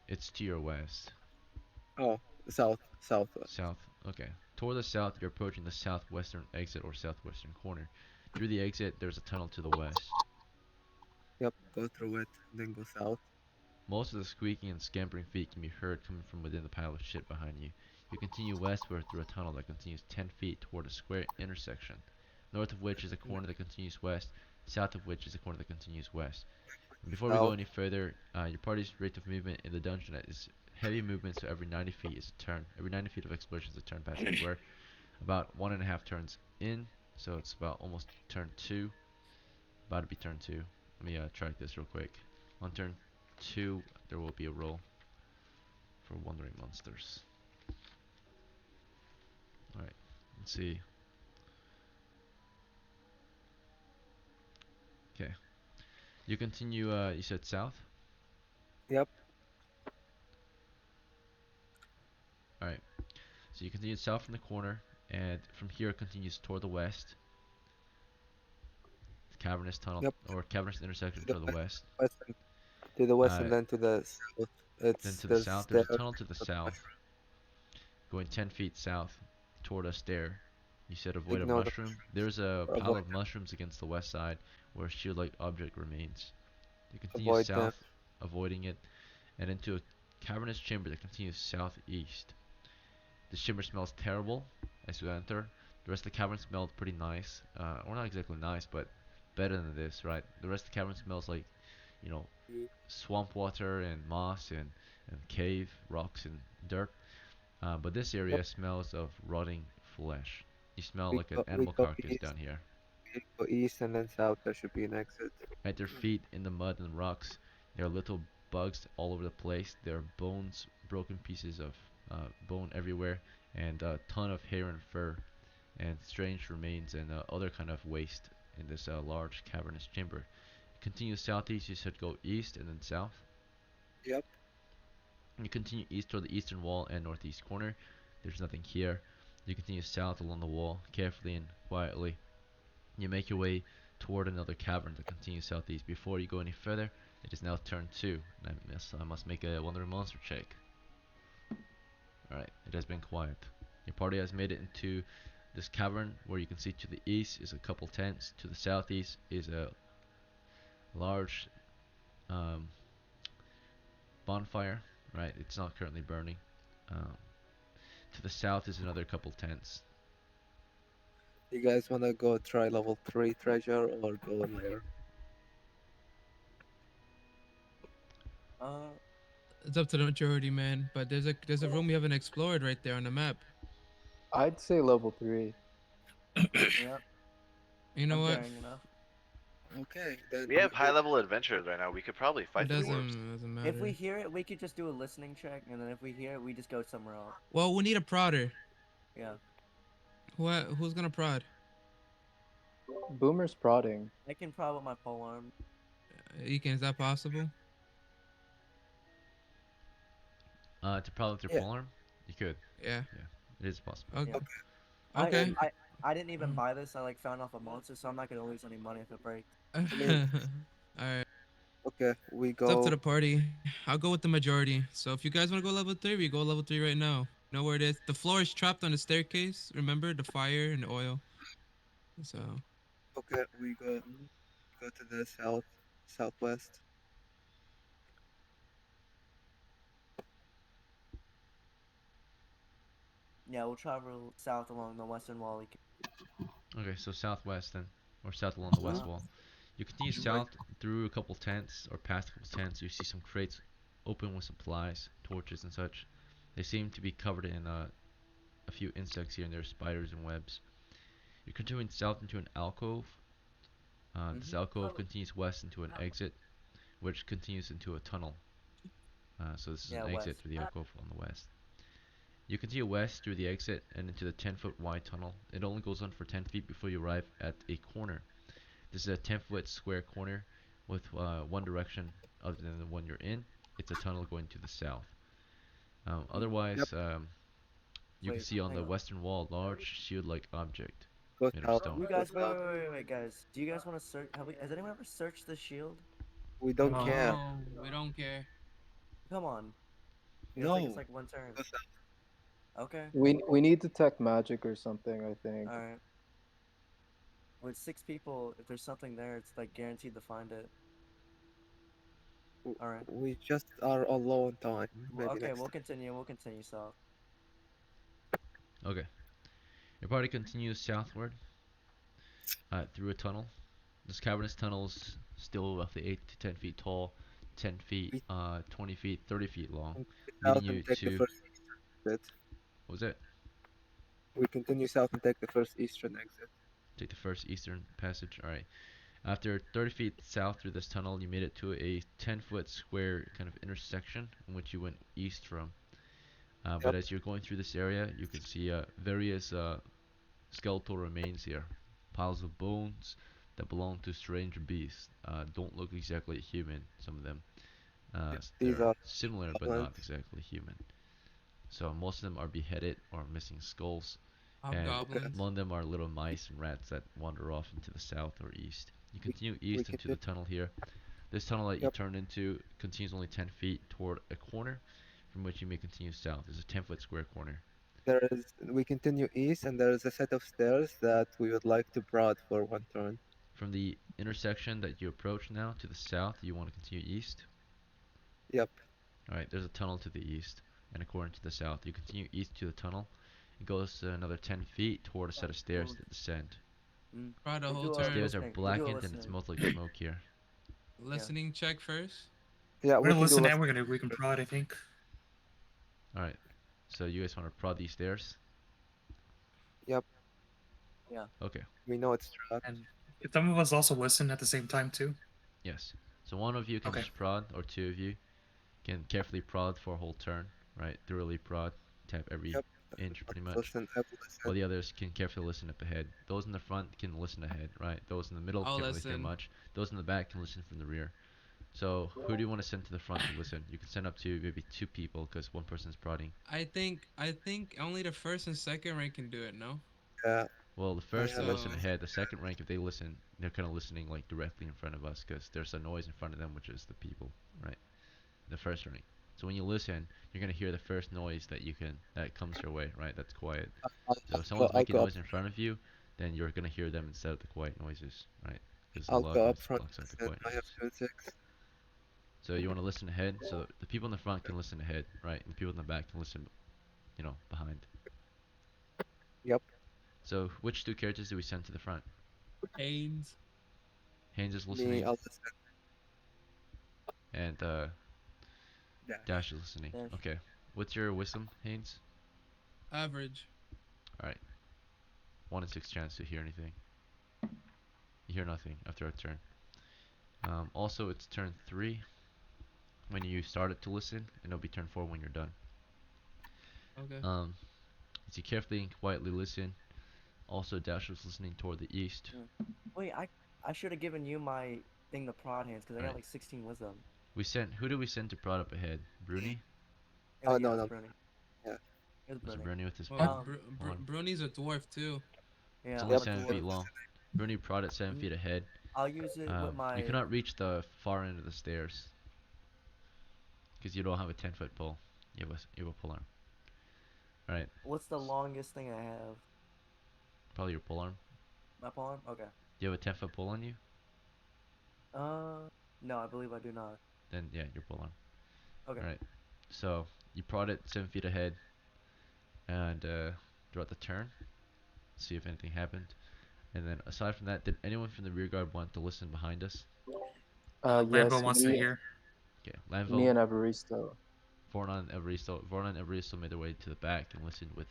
It's to your west. Oh, southwest. South. Okay. Toward the south, you're approaching the southwestern exit or southwestern corner. Through the exit, there's a tunnel to the west. Yep. Go through it. Then go south. Most of the squeaking and scampering feet can be heard coming from within the pile of shit behind you. You continue westward through a tunnel that continues 10 feet toward a square intersection, north of which is a corner that continues west, south of which is a corner that continues west. And before we go South. any further, your party's rate of movement in the dungeon is heavy movement, so every 90 feet is a turn. Every 90 feet of exploration is a turn past anywhere. About 1.5 turns in, so it's about almost turn 2. About to be turn 2. Let me track this real quick. On turn 2, there will be a roll for wandering monsters. Alright, Let's see. Okay. You continue. You said south. Yep. All right. So you continue south from the corner, and from here it continues toward the west. Cavernous tunnel Yep. or cavernous intersection To the toward the west. west and to the west Uh, and then to the south. then It's to the there's south, there's a stairs. tunnel to the south, going 10 feet south toward a stair. You said avoid a Ignore the mushroom. There's a pile avoid of mushrooms against the west side where a shield-like object remains. You continue avoid them. south, avoiding it, and into a cavernous chamber that continues southeast. The chamber smells terrible as you enter. The rest of the cavern smells pretty nice. Or not exactly nice, but better than this, right? The rest of the cavern smells like, you know, swamp water and moss and cave rocks and dirt. But this Yep. area smells of rotting flesh. You smell We like an go we animal go carcass east. down here. We go east and then south. There should be an exit. At their feet in the mud and rocks, there are little bugs all over the place. There are bones, broken pieces of bone everywhere, and a ton of hair and fur, and strange remains and other kind of waste in this large cavernous chamber. Continue southeast, you should go east and then south. Yep. You continue east toward the eastern wall and northeast corner. There's nothing here. You continue south along the wall, carefully and quietly. You make your way toward another cavern that continues southeast. Before you go any further, it is now turn 2. And I must make a Wonder Monster check. Alright, it has been quiet. Your party has made it into this cavern where you can see to the east is a couple tents. To the southeast is a large um, bonfire. Right, it's not currently burning. Um, to the south is another couple tents. You guys wanna go try level 3 treasure or go higher? Uh, It's up to the majority, man. But there's a room we haven't explored right there on the map. I'd say level 3. yeah, You know I'm what? carrying enough. Okay, then We we have high go. level adventurers right now. We could probably It fight the doesn't dwarves. doesn't If we matter. hear it, we could just do a listening check, and then if we hear it, we just go somewhere else. Well, we need a prodder. Yeah, Who's gonna prod? Boomer's prodding. I can prod with my pole arm. Ekin, is that possible? To probably their Yeah. polearm, you could. Yeah. Yeah, it is possible. Okay. Yeah. Okay. I didn't even Mm. buy this. I like found off a monster, so I'm not gonna lose any money if it breaks. mean- Alright. Okay, we It's up to go. the party. I'll go with the majority. So if you guys want to go level 3, we go level 3 right now. You know where it is? The floor is trapped on the staircase. Remember the fire and the oil. So Okay, we go to the southwest. Yeah, we'll travel south along the western wall. Okay, so southwest then, or south along the west Uh-huh. wall. You continue Right. south through a couple tents, or past a couple tents. You see some crates open with supplies, torches and such. They seem to be covered in a few insects here and there, spiders and webs. You're continuing south into an alcove. This alcove continues west into an exit, which continues into a tunnel. So this is Yeah, an exit west. through the alcove on the west. You continue west through the exit and into the 10-foot wide tunnel. It only goes on for 10 feet before you arrive at a corner. This is a 10-foot square corner with one direction other than the one you're in. It's a tunnel going to the south. Yep. Otherwise, you can Wait, see on hang the on. western wall a large shield-like object Go made of south. stone. You guys, wait, guys. Do you guys want to search? Has anyone ever searched the shield? We don't No. care. no, we don't care. Come on. No. It's like one turn. Go south. Okay. We need detect magic or something, I think. All right. With 6 people, if there's something there, it's like guaranteed to find it. All right. We just are all low on time. Well, Maybe okay, next we'll time. continue. We'll continue south. Okay. Your party continues southward through a tunnel. This cavernous tunnel is still roughly 8 to 10 feet tall, 10 feet, We 20 feet, 30 feet long, continue leading south and you take the to. first eastern exit. What was it? We continue south and take the first eastern exit. Take the first eastern passage. Alright. After 30 feet south through this tunnel, you made it to a 10-foot square kind of intersection in which you went east from. But Yep. as you're going through this area, you can see various skeletal remains here, piles of bones that belong to strange beasts. Don't look exactly human. Some of them. These They're are similar but goblins. not exactly human. So most of them are beheaded or missing skulls, and Hobgoblins. among them are little mice and rats that wander off into the south or east. You We, continue we east can into do. the tunnel here. This tunnel that you Yep. turn into continues only 10 feet toward a corner from which you may continue south. There's a 10-foot square corner. We continue east, and there is a set of stairs that we would like to prod for one turn. From the intersection that you approach now to the south, you want to continue east. Yep. Alright, there's a tunnel to the east and a corner to the south. You continue east to the tunnel. It goes another 10 feet toward a set of stairs that descend. Try the We'll whole do The a turn. stairs are listening. We'll do a blackened and it listening. smells like smoke here. Listening check first. Yeah, We're we gonna can do listen less. and we can prod, I think. Alright, so you guys want to prod these stairs? Yep. Yeah. Okay, We know it's trapped. And if some of us also listen at the same time too. yes. So one of you can Okay. just prod, or two of you can carefully prod for a whole turn, right? Thoroughly prod, tap every Yep. inch pretty much. Listen, I will While listen. the others can carefully listen up ahead. Those in the front can listen ahead, right? Those in the middle I'll can't really hear listen. much. Those in the back can listen from the rear. So who do you want to send to the front to listen? You can send up to maybe two people because one person's prodding. I think only the first and second rank can do it. No. Yeah. Well, the I first have can a listen So ahead. The second rank, if they listen, they're kind of listening like directly in front of us because there's a noise in front of them, which is the people, right? The first rank. So when you listen, you're gonna hear the first noise that comes your way, right? That's quiet. So if someone's I'll making go up. noise in front of you, then you're gonna hear them instead of the quiet noises, right? Because the I'll loud go up noise front. blocks out the Listen. quiet I have noises. 2 and 6. So you want to listen ahead, so the people in the front can listen ahead, right? And the people in the back can listen, behind. Yep. So which two characters do we send to the front? Haynes. Haynes is Me, listening, I'll listen. and Yeah. Dash is listening. Dash. Okay. What's your wisdom, Haynes? Average. All right. 1 in 6 chance to hear anything. You hear nothing after a turn. Also, it's turn 3 when you started to listen, and it'll be turn 4 when you're done. Okay. As you carefully and quietly listen, also Dash was listening toward the east. Wait, I should have given you my thing to prod hands because I got Right. like 16 wisdom. Who did we send to prod up ahead? Bruni? Oh, Oh, yeah, no, it was no. Bruni. Yeah. It was Was it Bruni. Bruni with his Well, prod? Bruni's a dwarf too. Yeah, It's I'm only a 7 dwarf. feet long. Bruni prod at 7 feet ahead. I'll use it with my. You cannot reach the far end of the stairs because you don't have a 10-foot pole. You have a pole arm. Alright, What's the longest thing I have? probably your pole arm. My palm? Okay. Do you have a 10-foot pole on you? No, I believe I do not. Then yeah, your pole arm. Okay. Alright, so you prod it 7 feet ahead, and throughout the turn, see if anything happened. And then aside from that, did anyone from the rear guard want to listen behind us? Yes, Lambo wants to hear. Okay, me Lanville, and Evaristo. Vornon, and Evaristo made their way to the back and listened with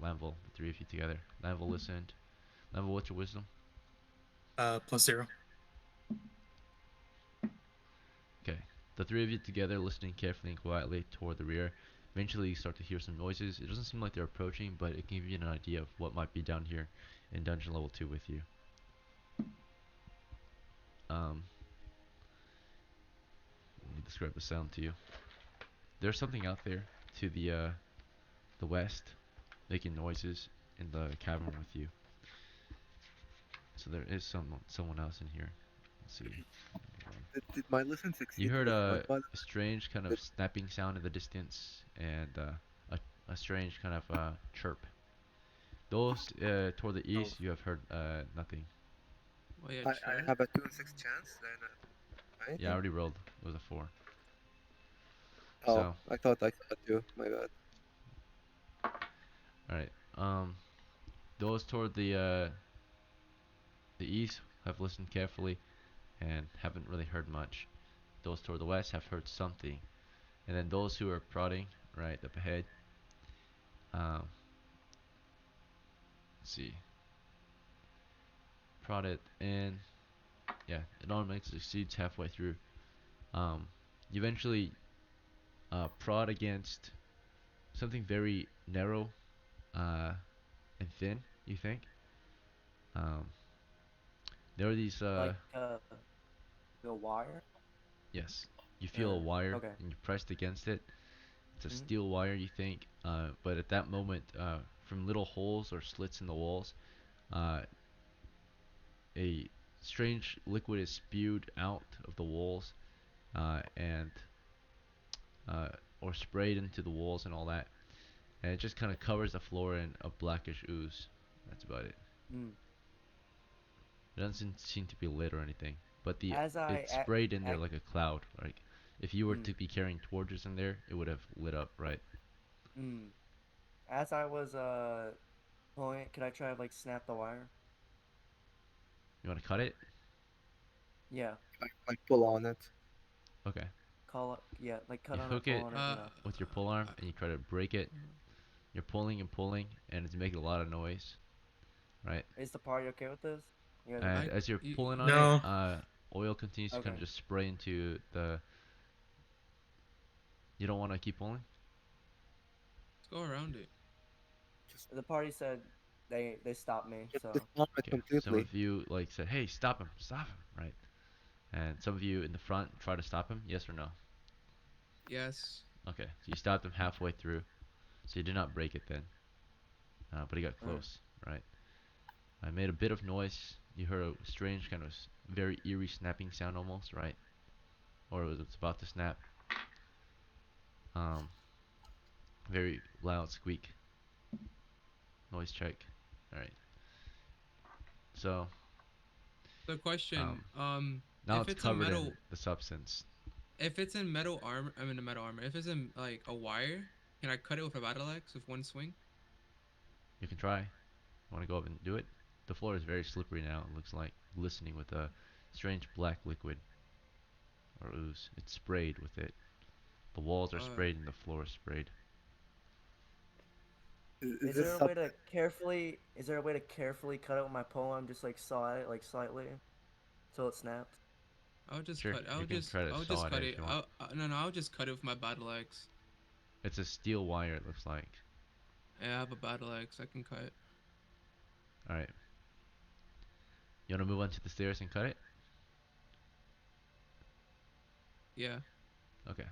Lanville, the three of you together. Lanville listened. Lanville, what's your wisdom? +0. Okay, the three of you together listening carefully and quietly toward the rear. Eventually, you start to hear some noises. It doesn't seem like they're approaching, but it can give you an idea of what might be down here in dungeon level 2 with you. Let me describe the sound to you. There's something out there to the west, making noises in the cavern with you. So there is someone else in here. Let's see. Did my listen You succeed heard with what, by the a strange kind of snapping sound in the distance, and a strange kind of chirp. Those toward the east, you have heard nothing. Oh yeah, I chirp. have a 2 and 6 chance, then, right? Yeah, I already rolled. It was a 4. Oh, So, I thought I saw 2. My bad. alright. Those toward the east have listened carefully and haven't really heard much. Those toward the west have heard something. And then those who are prodding right up ahead, let's see, prodded in. Yeah, it automatically succeeds halfway through. You eventually prod against something very narrow, and thin. You think? Um, there are these. Like the wire. Yes, you feel a Or wire okay. and you pressed against it. It's a Mhm. steel wire, you think, but at that moment, from little holes or slits in the walls, uh, a strange liquid is spewed out of the walls and uh, or sprayed into the walls and all that, and it just kind of covers the floor in a blackish ooze. That's about it. Mm. It doesn't seem to be lit or anything, but the As I it's sprayed in there ac like a cloud. Like if you were mm, to be carrying torches in there, it would have lit up, right? mm. As I was pulling it, could I try to like snap the wire? You want to cut it? Yeah. Like pull on it. Okay. Call it. Yeah, like You cut on it, hook pull it on it. You know. with your pole arm I- and you try to break it. You're pulling and pulling, and it's making a lot of noise, right? Is the party okay with this? You guys And okay? I as you're pulling on it, No. oil continues to kind Okay. of just spray into the. You don't want to keep pulling. let's go around it. Just The party said they stopped me, just so disarm it Okay. Some completely. of you like said, "Hey, stop him!" Right? And some of you in the front try to stop him. Yes or no? Yes. Okay. So you stopped him halfway through. So you did not break it then, but he got alright. close, right? I made a bit of noise. You heard a strange kind of very eerie snapping sound almost, right? Or it was it's about to snap. Um, very loud squeak. Noise check. All right. So The question, um, now if it's it's a covered in metal, the substance. if it's in metal armor, I'm in a metal armor. If it's in like a wire, can I cut it with a battle axe with one swing? You can try. Want to go up and do it? The floor is very slippery now. It looks like glistening with a strange black liquid or ooze. It's sprayed with it. The walls are Uh, sprayed and the floor is sprayed. Is Is this there a way something? to carefully? Is there a way to carefully cut it with my pole arm, just like saw it like slightly, till it snapped? I'll just Sure, cut. you can try to I'll just saw it cut if it. you want. No, no. I'll just cut it with my battle axe. It's a steel wire, it looks like. Yeah, I have a battle axe. I can cut. Alright. You want to move on to the stairs and cut it? Yeah. Okay.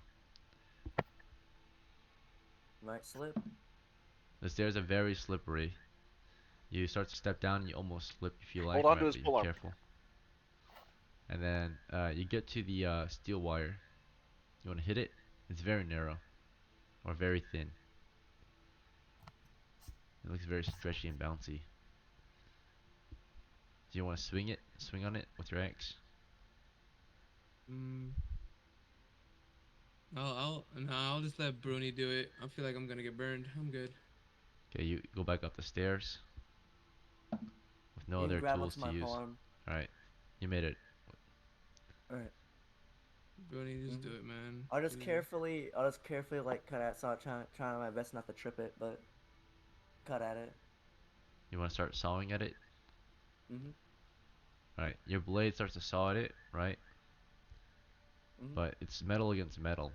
Might slip. The stairs are very slippery. You start to step down and you almost slip if you Hold like, on to right? his But you're polearm. careful. And then you get to the steel wire. You want to hit it? It's very narrow or very thin. It looks very stretchy and bouncy. Do you want to swing it? Swing on it with your axe? Mm. No, I'll just let Bruni do it. I feel like I'm gonna get burned. I'm good. Okay, you go back up the stairs with no You can other grab tools onto to my pole use. arm. Alright, you made it. All right. Bruni, just do Mhm. it, man. I'll just Please. carefully. I'll just carefully like cut at. So trying my best not to trip it, but cut at it. You want to start sawing at it? Mhm. Alright, your blade starts to saw at it, right? Mhm. But it's metal against metal,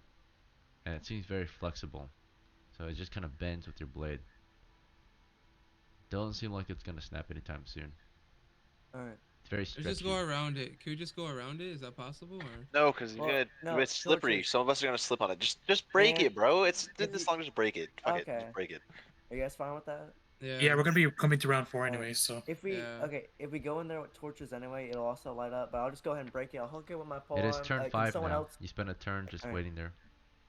and it seems very flexible. So it just kind of bends with your blade. Doesn't seem like it's gonna snap anytime soon. All right. It's very Let's just go stretchy. around it. Can we just go around it? Is that possible or? No, because he's Well, gonna. no It's slippery. torches. Some of us are gonna slip on it. Just break And it, bro. It's if this you. long. Just break it. Fuck it. Just Okay. break it. Are you guys fine with that? Yeah, Yeah. we're gonna be coming to round 4 All right. anyway, so If we Yeah. okay, if we go in there with torches anyway, it'll also light up. But I'll just go ahead and break it. I'll hook it with my It pole is arm. turn Can 5 someone now. else? You spend a turn All just right. waiting there.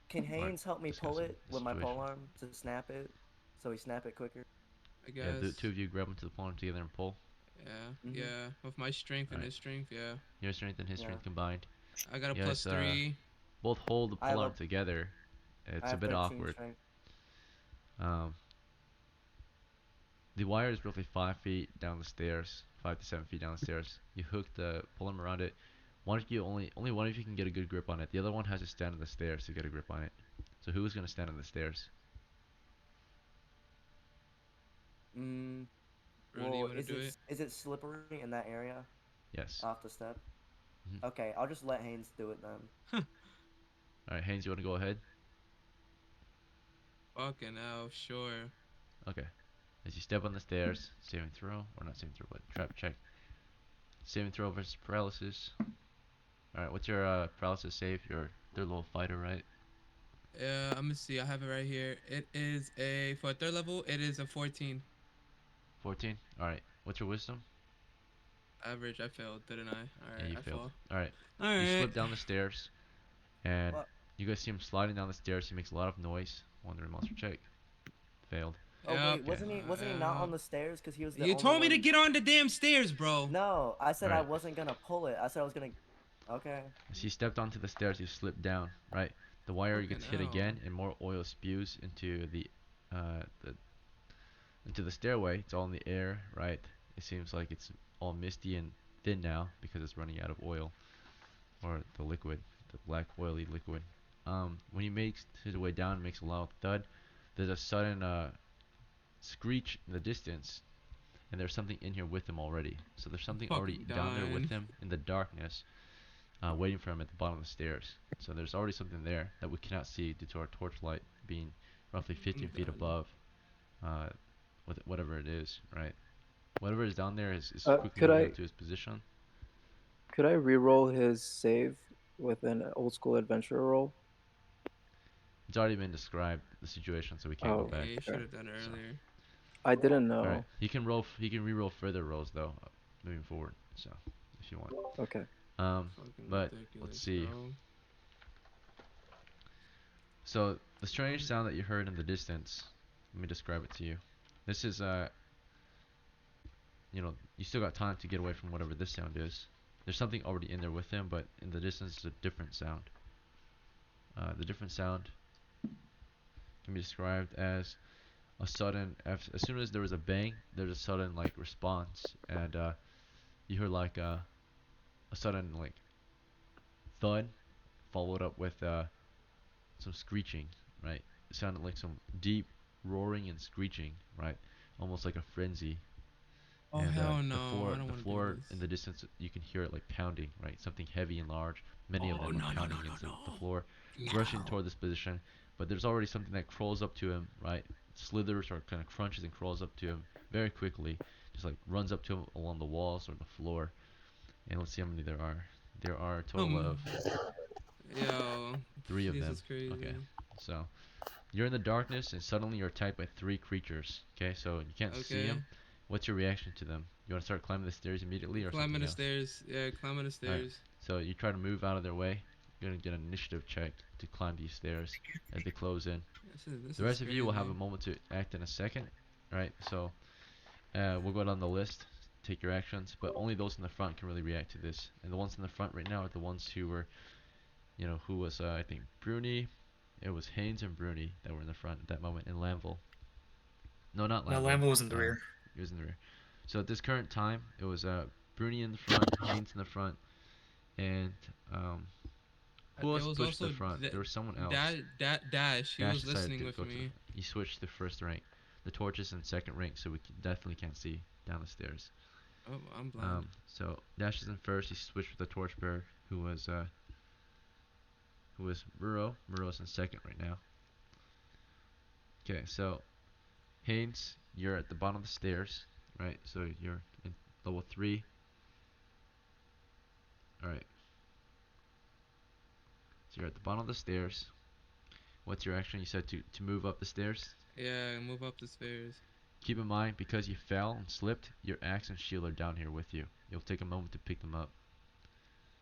Can Or Haynes help me pull discussing it the with my pole situation. arm to snap it, so we snap it quicker? I Yeah, the two guess. of you grab onto the pole together and pull. Yeah. Mhm. Yeah. With my strength and Alright. his strength, yeah. Your strength and his Yeah. strength combined. I got a You guys +3. both hold the I pole have arm a together. I It's a have bit 13 awkward. strength. Um, the wire is roughly 5 feet down the stairs, 5 to 7 feet down the stairs. You hook the pole arm around it. One of you only one of you can get a good grip on it. The other one has to stand on the stairs to get a grip on it. So who's gonna stand on the stairs? Mm. Bruni, you Well, wanna do it? is it slippery in that area Yes. off the step? Mhm. Okay, I'll just let Haynes do it then. All right, Haynes, you wanna go ahead? Fucking hell, sure. Okay. As you step on the stairs, saving throw, or not saving throw, but trap check. Saving throw versus paralysis. Alright, what's your paralysis save? You're third level fighter, right? Yeah, I'm gonna see. I have it right here. It is a for a third level. It is a 14. 14? Alright, what's your wisdom? Average. I failed, didn't I? All Yeah, right, you I failed. fall. Alright, All you right. slip down the stairs, and What? you guys see him sliding down the stairs. He makes a lot of noise. Wonder monster check. Failed. Oh Yep. wait, Okay. wasn't he not on the stairs because he was the You only told me to one? get on the damn stairs, bro. No, I said I Alright. wasn't gonna pull it. I said I was gonna. Okay. As he stepped onto the stairs, he slipped down, right? The wire Fucking gets hit hell. again, and more oil spews the into the stairway. It's all in the air, right? It seems like it's all misty and thin now because it's running out of oil or the liquid, the black oily liquid. When he makes his way down, makes a loud thud. There's a sudden screech in the distance, and there's something in here with him already. So there's I'm something already fucking down there with dying. him in the darkness, waiting for him at the bottom of the stairs. So there's already something there that we cannot see due to our torchlight being roughly I'm 15 feet done. above uh, whatever it is, right? Whatever is down there is quickly Could moving I up to his position. re-roll his save with an old school adventure roll? It's already been described, the situation, so we can't go Oh, Yeah, back. you should okay. have done it So, earlier. I didn't alright. know. He can roll, he can re-roll further rolls, though, moving forward, so, if you want. Okay. Fucking But, let's ridiculous, see. bro. So, the strange sound that you heard in the distance, let me describe it to you. This is, you still got time to get away from whatever this sound is. There's something already in there with him, but in the distance is a different sound. The different sound can be described as a sudden, as soon as there was a bang, there's a sudden, like, response, and, you hear, like, a sudden, like, thud, followed up with, some screeching, right? It sounded like some deep roaring and screeching, right? Almost like a frenzy. Oh And hell the no! I floor, don't the want to do floor this. in the distance, you can hear it like pounding, right? Something heavy and large. Many of Oh them are no no no pounding no into the no! floor, rushing No. toward this position. But there's already something that crawls up to him, right? Slithers or kind of crunches and crawls up to him very quickly. Just like runs up to him along the walls or the floor. And let's see how many there are. There are a total of Yo, 3 of this them. is Okay, crazy. so you're in the darkness and suddenly you're attacked by 3 creatures. Okay, so you can't see Okay. them. What's your reaction to them? You want to start climbing the stairs immediately or Climbing something the else? stairs. Yeah, climbing the Alright, stairs. so you try to move out of their way. You're gonna get an initiative check to climb these stairs as they close in. This The is rest of you will have crazy. a moment to act in a second. Alright, so we'll go down the list, take your actions, but only those in the front can really react to this. And the ones in the front right now are the ones who were, who was, I think, Bruni. It was Haynes and Bruni that were in the front at that moment, and Lanville. No, not No, Lanville. Lambo was in the rear. He was in the rear. So at this current time, it was Bruni in the front, Haynes in the front, and who There else was pushed the also front? There was someone else. Dash. He Dash was decided listening to with go to the me. front. He switched to first rank. The torch is in second rank, so we definitely can't see down the stairs. Oh, I'm blind. So Dash is in first. He switched with the torchbearer, who was Muro. Muro's in second right now. Okay, so Haynes, you're at the bottom of the stairs, right? So you're in level 3. Alright, so you're at the bottom of the stairs. What's your action? You said to move up the stairs? Yeah, move up the stairs. Keep in mind, because you fell and slipped, your axe and shield are down here with you. You'll take a moment to pick them up.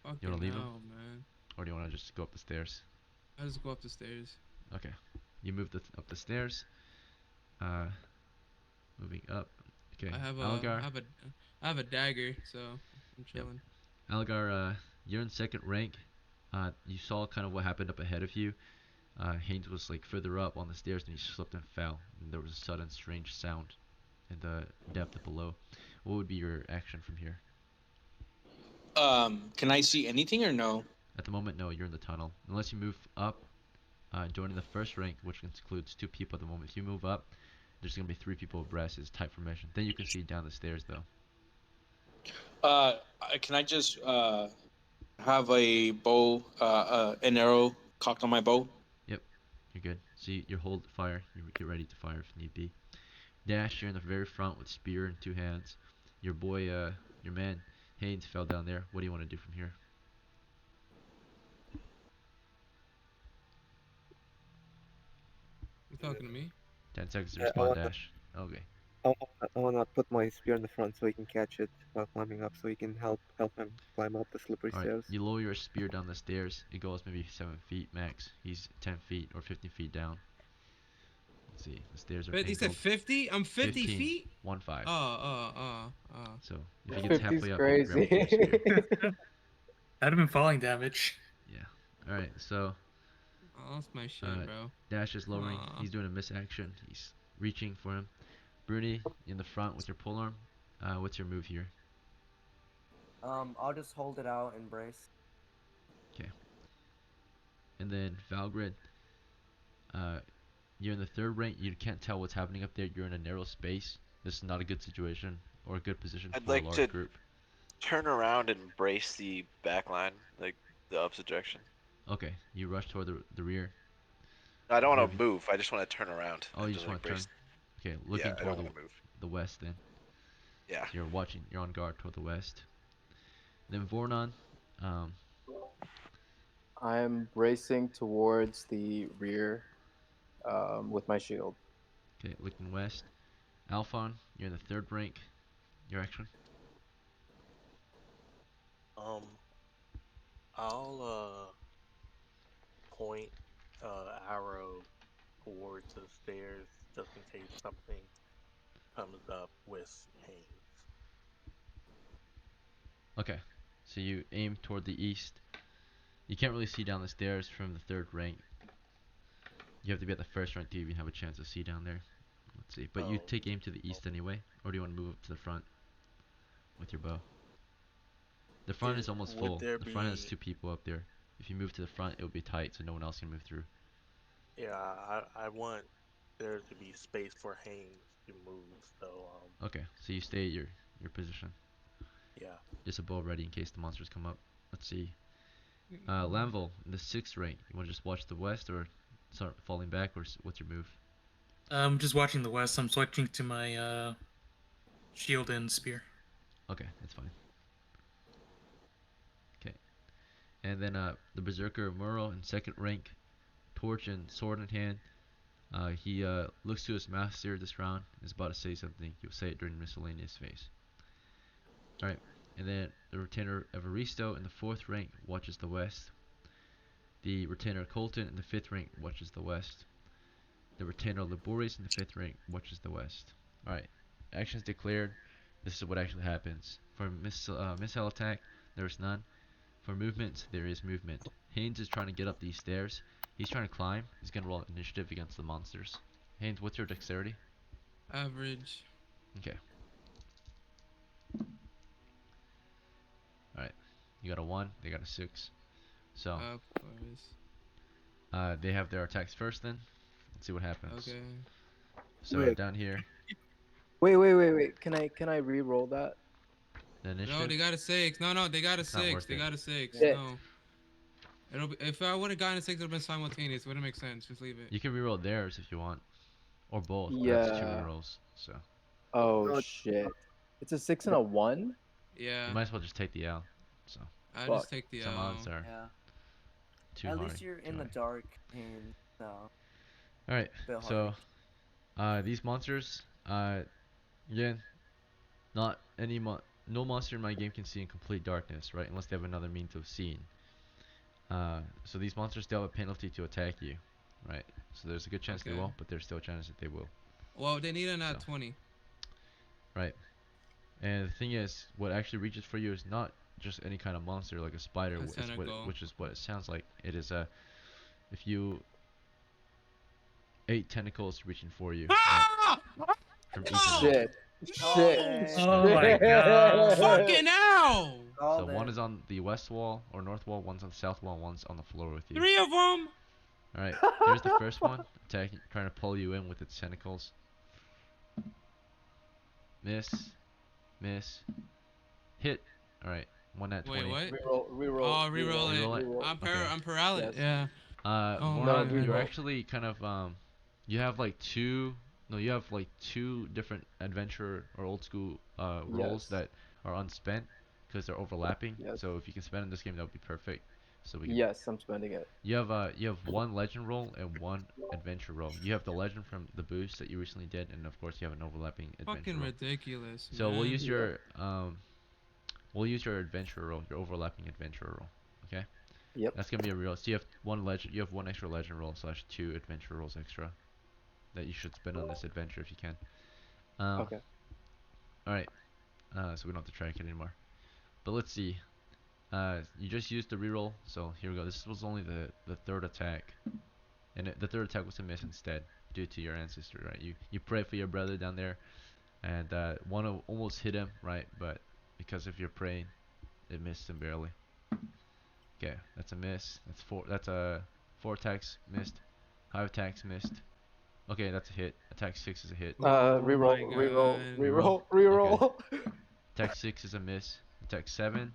You want Fucking to leave them? hell, man. Or do you want to just go up the stairs? I just go up the stairs. Okay. You move up the stairs. Uh, moving up. Okay. I have a, I Algar. have a, I have a dagger, so I'm Yep. chilling. Algar, you're in second rank. You saw kind of what happened up ahead of you. Haynes was like further up on the stairs and he slipped and fell. And there was a sudden strange sound in the depth below. What would be your action from here? Can I see anything or no? At the moment, no, you're in the tunnel. Unless you move up, joining the first rank, which includes 2 people at the moment. If you move up, there's going to be 3 people abreast. It's tight formation. Then you can see down the stairs, though. Can I just have a bow, an arrow cocked on my bow? Yep, you're good. See, you hold fire. You get ready to fire if need be. Dash, you're in the very front with spear in 2 hands. Your boy, your man, Haynes fell down there. What do you want to do from here? You talking to me? 10 seconds to Yeah, respond, Dash. Okay. I wanna put my spear in the front so he can catch it while climbing up, so he can help him climb up the slippery Alright, stairs. you lower your spear down the stairs. It goes maybe 7 feet max. He's 10 feet or 15 feet down. Let's see. The stairs are He said angled. 50? I'm 50 15. feet? 1-5. Oh. So if he gets 50's halfway up, you can grab him with your crazy. spear. That'd have been falling damage. Yeah. Alright, so Oh, that's my shit, bro. Dash is lowering. Aw. He's doing a miss action. He's reaching for him. Bruni, in the front with your polearm. What's your move here? I'll just hold it out and brace. Okay. And then Valgrid, you're in the 3rd rank. You can't tell what's happening up there. You're in a narrow space. This is not a good situation or a good position I'd for a like large to group. turn around and brace the back line, like the opposite direction. Okay, you rush toward the rear. No, I don't Rear want view. to move. I just want to turn around. Oh, and you just just like want to turn? brace. Okay, Yeah, looking I toward don't want to move. the west then. Yeah. You're on guard toward the west. Then Vornon, um, I'm bracing towards the rear with my shield. okay, looking west. Alphon, you're in the 3rd rank. Your action? I'll point arrow towards the stairs just in case something comes up with Haynes. Okay, so you aim toward the east. You can't really see down the stairs from the 3rd rank. You have to be at the 1st rank to even have a chance to see down there. Let's see, but you Oh, take aim to the east anyway, or do you want to move up to the front with your bow? The front is almost would full. there The front has be? 2 people up there. If you move to the front, it will be tight, so no one else can move through. Yeah, I want there to be space for Haynes to move. So Okay, so you stay at your position. yeah. Just a bow ready in case the monsters come up. Let's see. Lanvil, in the 6th rank. You want to just watch the west or start falling back, or what's your move? I'm just watching the west. I'm switching to my shield and spear. Okay, that's fine. Okay, and then the Berserker Muro in 2nd rank, torch and sword in hand. He looks to his master this round. Is about to say something. He'll say it during miscellaneous phase. All right, and then the retainer Evaristo in the 4th rank watches the west. The retainer Colton in the 5th rank watches the west. The retainer Laborious in the 5th rank watches the west. Alright, actions declared. This is what actually happens. For missile attack, there is none. For movement, there is movement. Haynes is trying to get up these stairs. He's trying to climb. He's going to roll initiative against the monsters. Haynes, what's your dexterity? Average. Okay. Alright, you got a 1, they got a 6. So, Of course. they have their attacks first then. Let's see what happens. Okay. So Wait. down here, Wait. Can I re-roll that? the initiative. No, they got a 6. No, they got a It's not 6. worth They it. got a 6. Yeah. No. It'll be, if I would have gotten a 6, it would have been simultaneous. Wouldn't make sense. Just leave it. You can reroll theirs if you want, or both. That's 2 Yeah. rerolls. So Oh shit! It's a 6 and a 1. Yeah. you might as well just take the L. So I Fuck. just take the some odds are Yeah. too At hard. least you're in too the high. dark, and so All right. bit So hard. these monsters, again, not any no monster in my game can see in complete darkness, right? Unless they have another means of seeing. So these monsters still have a penalty to attack you, right? So there's a good chance they Okay. won't, but there's still a chance that they will. Well, they need a nat So. 20. Right. And the thing is, what actually reaches for you is not just any kind of monster like a spider, which is what it sounds like. It is if you 8 tentacles reaching for you, right, from each of them. Shit. Shit. Oh my god. Fucking hell! So one is on the west wall or north wall, one's on the south wall, one's on the floor with you. 3 of them. All right. Here's the first one, attacking, trying to pull you in with its tentacles. Miss, hit. All right. 1 at 20. Wait, what? Reroll. Oh, reroll it. Reroll it. Reroll. I'm paralyzed. Yes. Yeah. Oh, Moron, yeah. you're Reroll. actually kind of you have like 2 No, you have like 2 different adventure or old school rolls Yes. that are unspent because they're overlapping. Yes. So if you can spend in this game, that would be perfect. So we can. Yes, I'm spending it. You have 1 legend roll and 1 adventure roll. You have the legend from the boost that you recently did, and of course you have an overlapping adventure Fucking roll. ridiculous. So man. we'll use your adventure roll, your overlapping adventure roll. Okay. Yep. That's gonna be a real. So you have 1 legend. You have 1 extra legend roll slash 2 adventure rolls extra that you should spend on this adventure if you can. Okay. All right. So we don't have to track it anymore. But let's see. You just used the reroll, so here we go. This was only the third attack, and the third attack was a miss instead due to your ancestry, right? You pray for your brother down there, and one almost hit him, right? But because of your praying, it missed him barely. Okay, that's a miss. That's 4. That's a 4 attacks missed. 5 attacks missed. Okay, that's a hit. Attack 6 is a hit. Reroll, my reroll, God. reroll, Reroll? reroll. Attack 6 is a miss. Attack 7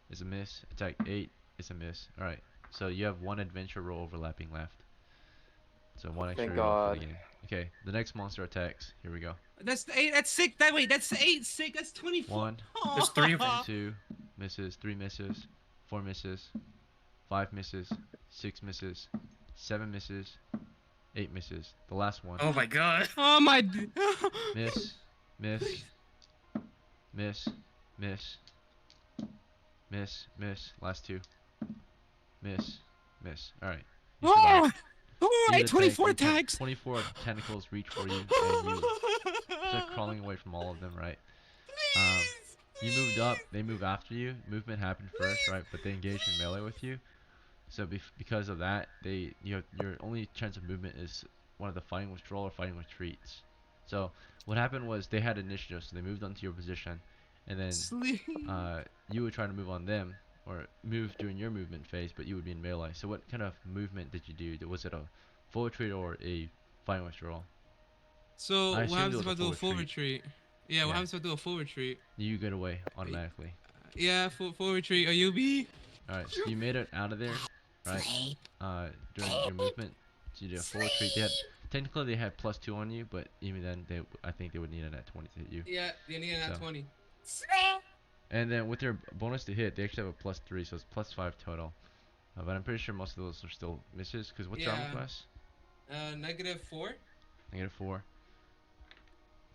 is a miss. Attack 8 is a miss. Alright, so you have 1 adventure roll overlapping left. So 1 extra Thank reroll for the God. game. Okay, the next monster attacks. Here we go. That's 8. That's 6. That's 8. 6. That's 24. 1, There's 3 of them. 2 misses. 3 misses. 4 misses. 5 misses. 6 misses. 7 misses. 8 misses. The last one. Oh my god. Oh my. Miss. Miss. Miss. Miss. Miss. Miss. Last 2. Miss. Miss. Alright. You survived. Oh, You I did 24 attack. attacks. 24 tentacles reach for you, and you start crawling away from all of them, right? You moved up, they move after you. Movement happened first, right? But they engaged in melee with you. So because of that, your only chance of movement is one of the fighting withdrawal or fighting retreats. So what happened was they had initiative, so they moved onto your position, and then you would try to move on them or move during your movement phase, but you would be in melee. So what kind of movement did you do? Was it a full retreat or a fighting withdrawal? So I what assumed happens it if was I a do full a full retreat. retreat? Yeah, what Yeah. happens if I do a full retreat? You get away automatically. Yeah, full retreat. Are you B? Alright, so you made it out of there, right? During your movement, so you did a full retreat. Technically they had +2 on you, but even then, I think they would need a net 20 to hit you. Yeah, they need a So. 20. And then with their bonus to hit, they actually have a +3, so it's +5 total. But I'm pretty sure most of those are still misses. Cause what's your armor class? -4. -4.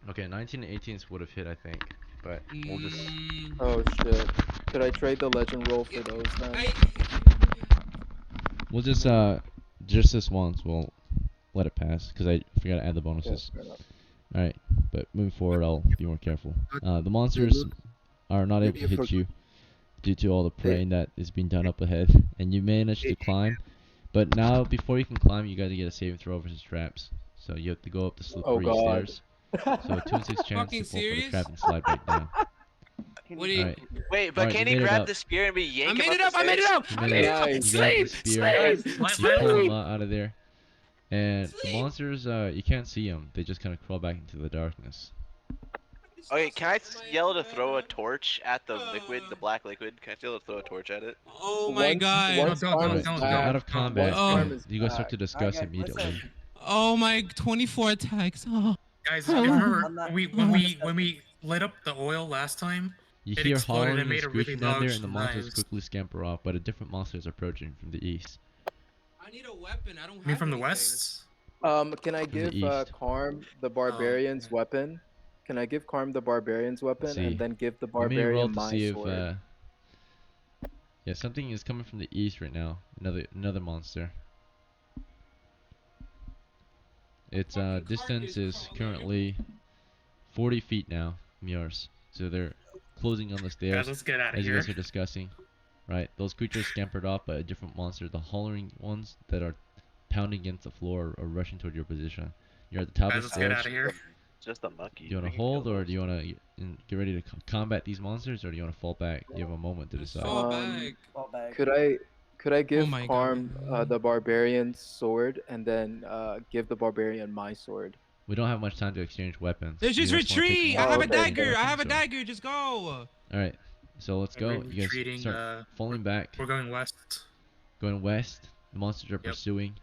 Okay, 19 and 18s would have hit, I think. But we'll just. Oh shit. Could I trade the legend roll for those then? We'll just this once. We'll let it pass because I forgot to add the bonuses. Yeah, Alright, but moving forward, I'll be more careful. The monsters are not able to hit you due to all the praying that is being done up ahead, and you managed to climb. But now, before you can climb, you got to get a saving throw versus traps. So you have to go up the slippery stairs. So a 2 in 6 chance to fall for the trap and slide back down. What do you? Alright. Wait, but Alright, can you he made it grab up. the spear and be yanked? I made it up. I made it up. You I made made it it up. up. You It's grabbed the slave. spear. You pull him Slave. out of there. And the monsters, you can't see them. They just kind of crawl back into the darkness. Okay, can I yell to throw a torch at the liquid, the black liquid? Can I yell to throw a torch at it? Oh my god. Once Don't, arm don't, is don't, You're back. out of combat, Oh. and you guys start to discuss Okay, immediately. listen. Oh my 24 attacks. Oh. Guys, you remember I'm not- when we lit up the oil last time? You It hear exploded hollering and and made a really screeching down there, large and the monsters noise. quickly scamper off, but a different monster is approaching from the east. I need a weapon. I don't have I mean, from the anything. west? Can I From the give east. Karm the barbarian's okay. weapon? Can I give Karm the barbarian's weapon See. and then give the Let me roll barbarian to my see sword? if yeah, something is coming from the east right now. Another monster. Its Fucking distance carcass is crawler. currently 40 feet now from yours. So they're closing on the Guys, stairs let's get out of as you here. guys are discussing. Right, those creatures scampered off, but a different monster, the hollering ones that are pounding against the floor are rushing toward your position. You're at the top Guys, of the let's get stairs. out of here. Just a monkey. Do you want We to can kill hold, or those. do you want to get ready to combat these monsters, or do you want to fall back? You have a moment to Let's decide. fall back. Fall back. Could I give my Karm God. the barbarian's sword and then give the barbarian my sword? We don't have much time to exchange weapons. Let's You just guys wanna take retreat. more I have a okay. dagger. I have a weapons, or- dagger. Just go. Alright, so let's go. We're You guys retreating, start falling back, We're going west. going west. The monsters are pursuing.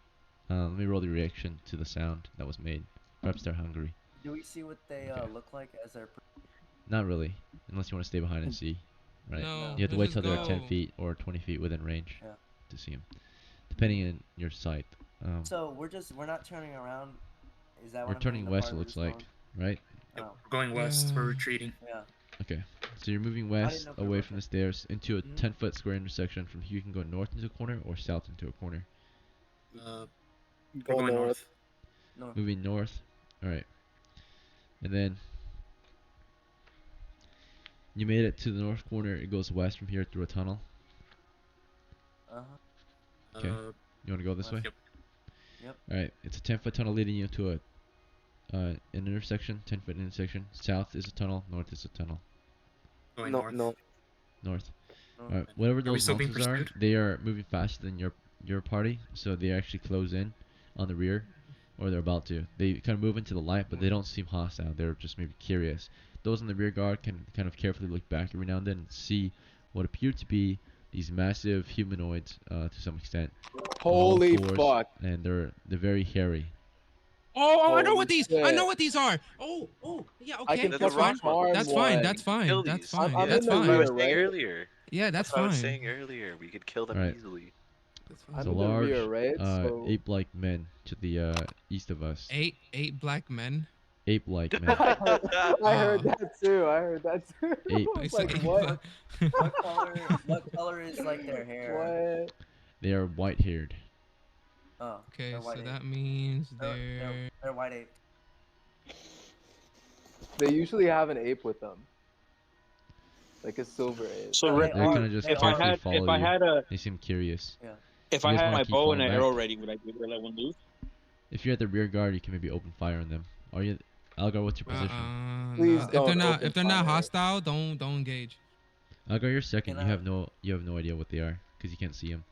Let me roll the reaction to the sound that was made. Perhaps they're hungry. Do we see what they Okay. look like as they're? Not really, unless you want to stay behind and see. Right. No, You have to let's wait just till they're 10 go. feet or 20 feet within range Yeah. to see them, depending on your sight. So we're not turning around. Is that We're what I'm turning getting the west. part It we're looks just like, going? right? Yep, Oh, we're going west. We're Yeah. retreating. yeah. Okay. So you're moving know west if we were away from the rotating. stairs into a Mhm. 10-foot square intersection. From here, you can go north into a corner or south into a corner. We're Go going north. No. Moving north. All right. And then you made it to the north corner. It goes west from here through a tunnel. Uh huh. Okay. You want to go this way? Yep. Yep. All right. It's a 10-foot tunnel leading you to an intersection. 10-foot intersection. South is a tunnel. North is a tunnel. Going No, north. no. North. No. All right. Whatever Are we those still being monsters are, pursued? they are moving faster than your party, so they actually close in on the rear, or they're about to. They kind of move into the light, but they don't seem hostile. They're just maybe curious. Those in the rear guard can kind of carefully look back every now and then and see what appear to be these massive humanoids to some extent. on all Holy fours, fuck. And they're very hairy. Oh, I know Holy what these. I know shit. what these are. Yeah, I okay, can The that's fucking fine. rock ones. charm That's fine. one. That's fine. Kill That's these. fine. I'm That's in the That's what I was fine. rear, saying right? earlier. Yeah, that's what I was fine. saying earlier. We could kill them Right. easily. That's I'm fine. So in the large, rear, right? So ape-like men to the east of us. Eight black men. Ape-like men. I heard that too. I heard that too. Ape. I I was said like, eight what? black. What color? What color is like their hair? What? They are white-haired. Oh, Okay, they're white so ape. that means They're white ape. They usually have an ape with them, like a silver ape. So No, Rick, they They're are. kind of just They if I are. carefully had follow if I you. had a They seem curious. Yeah. if You I guys had wanna my keep bow falling and an back? arrow ready, would I be able to let one loose? If you're at the rear guard, you can maybe open fire on them. Are you, Algar? What's your position? Please No. don't If open they're not fire. hostile, don't engage. Algar, you're second. Can You I- have no idea what they are because you can't see them.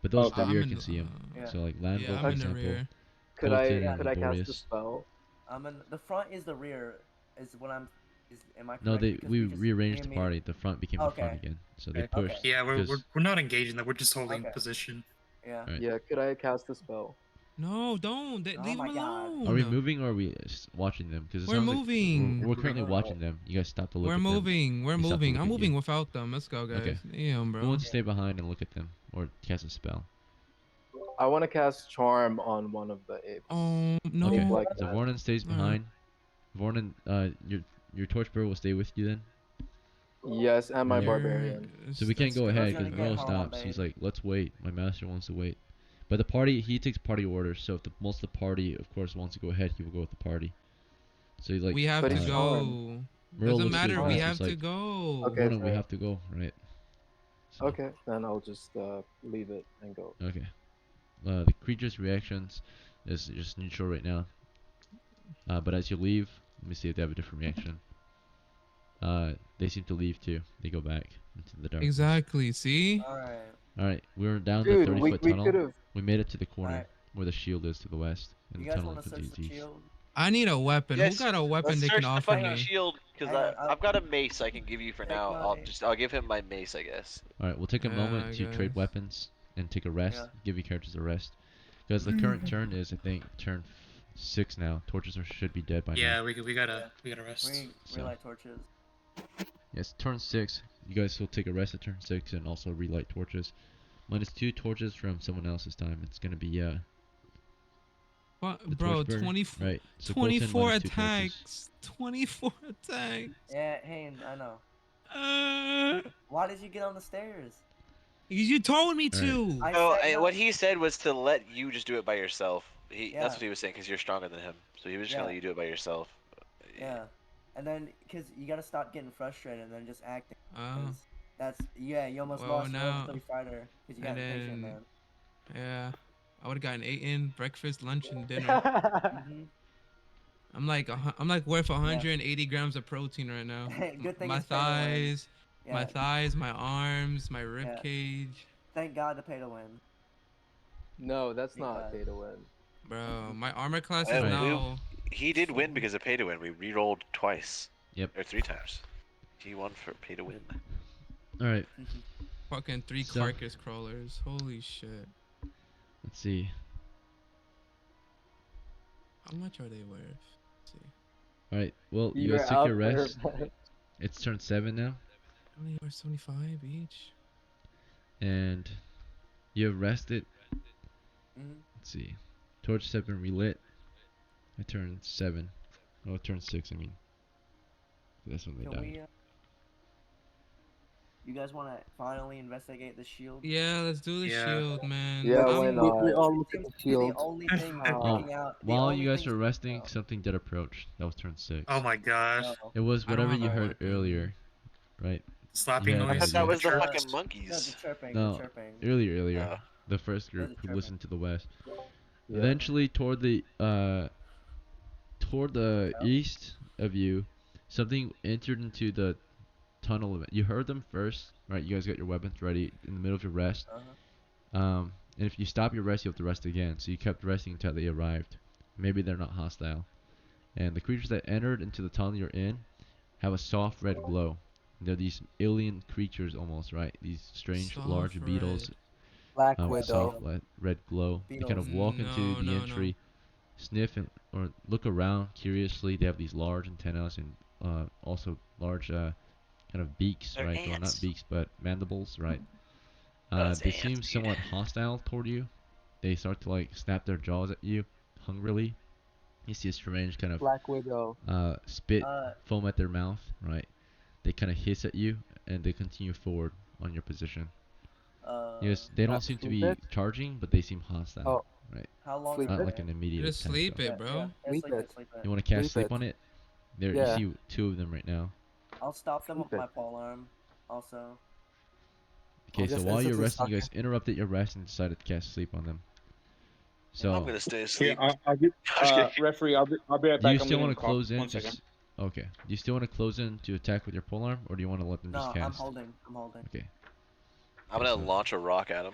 But those at the Okay. rear I'm can in. see them. Yeah. So like Yeah, Landville, I'm for in the example, rear. Could I Colton, and could I cast a Laborious. spell? I'm in the front. Is the rear? Is what I'm? Is am I correct? No, Because we just- rearranged me the and me- party. The front became the front Okay. again. So they Okay. pushed. Yeah, we're because- not engaging them. We're just holding Okay. position. Yeah. Right. Yeah, could I cast a spell? No, don't. Oh Leave my them God. alone. Are we moving or are we watching them? Because We're moving. we're currently Moving. watching them. You guys stop to look We're at them. moving. We're They stop to moving. look I'm at moving you. without them. Let's go, guys. Okay. Damn, Who bro. wants to stay behind and look at them or cast a spell? I want to cast charm on one of the apes. Oh no. Okay. Ape-like So man. Vornan stays Alright. behind. Vornan, your torchbearer will stay with you then. Yes, and my Yeah. barbarian. So we can't go Let's ahead gonna because get Merle home, stops. babe. He's like, let's wait. My master wants to wait. But the party, he takes party orders. So if most of the party, of course, wants to go ahead, he will go with the party. So he's like, We have But to he's go. Merle Doesn't looks to his matter. We master, have he's to like, go. Okay. Vornan, we sorry. have to go, right? So, Okay, then I'll just leave it and go. Okay. The creature's reactions is just neutral right now. But as you leave, let me see if they have a different reaction. They seem to leave too. They go back into the darkness. Exactly. See? All right. Alright, we're down Dude, the 30-foot we tunnel. could have. We made it to the corner Alright. where the shield is to the west. And You the guys tunnel want to to search the the east. shield? I need a weapon. Yes, Who got a weapon Let's they search can the offer fucking me? shield because Hang on, I've got a mace I can give you for Take now. my- I'll give him my mace, I guess. Alright, we'll take a Yeah, moment to I trade guess. weapons and take a rest. Yeah. Give your characters a rest. Because the current turn is, I think, turn 6 now. Torches should be dead by Yeah, now. we gotta rest. Relight torches. Yes, turn 6. You guys will take a rest at turn 6 and also relight torches. Minus 2 torches from someone else this time. It's gonna be What, the bro? torchbearer. 24. Right. So Colton 24 minus 2 torches. attacks. 24 attacks. Yeah, hey, I know. Uh, Why did you get on the stairs? you told me Alright. to. I No, said no. what he said was to let you just do it by yourself. That's Yeah. what he was saying because you're stronger than him. So he was just gonna Yeah. let you do it by yourself. Yeah, and then because you gotta stop getting frustrated and then just acting. Oh, 'cause that's you almost Well, lost now- level 3 fighter because you got and impatient, then- man. yeah. I would have gotten 8 in breakfast, lunch, and dinner. Mhm. I'm like worth 180 grams of protein right now. Good thing My it's pay to win. thighs, Yeah, my thighs, my arms, my rib Yeah. cage. thank God to pay to win. No, that's Thank not God. pay to win. Bro, my armor class Hey, is we- now He did win because of pay to win. We re-rolled twice. Yep. Or 3 times. He won for pay to win. Alright, fucking 3 So- carcass crawlers. Holy shit. let's see. How much are they worth? see. All right. Well, you You're guys took your out there, rest. man. It's turned 7 now, How many are 75 each? and you have rested. Mhm. Let's see. Torches have been relit. I turned 7. Oh, it turned 6. I mean, that's when they Can died. we? You guys want to finally investigate the shield? Yeah, let's do the Yeah. shield, man. Yeah, It why seems, not? We all it look at seems the to be the shield. only thing Uh, sticking out. The While only you guys thing were sticking resting, out. something did approach. That was turn 6. Oh my gosh. No. It was I don't whatever you know heard what the- earlier, right? Slapping had I noise. thought the- that you- was the chirp. fucking No, the monkeys. chirping. No, The chirping. earlier. Oh. The first It was group the who chirping. listened to the west. yeah. Eventually, toward the Yeah. east of you, something entered into the tunnel. You heard them first, right? You guys got your weapons ready in the middle of your rest. Uh-huh. And if you stop your rest, you have to rest again. So you kept resting until they arrived. Maybe they're not hostile. And the creatures that entered into the tunnel you're in have a soft red glow. They're these alien creatures almost, right? These strange Soft large beetles red. Black with Widow. soft red glow. They kind Beetles. of walk into the No. entry, sniff or look around curiously. They have these large antennas and also large kind of beaks, They're right? Well, not ants. beaks, but mandibles, right? No, it's They ants, seem dude. somewhat hostile toward you. They start to like snap their jaws at you hungrily. You see a strange kind of Black Widow. spit Uh, foam at their mouth, right? They kind of hiss at you and they continue forward on your position. Yes, they don't seem to sleep be it. charging, but they seem hostile, Oh, right? how long sleep are Not it. like they? an immediate Just attack. sleep Though. it, bro. Sleep Sleep it. it. Sleep it. You want to cast Sleep sleep it. on it? There, Yeah. you see 2 of them right now. I'll stop them Sleep with it. my pole arm. Also. Okay, I'll so just while you're instantly resting, suck you it. guys interrupted your rest and decided to cast sleep on them. I'm So, gonna stay Here, asleep. I'll give. I'm just kidding. Referee, I'll be right do you back. I'm still getting want the to call. close in? 1 second. Okay. Do you still want to close in to attack with your polearm, or do you want to let them just No, cast? I'm holding. Okay. I'm Okay, gonna so launch a rock at him.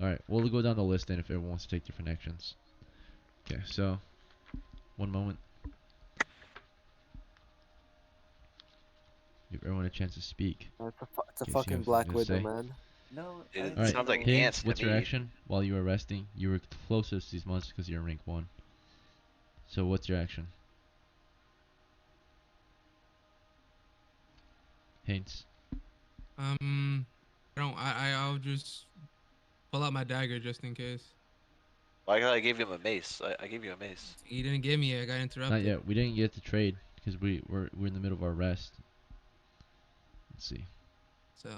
all right, we'll go down the list then if everyone wants to take different actions. Okay, so 1 moment. Give everyone a chance to speak. It's a In case you fucking have something Black to Widow, say. man. No, It I All right, sounds like no. Haynes, ants to what's your me. action while you were resting? You were closest to these monsters because you're in rank 1. So what's your action? Haynes. I don't. I'll just pull out my dagger just in case. Why I gave him a mace? I gave you a mace. You didn't give me it. I got Not interrupted. yet. We didn't get to trade because we're in the middle of our rest. Let's see. So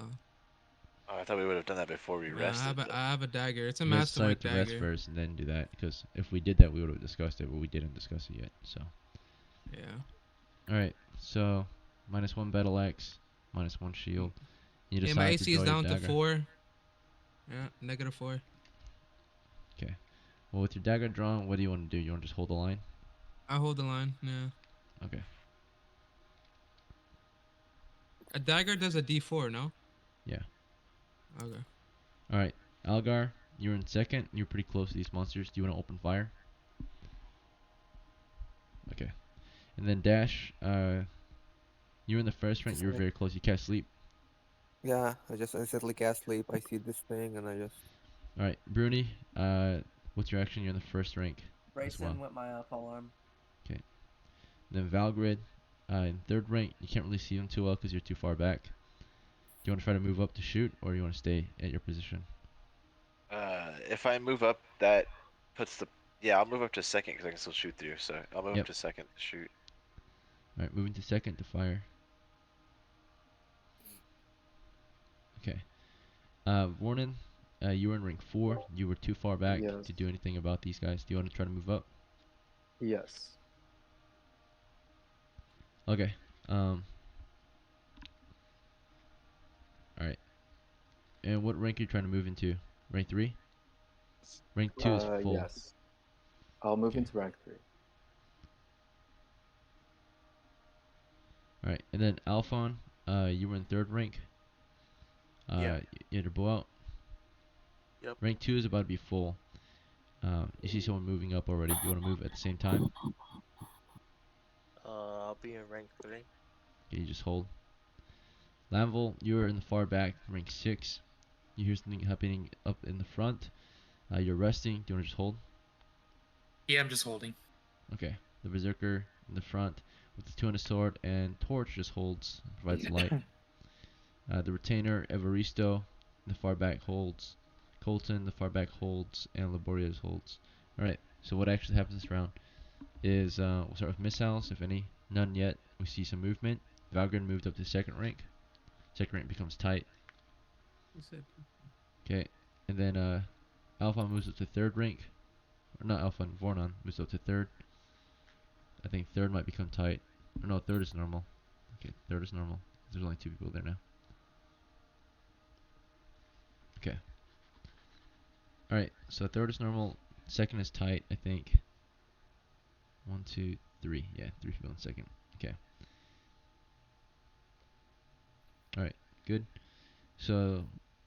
Oh, I thought we would have done that before we no, rested. I have a dagger. It's a You guys mastermind decided to rest dagger. first and then do that because if we did that, we would have discussed it, but we didn't discuss it yet. So. Yeah. All right. So -1 battle axe, -1 shield. You Yeah, my decide to AC is draw your down to dagger. 4. Yeah, -4. Okay. Well, with your dagger drawn, what do you want to do? You want to just hold the line? I hold the line. Yeah. Okay. A dagger does a D4, no? Yeah. Okay. All right. Algar, you're in second. You're pretty close to these monsters. Do you want to open fire? Okay. And then Dash, you're in the first rank. You're very close. You can't sleep. Yeah, I just instantly cast sleep. I see this thing and I just. All right, Bruni, what's your action? You're in the first rank Brace as well. him with my pole arm. Okay. Then Valgrid, in third rank. You can't really see him too well because you're too far back. Do you want to try to move up to shoot, or you want to stay at your position? If I move up, that puts the. Yeah, I'll move up to second because I can still shoot through. So I'll move Yep. up to second to shoot. All right, moving to second to fire. Okay. Warren, you were in rank 4. You were too far back Yes. to do anything about these guys. Do you want to try to move up? Yes. Okay. All right. And what rank are you trying to move into? Rank 3? Rank 2 is full. Yes. I'll move Okay. into rank 3. All right. And then Alphon, you were in third rank. Yeah. You had your bow out. Yep. Rank 2 is about to be full. You see someone moving up already. You want to move at the same time? I'll be in rank 3. Okay, you just hold. Lanvil, you're in the far back, rank 6. You hear something happening up in the front. You're resting. Do you want to just hold? Yeah, I'm just holding. Okay. The Berserker in the front with the two-handed sword, and Torch just holds, provides light. The Retainer, Evaristo, in the far back holds. Colton, the far back holds, and Laborious holds. Alright, so what actually happens this round is we'll start with missiles, if any. None yet. We see some movement. Valgren moved up to second rank. Second rank becomes tight. Okay, and then Alphon moves up to third rank. Or not Alphon, Vornon moves up to third. I think third might become tight. Or no, third is normal. Okay, third is normal. There's only 2 people there now. Okay. Alright, so third is normal. Second is tight, I think. 1, 2, 3. Yeah, 3 people in second. Okay. Alright, good. So,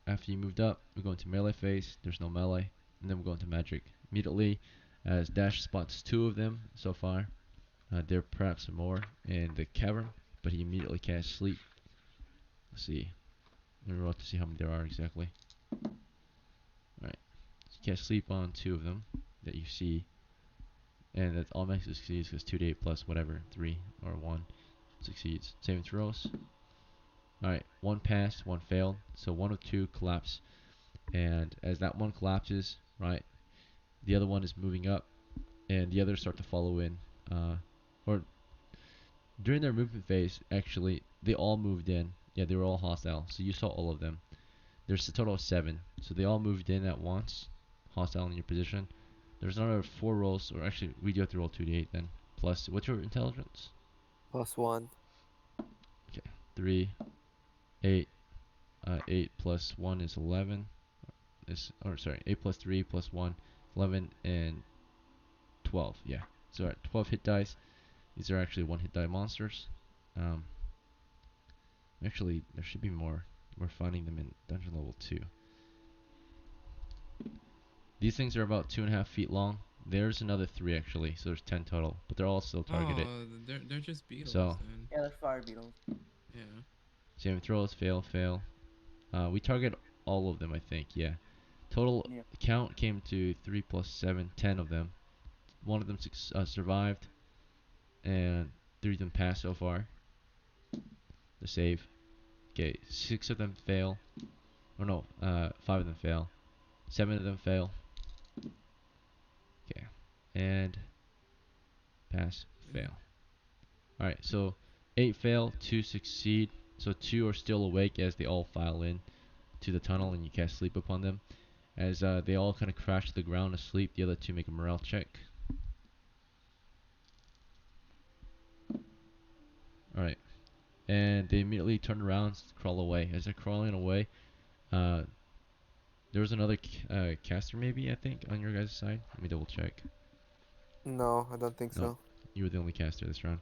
after you moved up, we go into melee phase. There's no melee. And then we go into magic. Immediately, as Dash spots 2 of them so far. There are perhaps some more in the cavern, but he immediately casts sleep. Let's see. Let me roll to see how many there are exactly. Alright. So you cast sleep on 2 of them that you see. And that automatically succeeds because 2 to 8 plus whatever, 3 or 1 succeeds. Saving throws. Alright, 1 passed, 1 failed. So 1 of 2 collapse. And as that one collapses, right, the other one is moving up. And the others start to follow in. Or during their movement phase, actually, they all moved in. Yeah, they were all hostile. So you saw all of them. There's a total of 7. So they all moved in at once. Hostile in your position. There's another 4 rolls, or actually, we do have to roll 2d8 then. Plus, what's your intelligence? +1. Okay, 3, 8. 8 plus 1 is 11. Or sorry, 8 plus 3 plus 1, 11, and 12. Yeah, so at 12 hit dice. These are actually 1 hit die monsters. Actually, there should be more. We're finding them in dungeon level 2. These things are about 2.5 feet long. There's another 3 actually, so there's 10 total, but they're all still targeted. Oh, they're just beetles So, then. Yeah, they're fire beetles. Yeah. Saving throws, fail, fail. We target all of them, I think, yeah. Total count came to 3 plus 7, 10 of them. 1 of them survived, and 3 of them passed so far. The save. Okay, 6 of them fail. Or no, 5 of them fail. 7 of them fail. Okay, and pass, fail. Alright, so 8 fail, 2 succeed. So 2 are still awake as they all file in to the tunnel, and you cast sleep upon them. As they all kind of crash to the ground asleep, the other 2 make a morale check. Alright, and they immediately turn around, crawl away. As they're crawling away, there was another caster maybe, I think, on your guys' side. Let me double check. No, I don't think No, so. you were the only caster this round.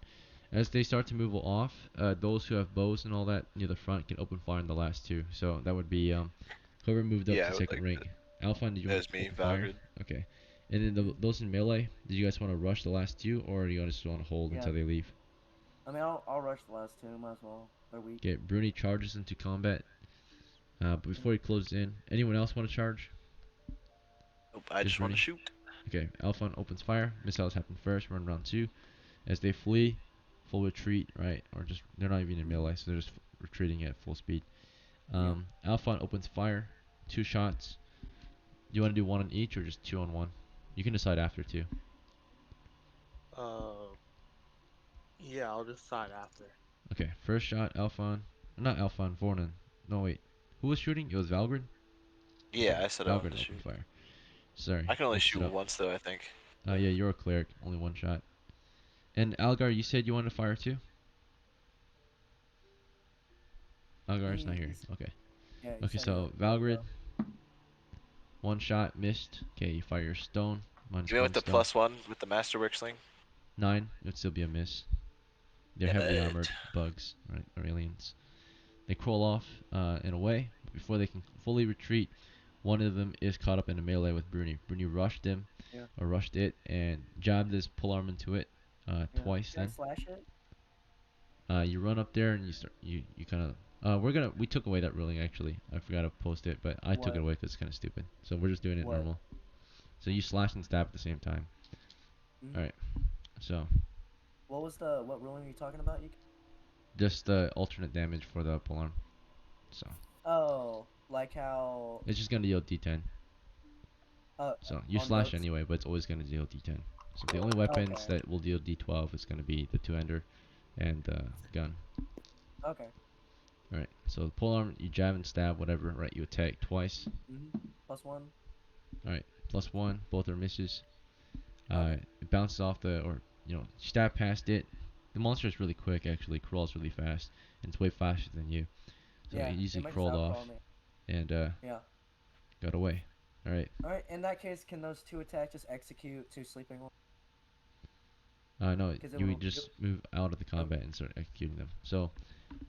As they start to move off, those who have bows and all that near the front can open fire on the last 2. So that would be whoever moved up Yeah, I to would second like rank. Alphon, did you want There's to me, open fire? Valgren. Okay. And then those in melee, did you guys want to rush the last 2, or do you just want to hold until they leave? I mean, I'll rush the last 2, might as well. They're weak. Okay, Bruni charges into combat. But before he closes in, anyone else want to charge? Nope, I just want to shoot. Okay, Alphon opens fire. Missiles happen first. We're in round 2. As they flee, full retreat, right? Or just, they're not even in melee, so they're just retreating at full speed. Alphon opens fire. 2 shots. Do you want to do 1 on each, or just 2 on 1? You can decide after 2. Yeah, I'll decide after. Okay, first shot, Alphon. Not Alphon, Vornan. No, wait. Who was shooting? It was Valgren? Yeah, Okay, I said I wanted Valgren to opened shoot. fire. Sorry. I can only mixed it shoot up. once though, I think. Yeah, you're a cleric. Only 1 shot. And Algar, you said you wanted to fire too? Algar's not here. Okay. Yeah, Okay, so Valgrid, 1 shot, missed. Okay, you fire your stone. Mine's Even with the stone. +1 with the Masterwork sling? 9, it would still be a miss. They're heavily armored bugs, right? Or aliens. They crawl off and away. Before they can fully retreat, one of them is caught up in a melee with Bruni. Bruni rushed him, or rushed it, and jabbed his polearm into it twice. Can I Then slash it? you run up there and you kind of we took away that ruling actually. I forgot to post it, but I took it away because it's kind of stupid. So we're just doing it normal. So you slash and stab at the same time. All right. So what ruling are you talking about? You. just the alternate damage for the polearm. So Oh, like how it's just gonna deal D10. uh So you on slash both. anyway, but it's always gonna deal D10. So the only weapons Okay. that will deal D12 is gonna be the two-hander and the gun. Okay. Alright, so the polearm, you jab and stab, whatever, right? You attack twice. +1. Alright, +1, both are misses. Okay. It bounces off or, stab past it. The monster is really quick, actually, crawls really fast, and it's way faster than you. So it Yeah, it easily might just crawled off outcrawl me. and Yeah. got away. Alright. Alright, in that case, can those two attacks just execute two sleeping ones? No, 'Cause it you would- would just move out of the combat and start executing them. So,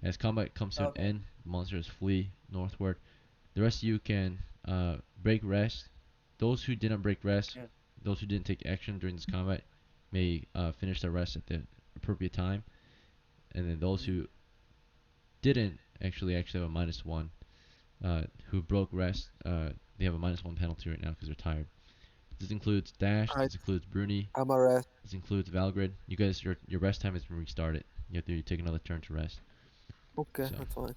as combat comes to an Okay. end, monsters flee northward. The rest of you can break rest. Those who didn't break rest, Yeah. those who didn't take action during this combat, may finish their rest at the appropriate time. And then those who didn't actually have a -1, who broke rest, they have a -1 penalty right now because they're tired. This includes Dash. I This includes Bruni. I'm a rest. This includes Valgrid. You guys, your rest time has been restarted. You have to take another turn to rest. Okay, So, that's fine.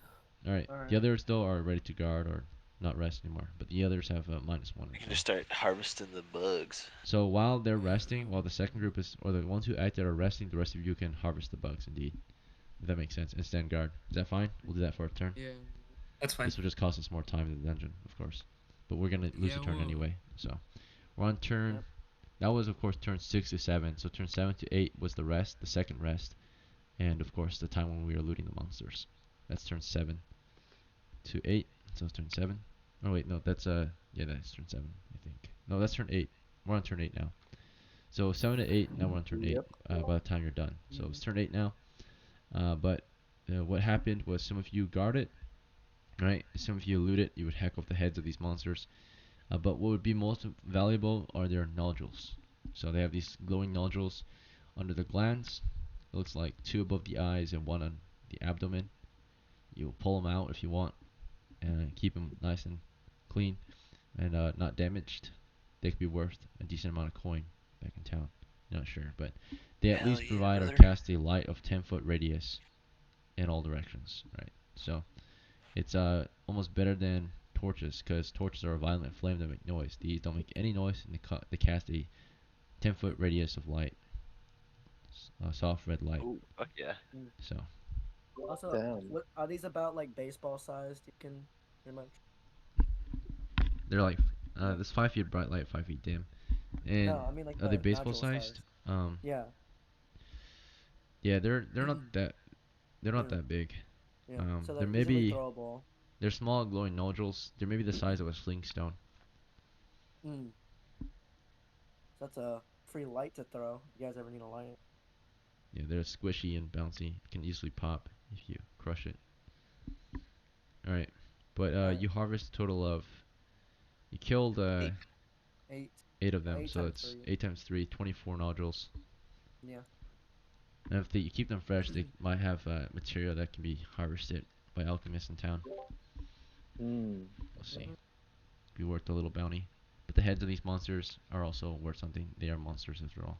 all right. The others though are ready to guard or not rest anymore. But the others have a -1 You as can well. just start harvesting the bugs. So while they're resting, while the second group is, or the ones who acted are resting, the rest of you can harvest the bugs. Indeed, if that makes sense, and stand guard. Is that fine? We'll do that for a turn. Yeah. That's fine. This will just cost us more time in the dungeon, of course. But we're gonna lose Yeah, a turn well. anyway. So we're on turn. Yep. That was of course turn 6 to 7. So turn 7 to 8 was the rest, the second rest, and of course the time when we were looting the monsters. That's turn 7 to 8. So it's turn 7. Oh wait, no, that's that's turn 7, I think. No, that's turn 8. We're on turn 8 now. So 7 to 8. Now we're on turn 8. Yep. By the time you're done, so it's turn 8 now. But what happened was some of you guard it, right? Some of you loot it. You would hack off the heads of these monsters. But what would be most valuable are their nodules. So they have these glowing nodules under the glands. It looks like 2 above the eyes and 1 on the abdomen. You pull them out if you want, and keep them nice and clean and not damaged. They could be worth a decent amount of coin back in town. Not sure, but they at Hell least yeah, provide or brother. cast a light of 10-foot radius in all directions, right? So it's almost better than torches, because torches are a violent flame that make noise. These don't make any noise, and they cast a 10-foot radius of light, soft red light. Ooh, fuck yeah. So Also, Damn. what are these about? Like baseball sized? You can pretty much. they're like this 5 feet bright light, 5 feet dim. And No, I mean like are they the baseball nodule sized? size. Yeah. Yeah, they're not that big. Yeah. So They're they're easily maybe throwable. they're small glowing nodules. They're maybe the size of a sling stone. So that's a free light to throw. You guys ever need a light? Yeah, they're squishy and bouncy. Can easily pop if you crush it. All right, but Alright. you harvest a total of. You killed 8. 8 of them, 8 so times it's 3. 8 times 3, 24 nodules. Yeah. And if you keep them fresh, they might have material that can be harvested by alchemists in town. We'll see. Be worth a little bounty. But the heads of these monsters are also worth something. They are monsters as well.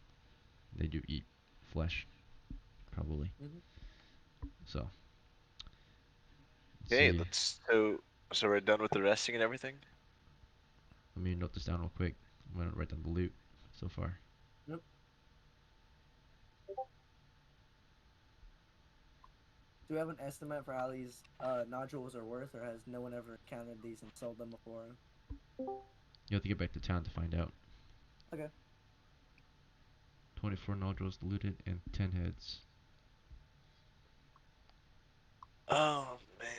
They do eat flesh, probably. So. Okay, See. let's so we're done with the resting and everything. Let me note this down real quick. I'm gonna write down the loot so far. Yep. Do we have an estimate for how these nodules are worth, or has no one ever counted these and sold them before? You have to get back to town to find out. Okay. 24 nodules looted and 10 heads. Oh man.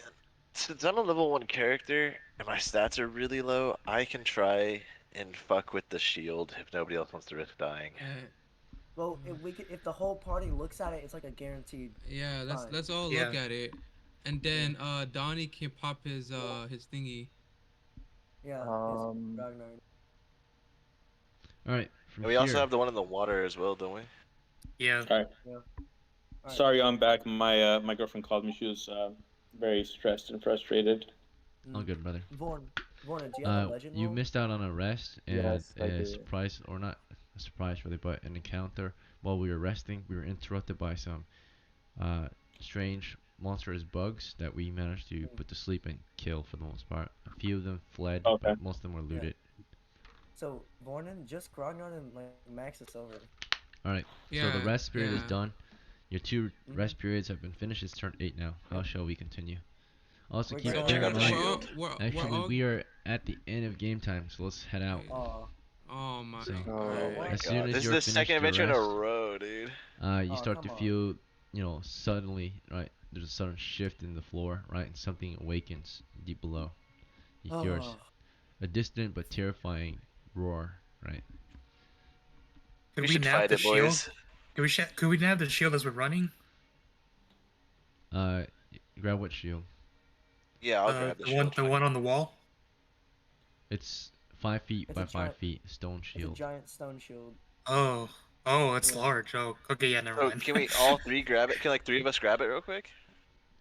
Since I'm a level 1 character and my stats are really low, I can try and fuck with the shield if nobody else wants to risk dying. Well, if the whole party looks at it, it's like a guaranteed. Yeah, fine. let's all look at it, and then Donnie can pop his thingy. Yeah. Um. Ragnar. All right. And we also have the one in the water as well, don't we? Yeah. Alright. Yeah. Sorry, I'm back. My girlfriend called me. She was very stressed and frustrated. All good, brother. Vorn, do you have a legend You roll? missed out on a rest and Yes, I a do. surprise, or not a surprise really, but an encounter while we were resting. We were interrupted by some uh, strange monstrous bugs that we managed to put to sleep and kill for the most part. A few of them fled, Okay. but most of them were Yeah. looted. So Vornan, just Grognard and like Max is over. Alright, so the Yeah, rest period is yeah. done. Your 2 Mhm. rest periods have been finished. It's turn 8 now. How Yep. shall we continue? Also We're keep We're gonna gonna check bear in out the mind, shield. We're actually all. we are at the end of game time, so let's head out. Wait. Oh, Oh my. So Oh, Oh Alright. my as what? soon god. as This is you're the finished second your adventure in a rest, row, dude. you Oh, start to come on. feel, suddenly, right, there's a sudden shift in the floor, right, and something awakens deep below. You hear Oh, a distant but terrifying roar, right? Could We we should nab fight the it, shield? boys. Could we nab the shield as we're running? Uh, grab what shield? Yeah, I'll grab the The one shield. the one on the wall. It's 5 feet it's by a giant. 5 feet, stone It's a shield. giant stone shield. Oh, oh, it's Yeah. large. Oh, okay, yeah, never So mind. can we all three grab it? Can like three of us grab it real quick?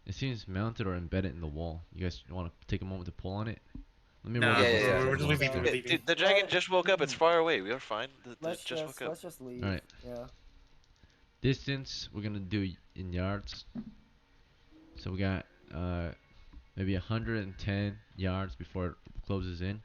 It seems mounted or embedded in the wall. You guys want to take a moment to pull on it? Let me roll Nah, Yeah, the yeah, distance yeah. we're as just well. leaving. We're leaving. Dude, the dragon just woke up. It's far away. We are fine. Let's Just woke up. just leave. Alright. Yeah. Distance, we're gonna do in yards. So we got maybe 110 yards before it closes in,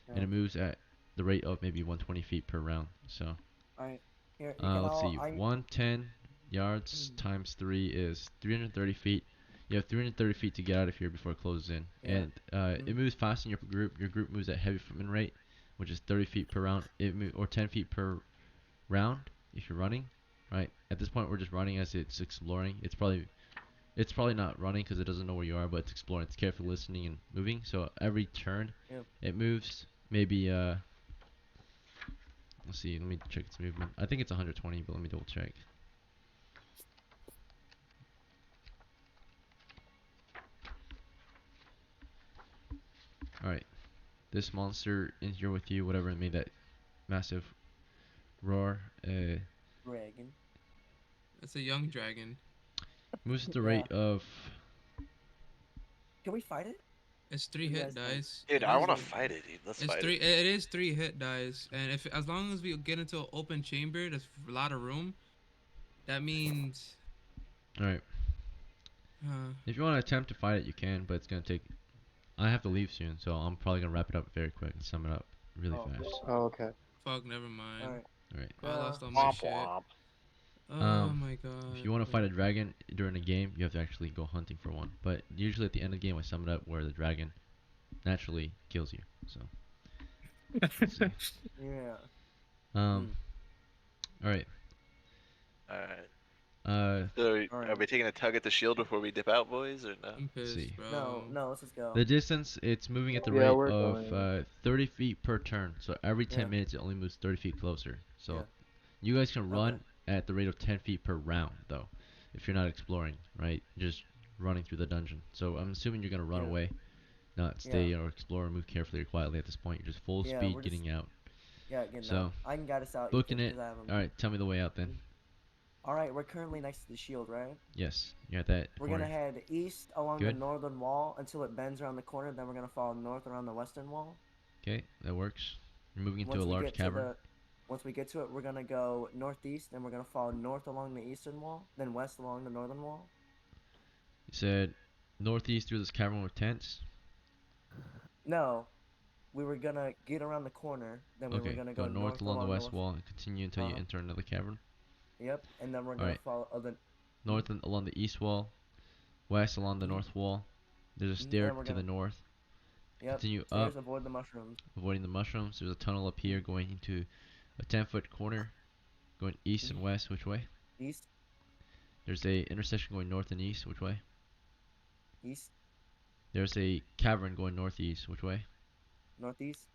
and Yeah. it moves at the rate of maybe 120 feet per round. So All right. Here, you can let's all. see, 110 yards times 3 is 330 feet. You have 330 feet to get out of here before it closes in, Yeah. and it moves fast in your group. Your group moves at heavy footman rate, which is 30 feet per round. Or 10 feet per round if you're running. Right. At this point, we're just running as it's exploring. It's probably not running because it doesn't know where you are, but it's exploring. It's carefully listening and moving. So every turn, Yep. it moves. Maybe let's see. Let me check its movement. I think it's 120, but let me double check. All right. This monster in here with you, whatever made that massive roar, Dragon. That's a young dragon. moves at the Yeah. rate of. Can we fight it? It's 3 You hit guys think? dice. Dude, It I is- want to fight it, dude. Let's It's fight three. it. It is 3 hit dice, and if as long as we get into an open chamber, there's a lot of room. That means. All right. If you want to attempt to fight it, you can, but it's gonna take. I have to leave soon, so I'm probably gonna wrap it up very quick and sum it up really Oh. fast. Oh, okay. Fuck, never mind. All right. All right. I lost all my Womp shit. womp. Oh my god. If you want to fight a dragon during a game, you have to actually go hunting for one. But usually at the end of the game, I sum it up where the dragon naturally kills you. So. Let's see. Yeah. All right. Alright. Uh, So, are we taking a tug at the shield before we dip out, boys, or no? I'm pissed, see. bro. No, let's just go. the distance, it's moving at the Yeah, rate we're of going. 30 feet per turn. So every 10 Yeah. minutes, it only moves 30 feet closer. So Yeah. you guys can run Okay. at the rate of 10 feet per round, though, if you're not exploring, right? Just running through the dungeon. So I'm assuming you're gonna run Yeah. away, not stay or explore or move carefully or quietly at this point. You're just full Yeah, speed we're getting out. Yeah, getting So, out. I can guide us out. Booking Ethan, it. 'cause I have 'em. All right, tell me the way out then. All right, we're currently next to the shield, right? Yes, you're at that We're corner. gonna head east along the Good. northern wall until it bends around the corner. Then we're gonna follow north around the western wall. Okay, that works. You're moving into Once a we large get cavern. to the, once we get to it, we're gonna go northeast. Then we're gonna follow north along the eastern wall. Then west along the northern wall. You said northeast through this cavern with tents. No, we were gonna get around the corner. Then we were Okay, gonna go go north along the west west. wall and continue until you Uh-huh. enter another cavern. Yep, and then we're All gonna right. follow. The North along the east wall, west along the north wall. There's a Mhm, stair and we're to the gonna- north. Yep. Continue Stairs, up, avoid the mushrooms. avoiding the mushrooms. There's a tunnel up here going into a 10-foot corner, going east and west. Which way? East, There's a intersection going north and east. Which way? east, There's a cavern going northeast. Which way? northeast,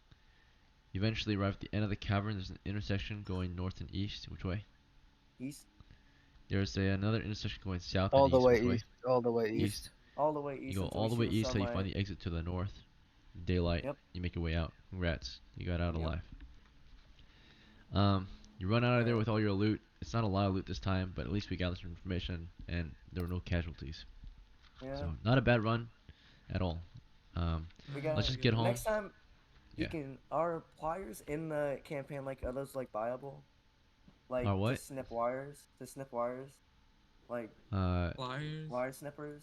You eventually arrive at the end of the cavern. There's an intersection going north and east. Which way? east, There's another intersection going south All and the east. way Which way? east. All the way East. east. all the way east. You go until all we the see way the east till you find sunlight. the exit to the north. Daylight. Yep. You make your way out. Congrats. You got out Yep. alive. You run out of there with all your loot. It's not a lot of loot this time, but at least we gathered some information and there were no casualties. Yeah. So not a bad run at all. We got. Let's just get home. Next time, Yeah. Are pliers in the campaign like are those like viable? Like Or to what? snip wires? Like Flyers. wire snippers?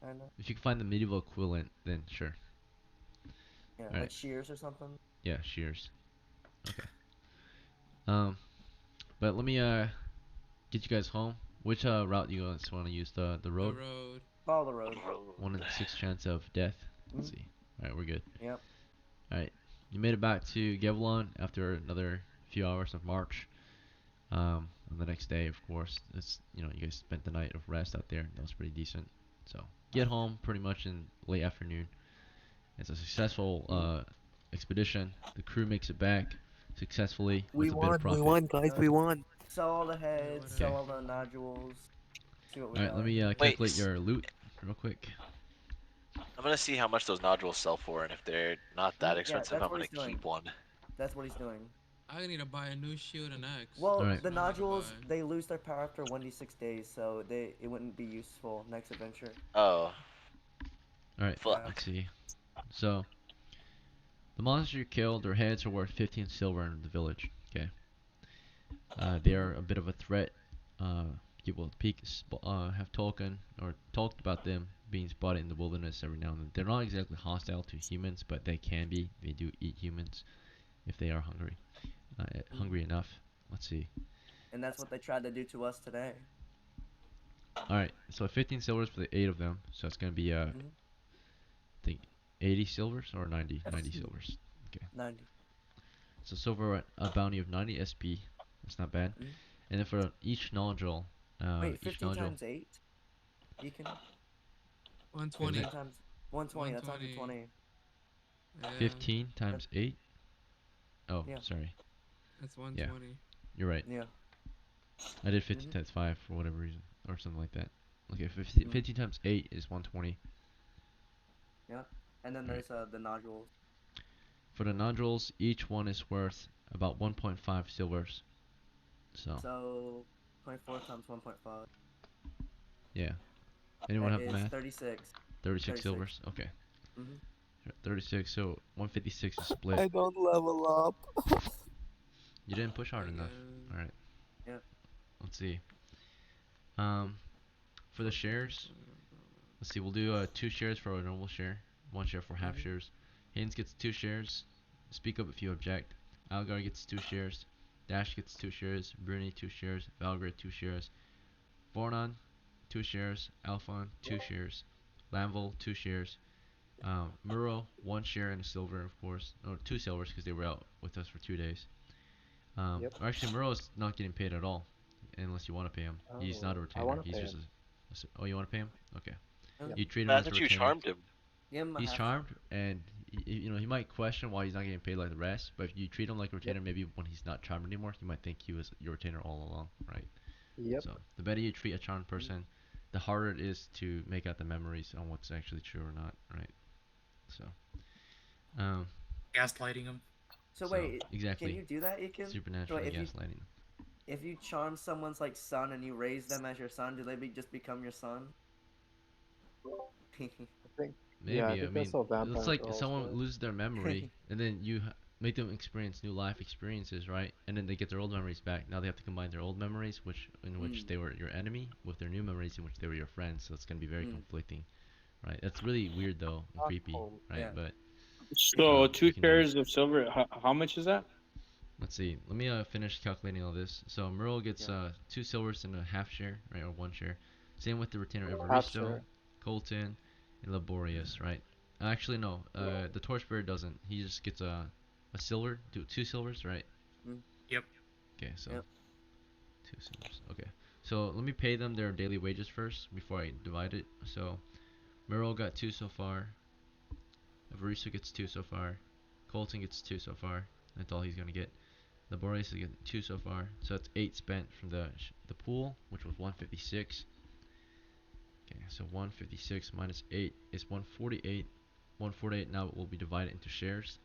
Kinda. If you can find the medieval equivalent, then sure. Yeah, All like right. shears or something. Yeah, shears. Okay. But let me get you guys home. Which route you guys want to use? The The road? road. Follow the road. 1 in 6 chance of death. Let's see. All right, we're good. Yep. All right, you made it back to Gevlon after another few hours of march. On the next day, of course, it's you guys spent the night of rest out there. That was pretty decent. So get home pretty much in late afternoon. It's a successful expedition. The crew makes it back successfully with a bit of We profit. won, guys, we won. Sell all the Yeah, heads, Okay. sell all whatever. the nodules. See what we All right, got. let me Wait, calculate your loot real quick. I'm gonna see how much those nodules sell for, and if they're not that Yeah, expensive, that's I'm what gonna he's doing. keep one. That's what he's doing. I need to buy a new shield and axe. Well, Alright. the That's what I need to nodules buy. they lose their power after 1d6 days, so it wouldn't be useful next adventure. Oh, All right, Yeah. let's see. So the monsters you killed, their heads are worth 15 silver in the village. Okay. They are a bit of a threat. People have talked about them being spotted in the wilderness every now and then. They're not exactly hostile to humans, but they can be. They do eat humans if they are hungry enough. Let's see. And that's what they tried to do to us today. All right, so 15 silvers for the 8 of them. So it's gonna be I Mhm. think 80 silvers or 90 silvers. Okay. 90. So silver a bounty of 90 SP. That's not bad. Mhm. And then for each nodule, Wait, each 15 nodule. times 8? You can 120. 15 times 120. That's 120. Yeah, 15 times 8. Oh, Yeah. sorry. that's Yeah, 120. you're right. Yeah. I did 15 Mhm. times 5 for whatever reason, or something like that. Okay, Mhm. 15 times 8 is 120. Yeah. And then All right. there's the nodules. For the nodules, each one is worth about 1.5 silvers. So 24 times 1.5. Yeah. Anyone That have the is math? 36. 36 36. silvers. Okay. Mhm. 36. So 156 is split. I don't level up. You didn't push hard I enough. guess. All right. Yeah. Let's see. For the shares, let's see. We'll do 2 shares for a normal share, 1 share for half Mhm. shares. Haynes gets 2 shares. Speak up if you object. Algar gets 2 shares. Dash gets 2 shares. Bruni 2 shares. Valgrid 2 shares. Vornon 2 shares. Alphon 2 shares. Lamvel 2 shares. Muro 1 share and a silver, of course. Or 2 silvers because they were out with us for 2 days. Yep. Or actually, Muro's not getting paid at all, unless you want to pay him. He's not a Oh, I retainer. want to He's pay just him. oh, you want to pay him? Okay. Yep. You treat him but I as a thought you retainer. charmed him. Give him a He's half. charmed, and he might question why he's not getting paid like the rest. But if you treat him like a retainer, Yep. maybe when he's not charmed anymore, you might think he was your retainer all along, right? Yep. So the better you treat a charmed person, the harder it is to make out the memories on what's actually true or not, right? So, um, Gaslighting him. So so wait, exactly, can you do that, Ikin? So supernaturally wait, gaslighting. if you charm someone's like son and you raise them as your son, do they just become your son? I think. Yeah, I Maybe. I think that's mean, how it's vampire like girls someone work. loses their memory, and then make them experience new life experiences, right? And then they get their old memories back. Now they have to combine their old memories, in which they were your enemy, with their new memories in which they were your friends. So it's gonna be very conflicting, right? That's really weird though and creepy, right? Yeah. But So you 2 can do it. shares of silver. How much is that? Let's see. Let me finish calculating all this. So Merle gets Yeah. 2 silvers and a half share, right, or 1 share. Same with the retainer Half Evaristo, share. Colton, and Laborious, right? Actually, no. The Torchbearer doesn't. He just gets a silver, 2 silvers, right? Yep. Okay, so Yep. 2 silvers. Okay. So let me pay them their daily wages first before I divide it. So Merle got 2 so far. Evaristo gets 2 so far. Colton gets 2 so far. That's all he's gonna get. Laborious is getting 2 so far, so that's 8 spent from the pool, which was 156. Okay, so 156 minus 8 is 148. 148 now will be divided into shares.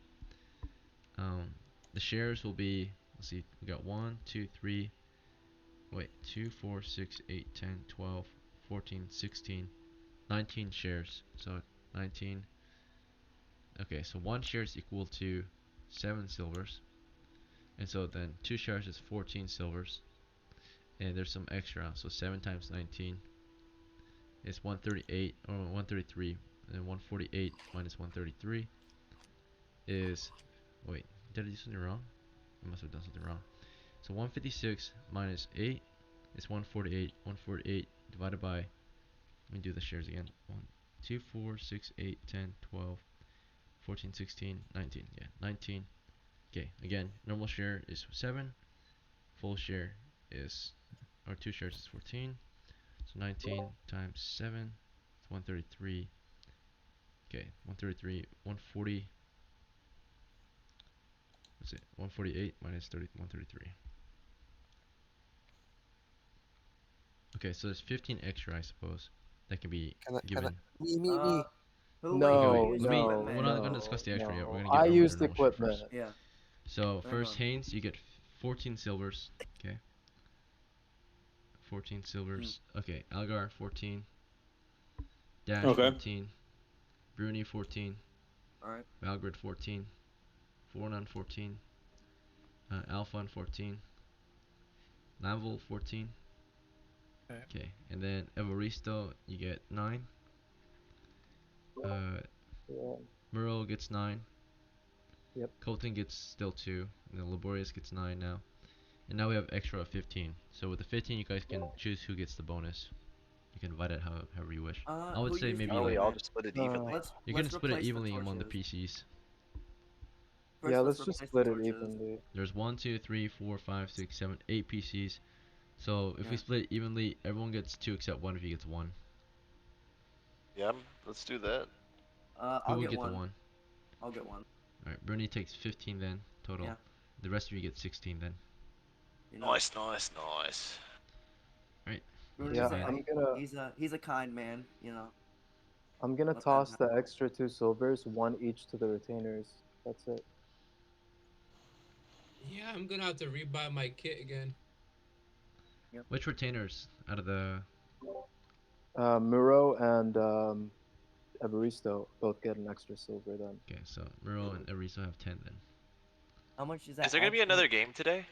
The shares will be, let's see, we got 1, 2, 3, wait, 2, 4, 6, 8, 10, 12, 14, 16, 19 shares. So 19, Okay, so 1 share is equal to 7 silvers. And so then 2 shares is 14 silvers. And there's some extra, so 7 times 19 is 138, or 133. And 148 minus 133 is, wait, did I do something wrong? I must have done something wrong. So 156 minus 8 is 148. 148 divided by, let me do the shares again. 1, 2, 4, 6, 8, 10, 12, 14, 16, 19. Yeah, 19. Okay, again, normal share is 7. Full share is, or 2 shares is 14. So 19 times 7 is 133. Okay, 133, 140. What's it? 148 minus 133. Okay, so there's 15 extra, I suppose, that can be Can I? given. Me. Who Okay, wait? Who No, wait. used Let me. no, We're equipment? not going to discuss the extra yet. We're no. going to I get over the used normal share equipment. first. Yeah. So Hang first, on. Haynes, you get 14 silvers. Okay. 14 silvers. Okay, Algar 14. Dash Okay. 14. Bruni 14. All right. Valgrid 14. Fornan 14. Alphon 14. Lamvel 14. Okay. Okay, and then Evaristo, you get 9. Uh, Yeah. Muro gets 9. Yep. Colton gets still 2. And then Laborious gets 9 now. And now we have extra of 15. So with the 15, you guys can choose who gets the bonus. You can divide it however you wish. I would Who say used maybe Why don't we like all equipment? just split it Uh, evenly? you're gonna Let's split it replace the evenly among the torches. PCs. Yeah, First, let's let's just replace the split it torches. evenly. There's 1, 2, 3, 4, 5, 6, 7, 8 PCs. So if we Yeah. split it evenly, everyone gets 2 except one of you gets 1. Yeah, let's do that. Who I'll would get get the one. 1? I'll get one. Alright, Bernie takes 15 then, total. Yeah. The rest of you get 16 then. You know, Nice, nice, nice. Alright. Yeah, Then he's a kind man. You know. I'm gonna Let them toss the extra 2 silvers, 1 each to the retainers. That's it. Yeah, I'm gonna have to rebuy my kit again. Yep. which retainers out of the Muro and Evaristo both get an extra silver then. Okay, so Muro and Ariso have 10 then. How much is that? Is there gonna be another game today?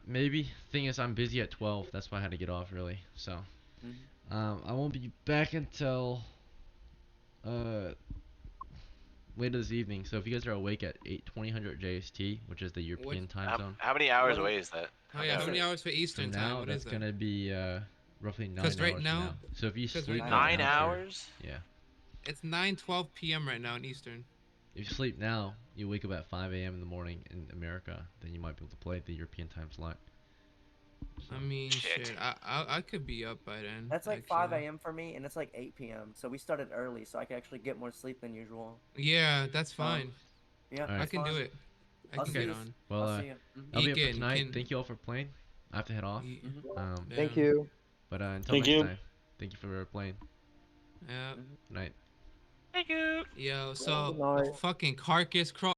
Maybe. Thing is, I'm busy at 12. That's why I had to get off early. So, I won't be back until later this evening. So if you guys are awake at 8:20 JST, which is the European time zone, How many hours away is that? Oh yeah, how many hours for Eastern from time? now What that's is that? gonna be roughly 9 Because hours right from now, now. So if you because sleep right now, now, 9 hours? yeah. it's 9:12 p.m. right now in Eastern. If you sleep now, you wake up at 5 a.m. in the morning in America, then you might be able to play the European time slot. I mean, shit, I could be up by then. That's like actually. 5 a.m. for me, and it's like 8 p.m. So we started early, so I can actually get more sleep than usual. Yeah, that's fine. Yeah, Alright. I can do it. I I'll can see get you. on. Well, I'll see you. that'll be it for Egan, tonight. Thank you all for playing. I have to head off. Thank you. But until Thank next you. time, thank you for playing. Yeah. Good night. Thank you. Yo, Good so night. fucking carcass crawl.